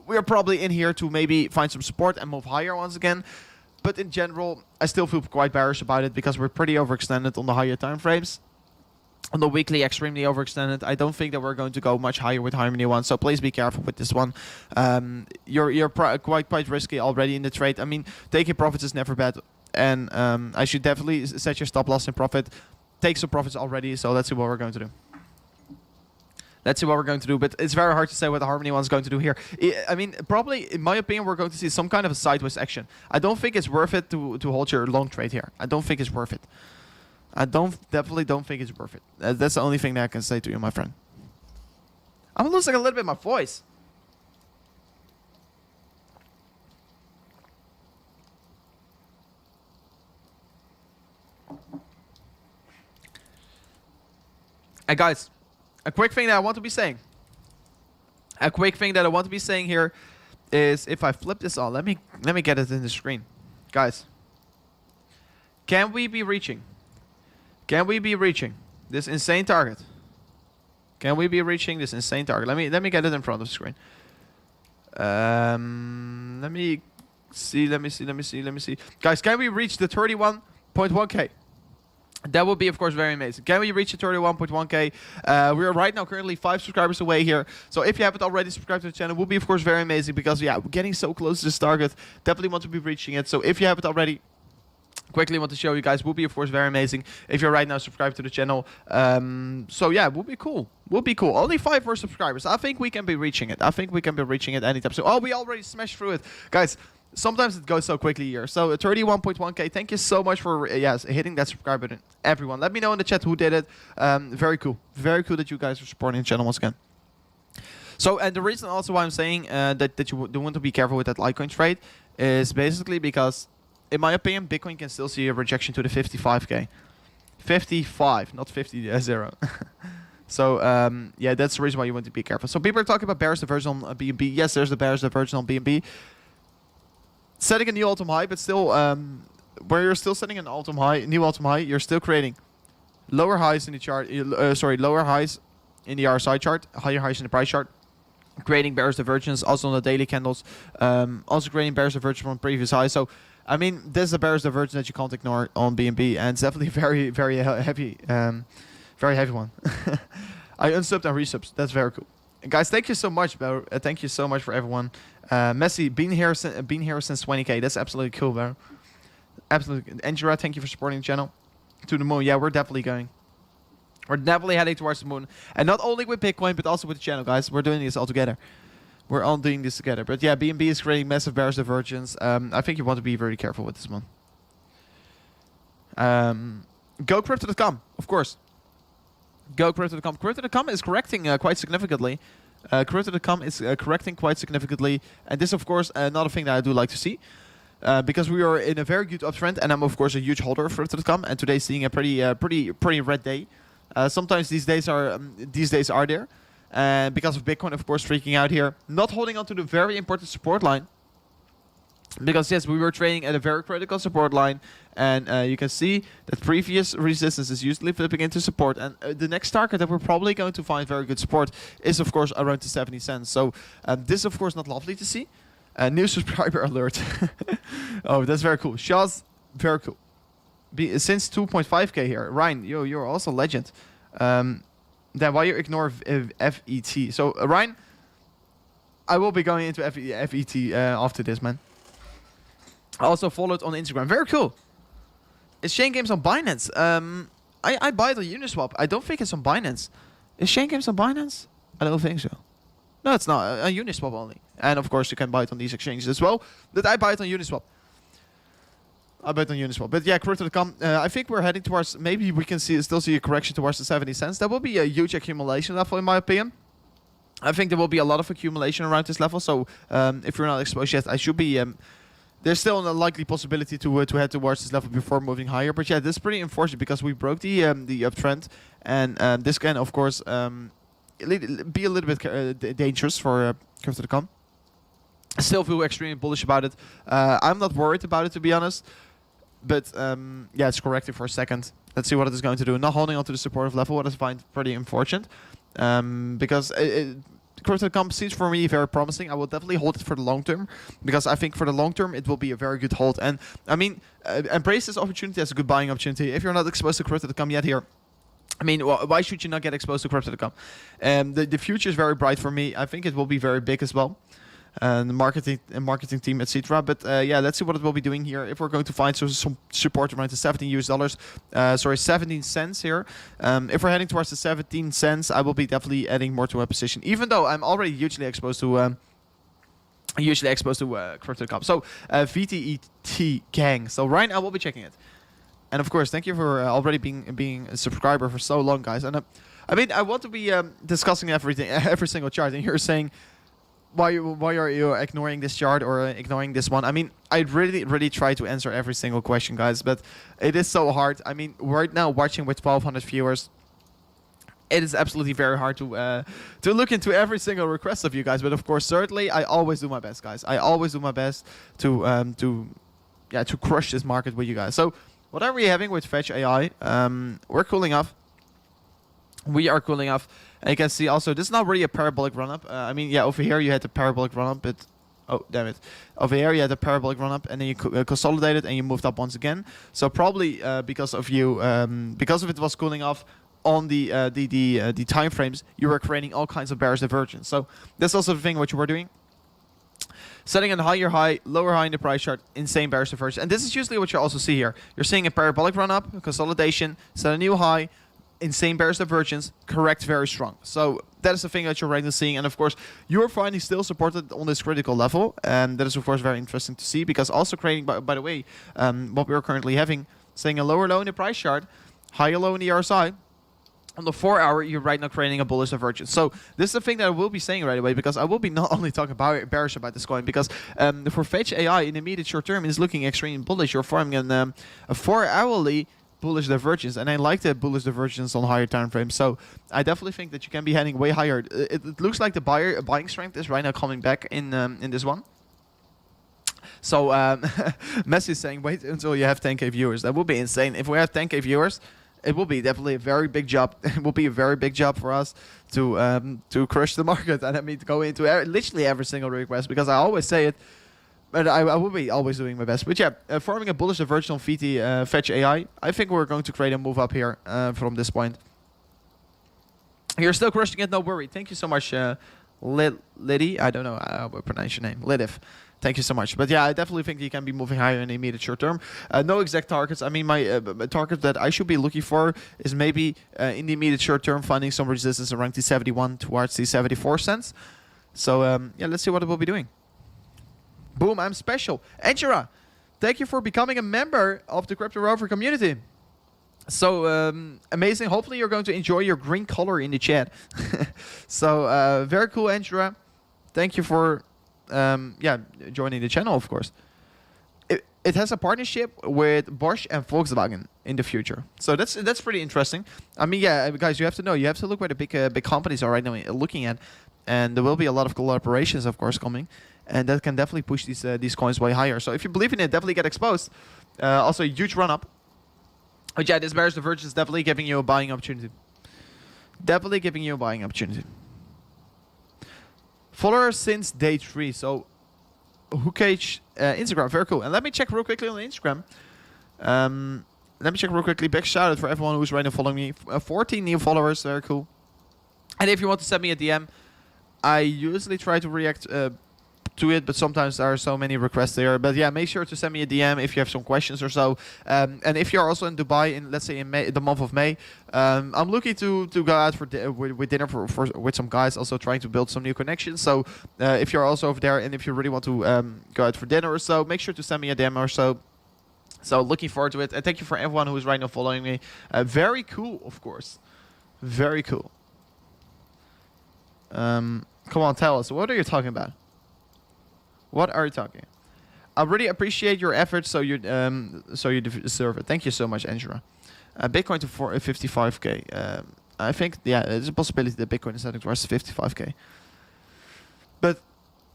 we're probably in here to maybe find some support and move higher once again. But in general, I still feel quite bearish about it, because we're pretty overextended on the higher time frames. On the weekly, extremely overextended. I don't think that we're going to go much higher with Harmony One, so please be careful with this one. You're quite risky already in the trade. I mean, taking profits is never bad, and I should definitely set your stop loss in profit. Take some profits already, so let's see what we're going to do. But it's very hard to say what the Harmony One's going to do here. I mean, probably, in my opinion, we're going to see some kind of a sideways action. I don't think it's worth it to hold your long trade here. I don't think it's worth it. Definitely don't think it's worth it. That's the only thing that I can say to you, my friend. I'm losing a little bit of my voice. Hey guys, a quick thing that I want to be saying. Here is, if I flip this on, let me get it in the screen. Guys, can we be reaching this insane target? Let me get it in front of the screen. Let me see. Guys, can we reach the 31.1k? That would be, of course, very amazing. Can we reach the 31.1k? We are right now currently 5 subscribers away here. So if you haven't already subscribed to the channel, it would be, of course, very amazing, because, yeah, we're getting so close to this target. Definitely want to be reaching it. So if you haven't already, quickly want to show you guys, would be, of course, very amazing if you're right now subscribed to the channel. So, yeah, would be cool. Only 5 more subscribers. I think we can be reaching it. Anytime soon. Oh, we already smashed through it. Guys, sometimes it goes so quickly here. So 31.1k. Thank you so much for hitting that subscribe button, everyone. Let me know in the chat who did it. Very cool that you guys are supporting the channel once again. So, and the reason also why I'm saying that you do want to be careful with that Litecoin trade is basically because, in my opinion, Bitcoin can still see a rejection to the 55k. 55, not 50, 0. So, yeah, that's the reason why you want to be careful. So people are talking about bearish divergence on BNB. Yes, there's the bearish divergence on BNB. Setting a new all-time high, but still, where you're still setting an all-time high, new all-time high, you're still creating lower highs in the chart. Lower highs in the RSI chart, higher highs in the price chart. Creating bearish divergence, also on the daily candles. Also creating bearish divergence from previous highs. So, I mean, this is a bearish divergence that you can't ignore on BNB, and it's definitely very, very heavy one. I unsubbed and resubs. That's very cool. And guys, thank you so much, bro. Thank you so much for everyone. Messi, been here since 20k. That's absolutely cool, bro. Absolutely. Angela, thank you for supporting the channel. To the moon. Yeah, we're definitely going. We're definitely heading towards the moon. And not only with Bitcoin, but also with the channel, guys. We're doing this all together. We're all doing this together. But yeah, BNB is creating massive bearish divergence. I think you want to be very careful with this one. Go crypto.com, of course. Go crypto.com. Crypto.com is correcting quite significantly. Crypto.com is correcting quite significantly. And this, of course, another thing that I do like to see. Because we are in a very good uptrend, and I'm of course a huge holder of Crypto.com, and today seeing a pretty red day. Sometimes these days are there, because of Bitcoin, of course, freaking out here, not holding on to the very important support line. Because yes, we were trading at a very critical support line, and you can see that previous resistance is usually flipping into support, and the next target that we're probably going to find very good support is of course around the 70 cents. So this is of course not lovely to see. New subscriber alert. Oh, that's very cool. Shaz, very cool. Since 2.5k here. Ryan, you're also a legend. Then why you ignore FET? So Ryan, I will be going into FET after this, man. I also followed on Instagram. Very cool. Is Shane Games on Binance? I buy it on Uniswap. I don't think it's on Binance. Is Shane Games on Binance? I don't think so. No, it's not. On Uniswap only. And of course, you can buy it on these exchanges as well. But I buy it on Uniswap. I buy it on Uniswap. But yeah, Crypto.com. I think we're heading towards. Maybe we can still see a correction towards the 70 cents. That will be a huge accumulation level, in my opinion. I think there will be a lot of accumulation around this level. So if you're not exposed yet, I should be. There's still a likely possibility to head towards this level before moving higher. But yeah, this is pretty unfortunate because we broke the uptrend, and this can of course be a little bit dangerous for Crypto.com. I still feel extremely bullish about it. I'm not worried about it, to be honest. But yeah, it's correcting for a second. Let's see what it is going to do. Not holding on to the supportive level, what I find pretty unfortunate. Because Crypto.com seems for me very promising. I will definitely hold it for the long term. Because I think for the long term, it will be a very good hold. And I mean, embrace this opportunity as a good buying opportunity. If you're not exposed to Crypto.com yet here, I mean, why should you not get exposed to Crypto.com? The future is very bright for me. I think it will be very big as well. The marketing team, etc. But yeah, let's see what it will be doing here. If we're going to find some support around the $17 cents here. If we're heading towards the 17 cents, I will be definitely adding more to my position. Even though I'm already hugely exposed to Crypto.com. So VTET gang. So Ryan, I will be checking it. And of course, thank you for already being a subscriber for so long, guys. And I mean, I want to be discussing everything, every single chart, and you're saying, why are you ignoring this chart or ignoring this one? I mean, I really try to answer every single question, guys, but it is so hard. I mean, right now watching with 1,200 viewers, it is absolutely very hard to look into every single request of you guys. But of course, certainly, I always do my best, guys. I always do my best to crush this market with you guys. So what are we having with Fetch.ai? We're cooling off. We are cooling off. And you can see also, this is not really a parabolic run-up. I mean, yeah, over here you had the parabolic run-up, but... Oh, damn it. Over here you had the parabolic run-up, and then you consolidated, and you moved up once again. So probably because of it was cooling off on the time frames, you were creating all kinds of bearish divergence. So that's also the thing what you were doing. Setting a higher high, lower high in the price chart, insane bearish divergence. And this is usually what you also see here. You're seeing a parabolic run-up, consolidation, set a new high, insane bearish divergence, correct very strong. So that is the thing that you're right now seeing. And of course, you're finding still supported on this critical level. And that is of course very interesting to see, because also creating, by the way, what we're currently having, saying a lower low in the price chart, higher low in the RSI. On the 4 hour, you're right now creating a bullish divergence. So this is the thing that I will be saying right away, because I will be not only talking bearish about this coin, because for Fetch.ai in the immediate short term is looking extremely bullish. You're forming a 4 hourly bullish divergence, and I like the bullish divergence on higher time frames. So I definitely think that you can be heading way higher. It looks like the buying strength is right now coming back in this one. So Messi is saying, wait until you have 10k viewers. That would be insane. If we have 10k viewers, it will be definitely a very big job. It will be a very big job for us to crush the market. And I mean to go into literally every single request, because I always say it. But I will be always doing my best. But yeah, forming a bullish divergence on Fetch.ai. I think we're going to create a move up here from this point. You're still crushing it, no worry. Thank you so much, Liddy. I don't know how I pronounce your name. Lidif. Thank you so much. But yeah, I definitely think you can be moving higher in the immediate short term. No exact targets. I mean, my target that I should be looking for is maybe in the immediate short term finding some resistance around the 71 towards the 74 cents. So yeah, let's see what it will be doing. Boom, I'm special. Angela, thank you for becoming a member of the Crypto Rover community. So amazing. Hopefully you're going to enjoy your green color in the chat. So very cool, Angela. Thank you for yeah, joining the channel, of course. It has a partnership with Bosch and Volkswagen in the future. So that's pretty interesting. I mean, yeah, guys, you have to know. You have to look where the big companies are right now looking at. And there will be a lot of collaborations, of course, coming. And that can definitely push these coins way higher. So if you believe in it, definitely get exposed. Also, a huge run-up. But yeah, this bearish divergence is definitely giving you a buying opportunity. Definitely giving you a buying opportunity. Followers since day 3. So, Hookage Instagram, very cool. And let me check real quickly on Instagram. Let me check real quickly. Big shout out for everyone who's right now following me. 14 new followers, very cool. And if you want to send me a DM, I usually try to react to it, but sometimes there are so many requests there. But yeah, make sure to send me a DM if you have some questions or so. And if you're also in Dubai, in let's say in May, the month of May, I'm looking to go out for with dinner with some guys. Also trying to build some new connections. So if you're also over there, and if you really want to go out for dinner or so, make sure to send me a DM or so. So looking forward to it. And thank you for everyone who is right now following me. Very cool, of course. Very cool. Come on, tell us. What are you talking about? What are you talking? I really appreciate your efforts, so you deserve it. Thank you so much, Angela. Bitcoin to 55k. I think, yeah, there's a possibility that Bitcoin is heading towards 55k. But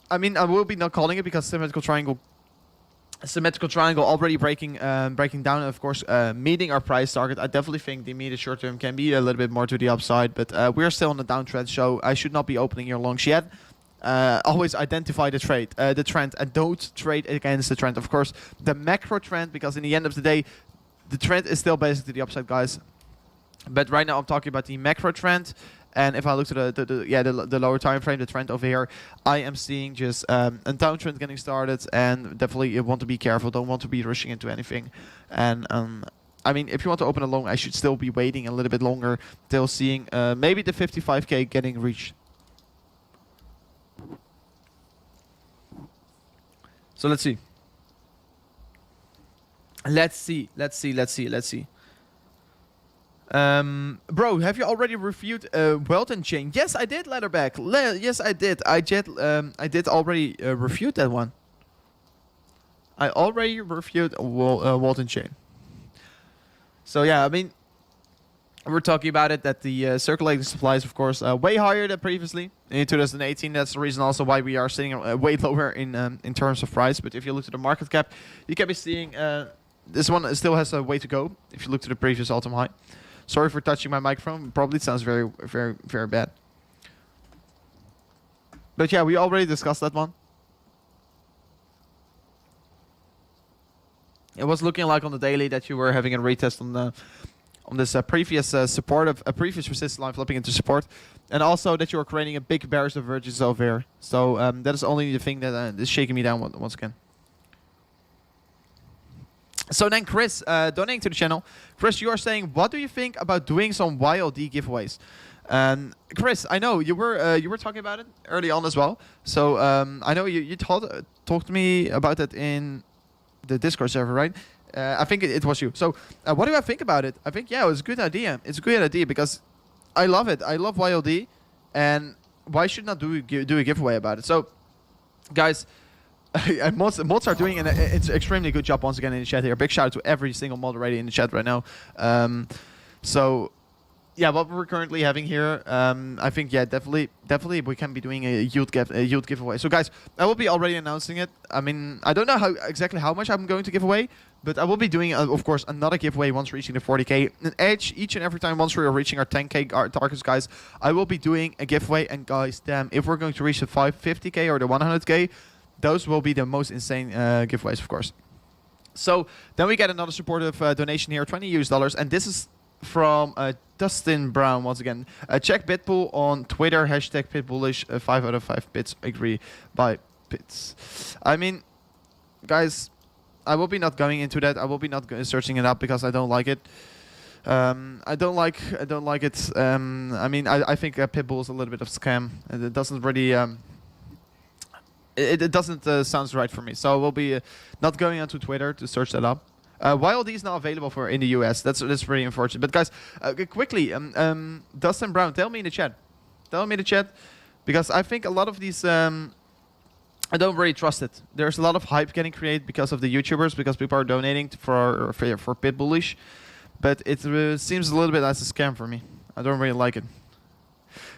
I mean, I will be not calling it because symmetrical triangle already breaking down, and of course meeting our price target. I definitely think the immediate short term can be a little bit more to the upside, but we're still on the downtrend, so I should not be opening your longs yet. Always identify the trend, and don't trade against the trend. Of course, the macro trend, because in the end of the day, the trend is still basically the upside, guys. But right now I'm talking about the macro trend. And if I look to the lower time frame, the trend over here, I am seeing just a downtrend getting started, and definitely you want to be careful. Don't want to be rushing into anything. And I mean, if you want to open a long, I should still be waiting a little bit longer till seeing maybe the 55k getting reached. So let's see. Let's see. Bro, have you already reviewed Wealth Chain? Yes, I did, Leatherback. Yes, I did. I did already reviewed that one. I already reviewed Wealth Chain. So yeah, I mean, we're talking about it that the circulating supply is, of course, way higher than previously in 2018. That's the reason also why we are sitting way lower in terms of price. But if you look to the market cap, you can be seeing this one still has a way to go. If you look to the previous all-time high. Sorry for touching my microphone. Probably sounds very, very, very bad. But yeah, we already discussed that one. It was looking like on the daily that you were having a retest on this previous support of a previous resistance line flipping into support, and also that you are creating a big bearish divergence over here. So that is only the thing that is shaking me down once again. So then Chris, donating to the channel. Chris, you are saying, what do you think about doing some YLD giveaways? Chris, I know you were talking about it early on as well. So I know you talked to me about that in the Discord server, right? I think it was you. So what do I think about it? I think, yeah, it was a good idea. It's a good idea because I love it. I love YLD, and why should not do a giveaway about it? So, guys, mods are doing an extremely good job once again in the chat here. Big shout out to every single moderator in the chat right now. So yeah, what we're currently having here, I think, yeah, definitely we can be doing a yield giveaway. So guys, I will be already announcing it. I mean, I don't know exactly how much I'm going to give away, but I will be doing, of course, another giveaway once reaching the 40k. And each and every time once we are reaching our 10k targets, guys, I will be doing a giveaway. And guys, damn, if we're going to reach the 50k or the 100k, those will be the most insane giveaways, of course. So then we get another supportive donation here, $20 US, and this is from Dustin Brown once again. Check Pitbull on Twitter. Hashtag Pitbullish. 5 out of 5 bits. Agree by bits. I mean, guys, I will be not going into that. I will be not searching it up because I don't like it. I don't like it. I mean, I think Pitbull is a little bit of scam. It doesn't really. It doesn't sound right for me. So I will be not going onto Twitter to search that up. YLD is not available for in the US. That's pretty unfortunate. But guys, quickly, Dustin Brown, tell me in the chat. Tell me in the chat, because I think a lot of these. I don't really trust it. There's a lot of hype getting created because of the YouTubers, because people are donating for Pitbullish. But it seems a little bit as a scam for me. I don't really like it.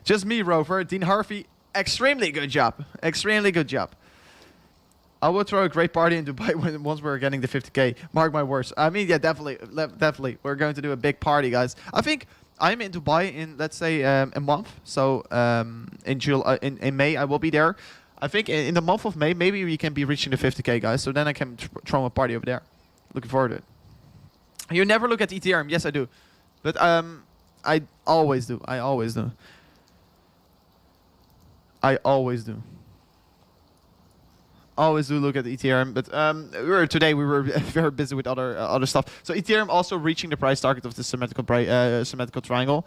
Just me, Rover. Dean Harvey, extremely good job. Extremely good job. I will throw a great party in Dubai once we're getting the 50K. Mark my words. I mean, yeah, definitely. Definitely. We're going to do a big party, guys. I think I'm in Dubai in, let's say, a month. So in May, I will be there. I think in the month of May, maybe we can be reaching the 50K, guys. So then I can throw a party over there. Looking forward to it. You never look at Ethereum. Yes, I do. But I always do. I always do. I always do. Always do look at Ethereum. But today we were very busy with other stuff. So Ethereum also reaching the price target of the symmetrical triangle.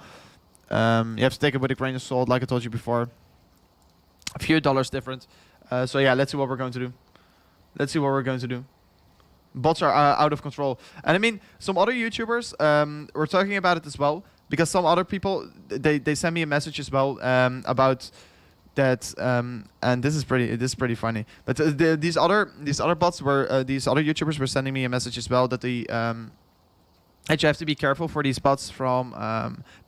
You have to take it with a grain of salt, like I told you before. A few dollars different. So yeah, let's see what we're going to do. Let's see what we're going to do. Bots are out of control. And I mean, some other YouTubers were talking about it as well, because some other people, they sent me a message as well about that, and this is pretty funny. But these other bots were these other YouTubers were sending me a message as well that that you have to be careful for these bots from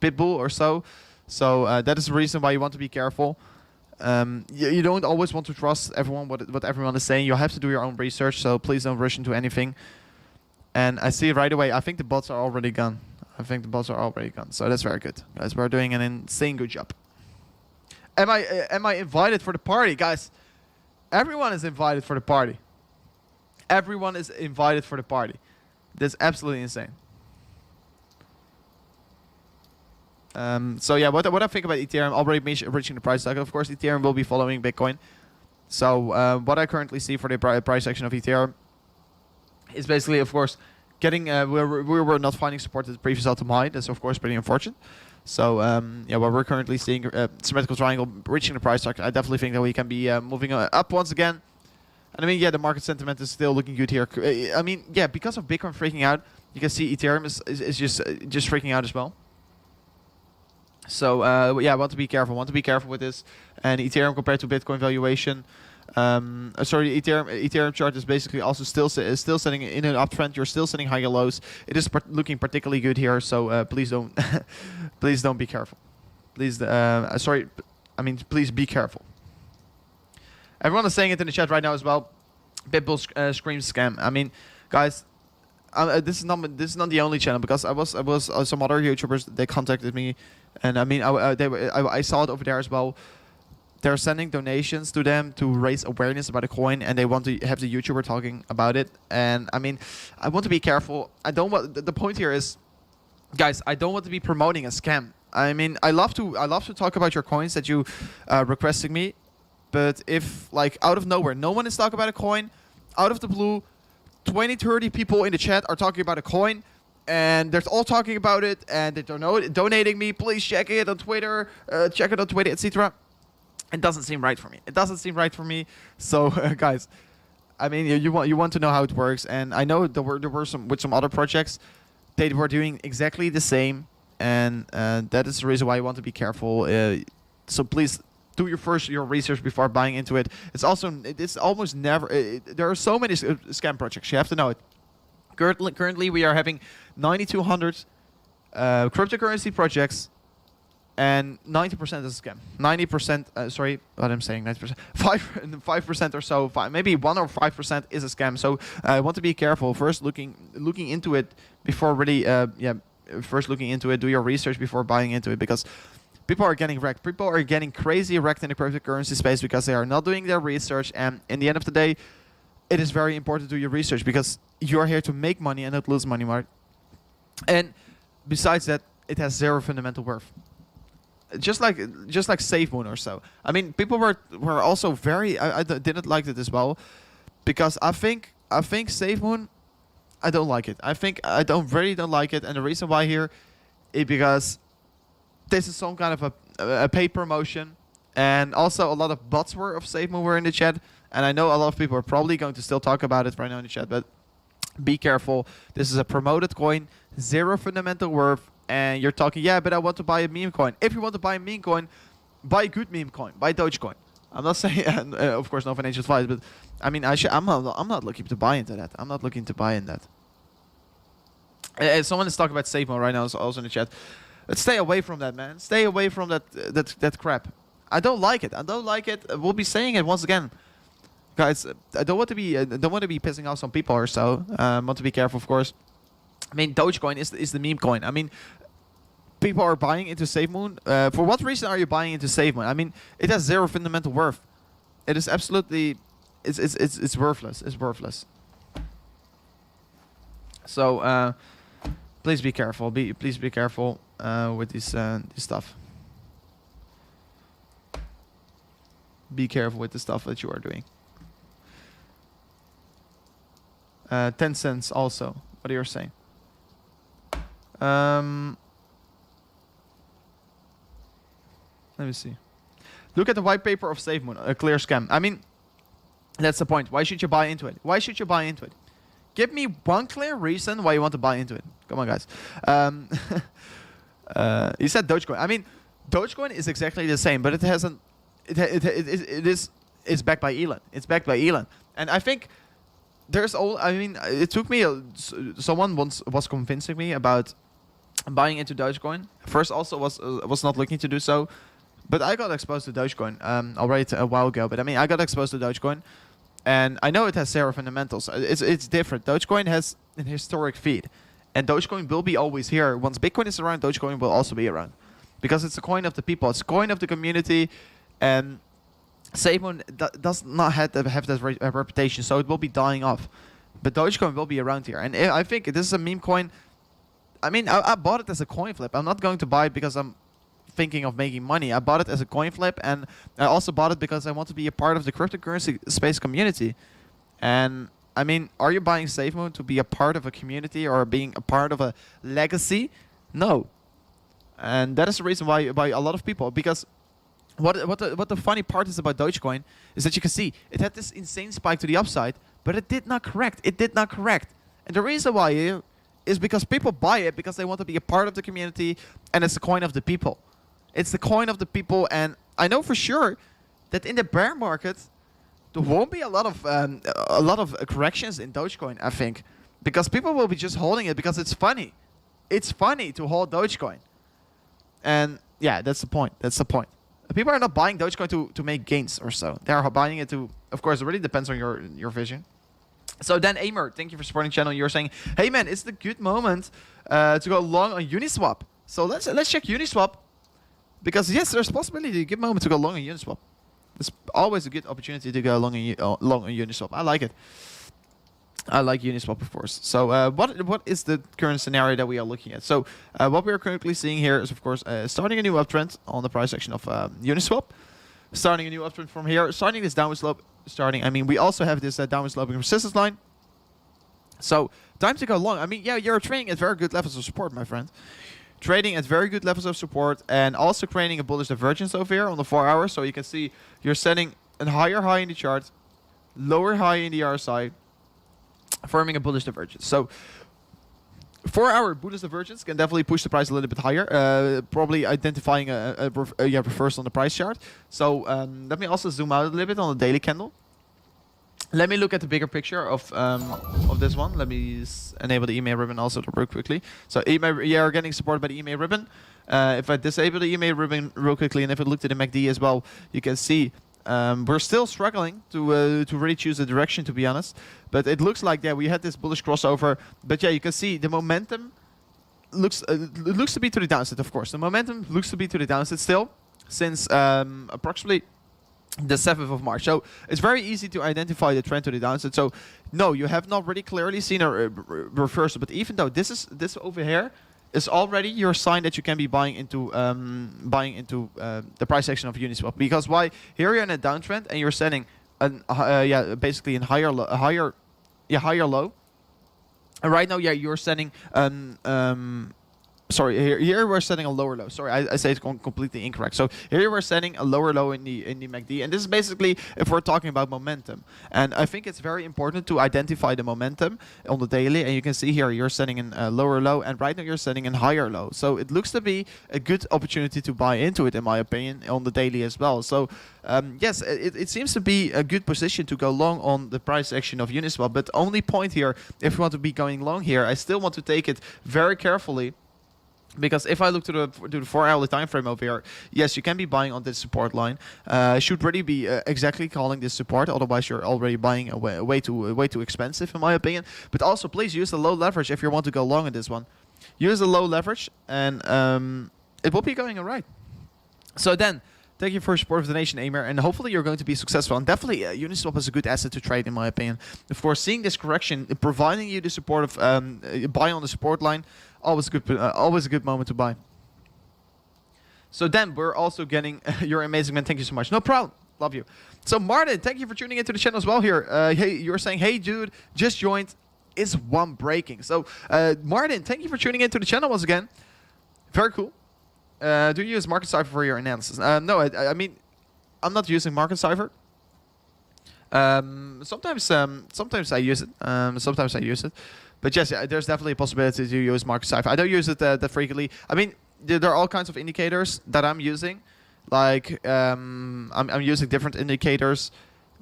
Pitbull or so. So that is the reason why you want to be careful. You don't always want to trust everyone, what everyone is saying. You have to do your own research, so please don't rush into anything. And I see right away, I think the bots are already gone. So that's very good. Guys, we're doing an insane good job. Am I invited for the party? Guys, everyone is invited for the party. Everyone is invited for the party. That's absolutely insane. So yeah, what I think about Ethereum, already reaching the price target. Of course, Ethereum will be following Bitcoin. So what I currently see for the price action of Ethereum is basically, of course, getting we were not finding support at the previous all-time high. That's of course pretty unfortunate. So yeah, what we're currently seeing, symmetrical triangle reaching the price target. I definitely think that we can be moving up once again. And I mean, yeah, the market sentiment is still looking good here. I mean, yeah, because of Bitcoin freaking out, you can see Ethereum is just freaking out as well. So yeah, I want to be careful. With this. And Ethereum compared to Bitcoin valuation. Sorry, Ethereum chart is basically also still sitting in an uptrend. You're still sitting higher lows. It is looking particularly good here. So please don't please don't be careful. Please sorry, I mean please be careful. Everyone is saying it in the chat right now as well. Pitbull screams scam. I mean, guys. This is not the only channel, because I was some other YouTubers, they contacted me, and I mean I saw it over there as well. They're sending donations to them to raise awareness about a coin, and they want to have the YouTuber talking about it. And I mean, I want to be careful. I don't want the point here is, guys, I don't want to be promoting a scam. I mean, I love to talk about your coins that you requesting me, but if like out of nowhere, no one is talking about a coin, out of the blue. 20, 30 people in the chat are talking about a coin, and they're all talking about it, and they're donating me. Please check it on Twitter, etc. It doesn't seem right for me. So, guys, I mean, you want to know how it works, and I know there were some with some other projects, they were doing exactly the same, and that is the reason why you want to be careful. So please. Do your research before buying into it. It's almost never. There are so many scam projects. You have to know it. Currently, we are having 9,200 cryptocurrency projects, and 90% is a scam. 90%. Sorry, what I'm saying. 90%. 5% or so. Maybe 1 or 5% is a scam. So I want to be careful. First, looking into it before really. First looking into it. Do your research before buying into it, because. People are getting wrecked. People are getting crazy wrecked in the cryptocurrency space because they are not doing their research. And in the end of the day, it is very important to do your research, because you are here to make money and not lose money, Mark. And besides that, it has zero fundamental worth. Just like SafeMoon or so. I mean, people were also very. I didn't like it as well, because I think SafeMoon, I don't like it. I really don't like it, and the reason why here is because this is some kind of a paid promotion, and also a lot of bots of SafeMoon were in the chat, and I know a lot of people are probably going to still talk about it right now in the chat, but be careful. This is a promoted coin, zero fundamental worth. And you're talking, yeah, but I want to buy a meme coin. If you want to buy a meme coin, buy a good meme coin. Buy Dogecoin. I'm not saying, of course, no financial advice, but I mean, I'm not looking to buy into that. I'm not looking to buy in that. Someone is talking about SafeMoon right now, also in the chat. Let's stay away from that, man. Stay away from that crap. I don't like it. I don't like it. We'll be saying it once again, guys. I don't want to be pissing off some people or so. Want to be careful, of course. I mean, Dogecoin is the meme coin. I mean, people are buying into SafeMoon. For what reason are you buying into SafeMoon? I mean, it has zero fundamental worth. It is absolutely, it's worthless. It's worthless. So please be careful. Please be careful with this stuff. Be careful with the stuff that you are doing. 10 cents also. What are you saying? Let me see. Look at the white paper of SafeMoon, a clear scam. I mean, that's the point. Why should you buy into it? Why should you buy into it? Give me one clear reason why you want to buy into it. Come on, guys. You said Dogecoin. I mean, Dogecoin is exactly the same, but it hasn't. It's backed by Elon. It's backed by Elon, and I think there's all. I mean, it took me. Someone once was convincing me about buying into Dogecoin. First, also was not looking to do so, but I got exposed to Dogecoin already a while ago. But I mean, I got exposed to Dogecoin, and I know it has zero fundamentals. It's different. Dogecoin has an historic feed, and Dogecoin will be always here. Once Bitcoin is around, Dogecoin will also be around, because it's a coin of the people. It's a coin of the community, and SafeMoon does not have that reputation, so it will be dying off. But Dogecoin will be around here, and I think this is a meme coin. I mean, I bought it as a coin flip. I'm not going to buy it because I'm thinking of making money. I bought it as a coin flip, and I also bought it because I want to be a part of the cryptocurrency space community. And I mean, are you buying SafeMoon to be a part of a community or being a part of a legacy? No. And that is the reason why a lot of people, because what the funny part is about Dogecoin is that you can see it had this insane spike to the upside, but it did not correct. It did not correct. And the reason why is because people buy it because they want to be a part of the community, and it's the coin of the people. It's the coin of the people, and I know for sure that in the bear market there won't be a lot of corrections in Dogecoin, I think, because people will be just holding it because it's funny. It's funny to hold Dogecoin, and yeah, that's the point. That's the point. People are not buying Dogecoin to make gains or so. They are buying it to, of course, it really depends on your vision. So then, Amer, thank you for supporting the channel. You're saying, hey man, it's the good moment to go long on Uniswap. So let's check Uniswap, because yes, there's a possibility, a good moment to go long on Uniswap. It's always a good opportunity to go long on Uniswap. I like it. I like Uniswap, of course. So what is the current scenario that we are looking at? So what we are currently seeing here is, of course, starting a new uptrend on the price action of Uniswap. Starting a new uptrend from here. Starting this downward slope. I mean, we also have this downward sloping resistance line. So time to go long. I mean, yeah, you're trading at very good levels of support, my friend. Trading at very good levels of support, and also creating a bullish divergence over here on the 4 hours. So you can see you're setting a higher high in the chart, lower high in the RSI, forming a bullish divergence. So 4 hour bullish divergence can definitely push the price a little bit higher, probably identifying a reversal on the price chart. So let me also zoom out a little bit on the daily candle. Let me look at the bigger picture of this one. Let me enable the EMA ribbon also real quickly. So you are getting supported by the EMA ribbon. If I disable the EMA ribbon real quickly, and if I look at the MACD as well, you can see we're still struggling to really choose a direction, to be honest. But it looks like, yeah, we had this bullish crossover. But yeah, you can see the momentum looks to be to the downside, of course. The momentum looks to be to the downside still since approximately the 7th of March. So it's very easy to identify the trend to the downside. So no, you have not really clearly seen a reversal. But even though this over here is already your sign that you can be buying into the price action of Uniswap. Because why? Here you're in a downtrend and you're setting basically in higher low. And right now, you're setting sorry, here we're setting a lower low. Sorry, I say it's completely incorrect. So here we're setting a lower low in the MACD, and this is basically if we're talking about momentum. And I think it's very important to identify the momentum on the daily. And you can see here you're setting in a lower low, and right now you're setting in higher low. So it looks to be a good opportunity to buy into it, in my opinion, on the daily as well. So yes, it seems to be a good position to go long on the price action of Uniswap. But only point here, if you want to be going long here, I still want to take it very carefully. Because if I look to the 4-hourly time frame over here, yes, you can be buying on this support line. Should really be exactly calling this support, otherwise you're already buying way too expensive, in my opinion. But also, please use the low leverage if you want to go long in this one. Use the low leverage, and it will be going alright. So then, thank you for your support of the nation, Amir, and hopefully you're going to be successful. And definitely, Uniswap is a good asset to trade, in my opinion. Of course, seeing this correction, providing you the support of buy on the support line. Always a good moment to buy. So then we're also getting you're amazing, man. Thank you so much. No problem. Love you. So Martin, thank you for tuning into the channel as well here. Hey, you're saying, hey dude, just joined. Is one breaking? So Martin, thank you for tuning into the channel once again. Very cool. Do you use Market Cipher for your analysis? No, I mean, I'm not using Market Cipher. Sometimes I use it. Sometimes I use it. But yes, there's definitely a possibility to use Market Cipher. I don't use it that frequently. I mean, there are all kinds of indicators that I'm using. Like I'm using different indicators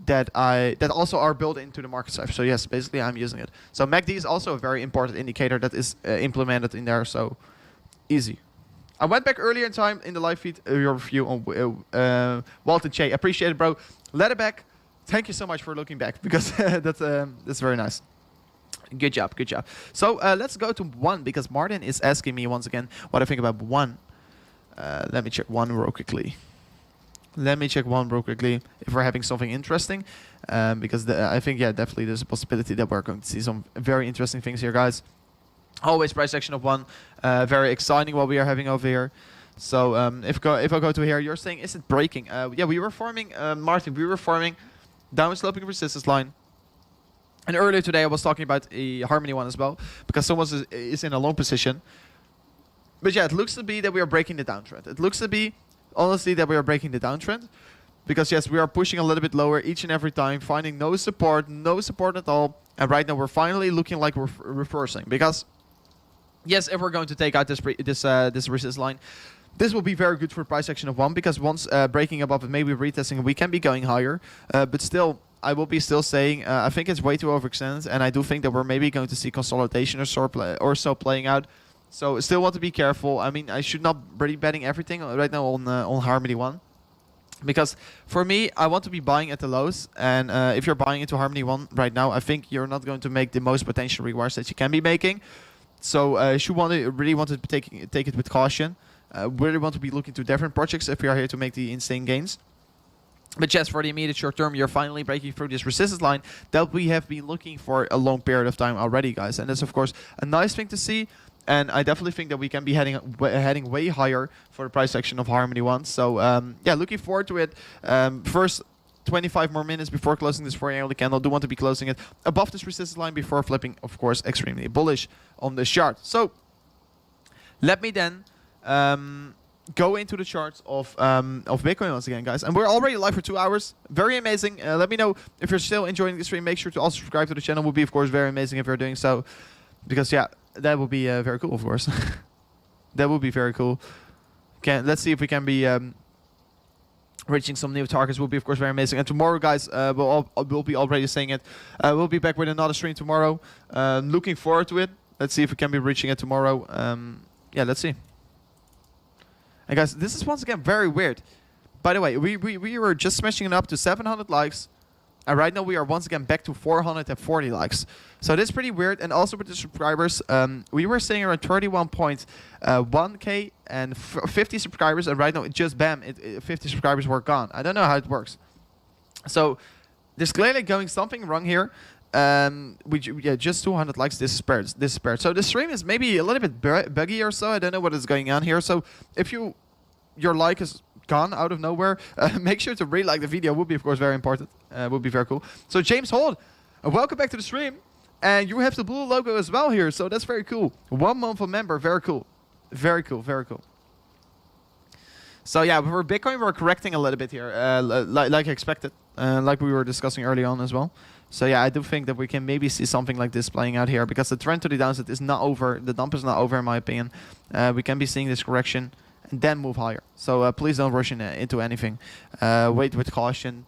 that also are built into the Market Cipher. So yes, basically I'm using it. So MACD is also a very important indicator that is implemented in there. So easy. I went back earlier in time in the live feed your review on Walton Che. Appreciate it, bro. Let it back. Thank you so much for looking back, because that's very nice. Good job, good job. So let's go to one, because Martin is asking me once again what I think about one. Let me check one real quickly. If we're having something interesting, because I think, yeah, definitely there's a possibility that we're going to see some very interesting things here, guys. Always price action of one. Very exciting what we are having over here. So if I go to here, you're saying, is it breaking? Yeah, we were forming, Martin, we were forming down sloping resistance line. And earlier today I was talking about a Harmony one as well, because someone is in a long position. But yeah, it looks to be that we are breaking the downtrend. It looks to be, honestly, that we are breaking the downtrend. Because yes, we are pushing a little bit lower each and every time, finding no support at all. And right now we're finally looking like we're reversing. Because yes, if we're going to take out this resistance line, this will be very good for price action of one, because once breaking above it, maybe retesting, we can be going higher. But still, I will be still saying I think it's way too overextended, and I do think that we're maybe going to see consolidation or so playing out. So still want to be careful. I mean, I should not really betting everything right now on Harmony 1. Because for me, I want to be buying at the lows, and if you're buying into Harmony 1 right now, I think you're not going to make the most potential rewards that you can be making. So you should really want to take it with caution. Really want to be looking to different projects if we are here to make the insane gains. But yes, for the immediate short term, you're finally breaking through this resistance line that we have been looking for a long period of time already, guys. And that's, of course, a nice thing to see. And I definitely think that we can be heading way higher for the price action of Harmony 1. So, yeah, looking forward to it. First 25 more minutes before closing this 4-hourly candle. Do want to be closing it above this resistance line before flipping, of course, extremely bullish on this chart. So, let me then go into the charts of Bitcoin once again, guys. And we're already live for 2 hours. Very amazing. Let me know if you're still enjoying the stream. Make sure to also subscribe to the channel. Would be, of course, very amazing if you're doing so. Because, yeah, that would be very cool, of course. That would be very cool. Let's see if we can be reaching some new targets. Will be, of course, very amazing. And tomorrow, guys, we'll be already saying it. We'll be back with another stream tomorrow. Looking forward to it. Let's see if we can be reaching it tomorrow. Yeah, let's see. And guys, this is once again very weird. By the way, we were just smashing it up to 700 likes. And right now we are once again back to 440 likes. So that's pretty weird. And also with the subscribers, we were sitting around 31.1k and 50 subscribers. And right now, it just bam, 50 subscribers were gone. I don't know how it works. So there's clearly going something wrong here. just 200 likes disappeared. So the stream is maybe a little bit buggy or so. I don't know what is going on here. So if your like is gone out of nowhere, make sure to re-like the video. Would be of course very important. Would be very cool. So James Holt, welcome back to the stream, and you have the blue logo as well here. So that's very cool. 1 month a member, very cool, very cool, very cool. So yeah, for Bitcoin, we're correcting a little bit here, like expected, like we were discussing early on as well. So yeah, I do think that we can maybe see something like this playing out here, because the trend to the downside is not over. The dump is not over, in my opinion. We can be seeing this correction and then move higher. So please don't rush into anything. Wait with caution,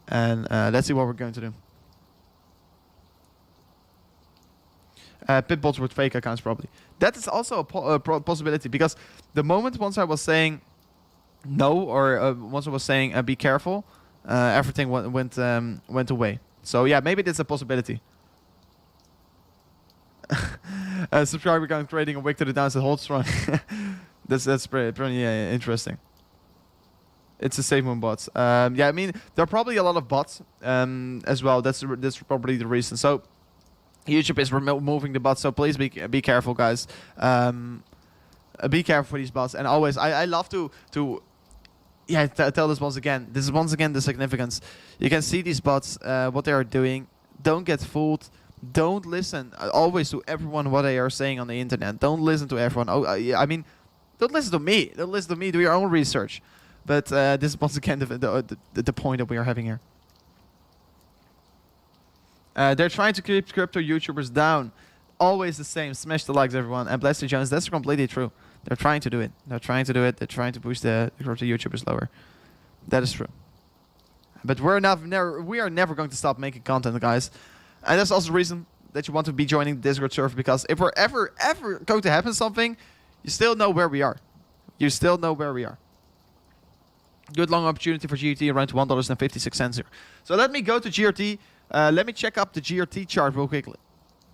and let's see what we're going to do. Pitbulls with fake accounts, probably. That is also a possibility, because the moment once I was saying no, or once I was saying be careful, everything went away. So yeah, maybe that's a possibility. Subscriber count creating a wick to the downside, hold strong. that's pretty interesting. It's the same on bots. Yeah, I mean there are probably a lot of bots as well. That's probably the reason. So YouTube is removing the bots. So please be careful, guys. Be careful for these bots. And always, I love to tell this once again. This is once again the significance. You can see these bots, what they are doing. Don't get fooled. Don't listen always to everyone what they are saying on the internet. Don't listen to everyone. I mean, don't listen to me. Don't listen to me. Do your own research. But this is once again the point that we are having here. They're trying to keep crypto YouTubers down. Always the same. Smash the likes, everyone. And Blessed Jones, that's completely true. They're trying to do it. They're trying to do it. They're trying to push the crypto YouTubers lower. That is true. But we are never going to stop making content, guys. And that's also the reason that you want to be joining the Discord server, because if we're ever going to happen something, you still know where we are. You still know where we are. Good long opportunity for GRT, around $1.56 here. So let me go to GRT. Let me check up the GRT chart real quickly.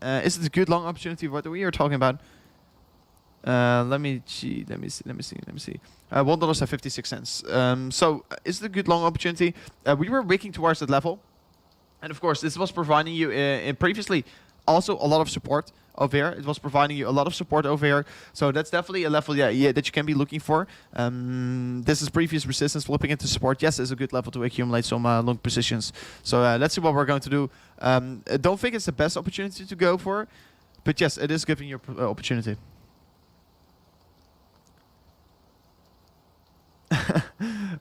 Is it a good long opportunity? What we are talking about? Let me see. $1.56. So is it a good long opportunity? We were wicking towards that level, and of course, this was providing you previously also a lot of support over here. It was providing you a lot of support over here. So that's definitely a level, that you can be looking for. This is previous resistance flipping into support. Yes, it's a good level to accumulate some long positions. So let's see what we're going to do. Don't think it's the best opportunity to go for, but yes, it is giving you opportunity.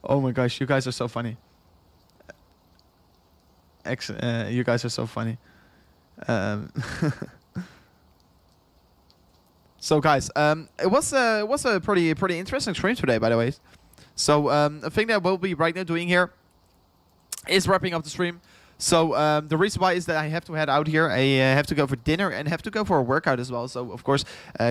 Oh my gosh, you guys are so funny. You guys are so funny. So guys, it was a pretty interesting stream today, by the way. So the thing that we'll be right now doing here is wrapping up the stream. So the reason why is that I have to head out here. I have to go for dinner and have to go for a workout as well. So of course,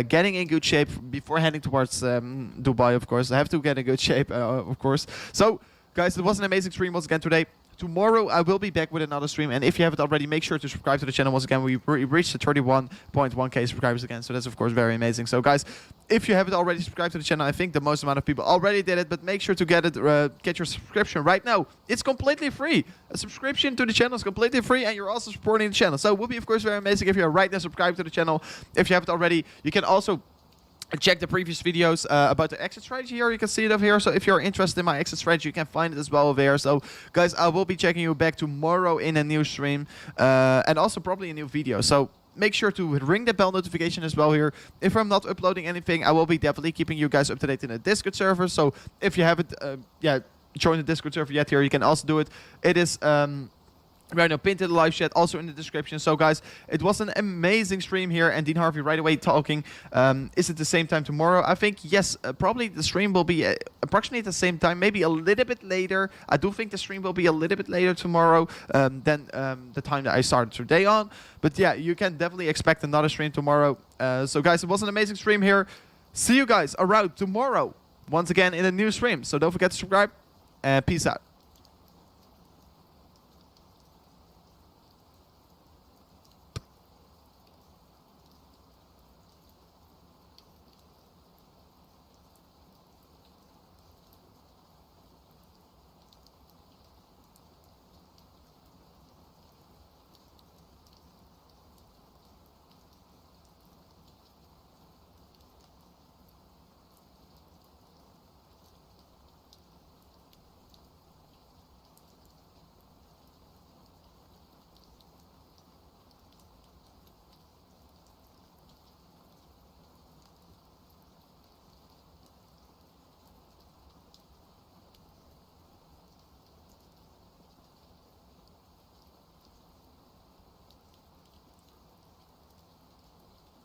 getting in good shape before heading towards Dubai. Of course, I have to get in good shape. Of course. So guys, it was an amazing stream once again today. Tomorrow I will be back with another stream, and if you haven't already, make sure to subscribe to the channel. Once again, we reached the 31.1k subscribers again, so that's of course very amazing. So guys, if you haven't already subscribed to the channel, I think the most amount of people already did it, but make sure to get your subscription right now. It's completely free. A subscription to the channel is completely free, and you're also supporting the channel. So it would be of course very amazing if you are right now subscribed to the channel. If you haven't already, you can also check the previous videos about the exit strategy here. You can see it over here. So if you're interested in my exit strategy, you can find it as well over here. So guys, I will be checking you back tomorrow in a new stream and also probably a new video. So make sure to ring the bell notification as well here. If I'm not uploading anything, I will be definitely keeping you guys up to date in the Discord server. So if you haven't joined the Discord server yet here, you can also do it. It is right now pinned to the live chat, also in the description. So guys, it was an amazing stream here, and Dean Harvey right away talking. Is it the same time tomorrow? I think yes, probably the stream will be approximately at the same time, maybe a little bit later. I do think the stream will be a little bit later tomorrow than the time that I started today on. But yeah, you can definitely expect another stream tomorrow. So guys, it was an amazing stream here. See you guys around tomorrow once again in a new stream. So don't forget to subscribe, and peace out.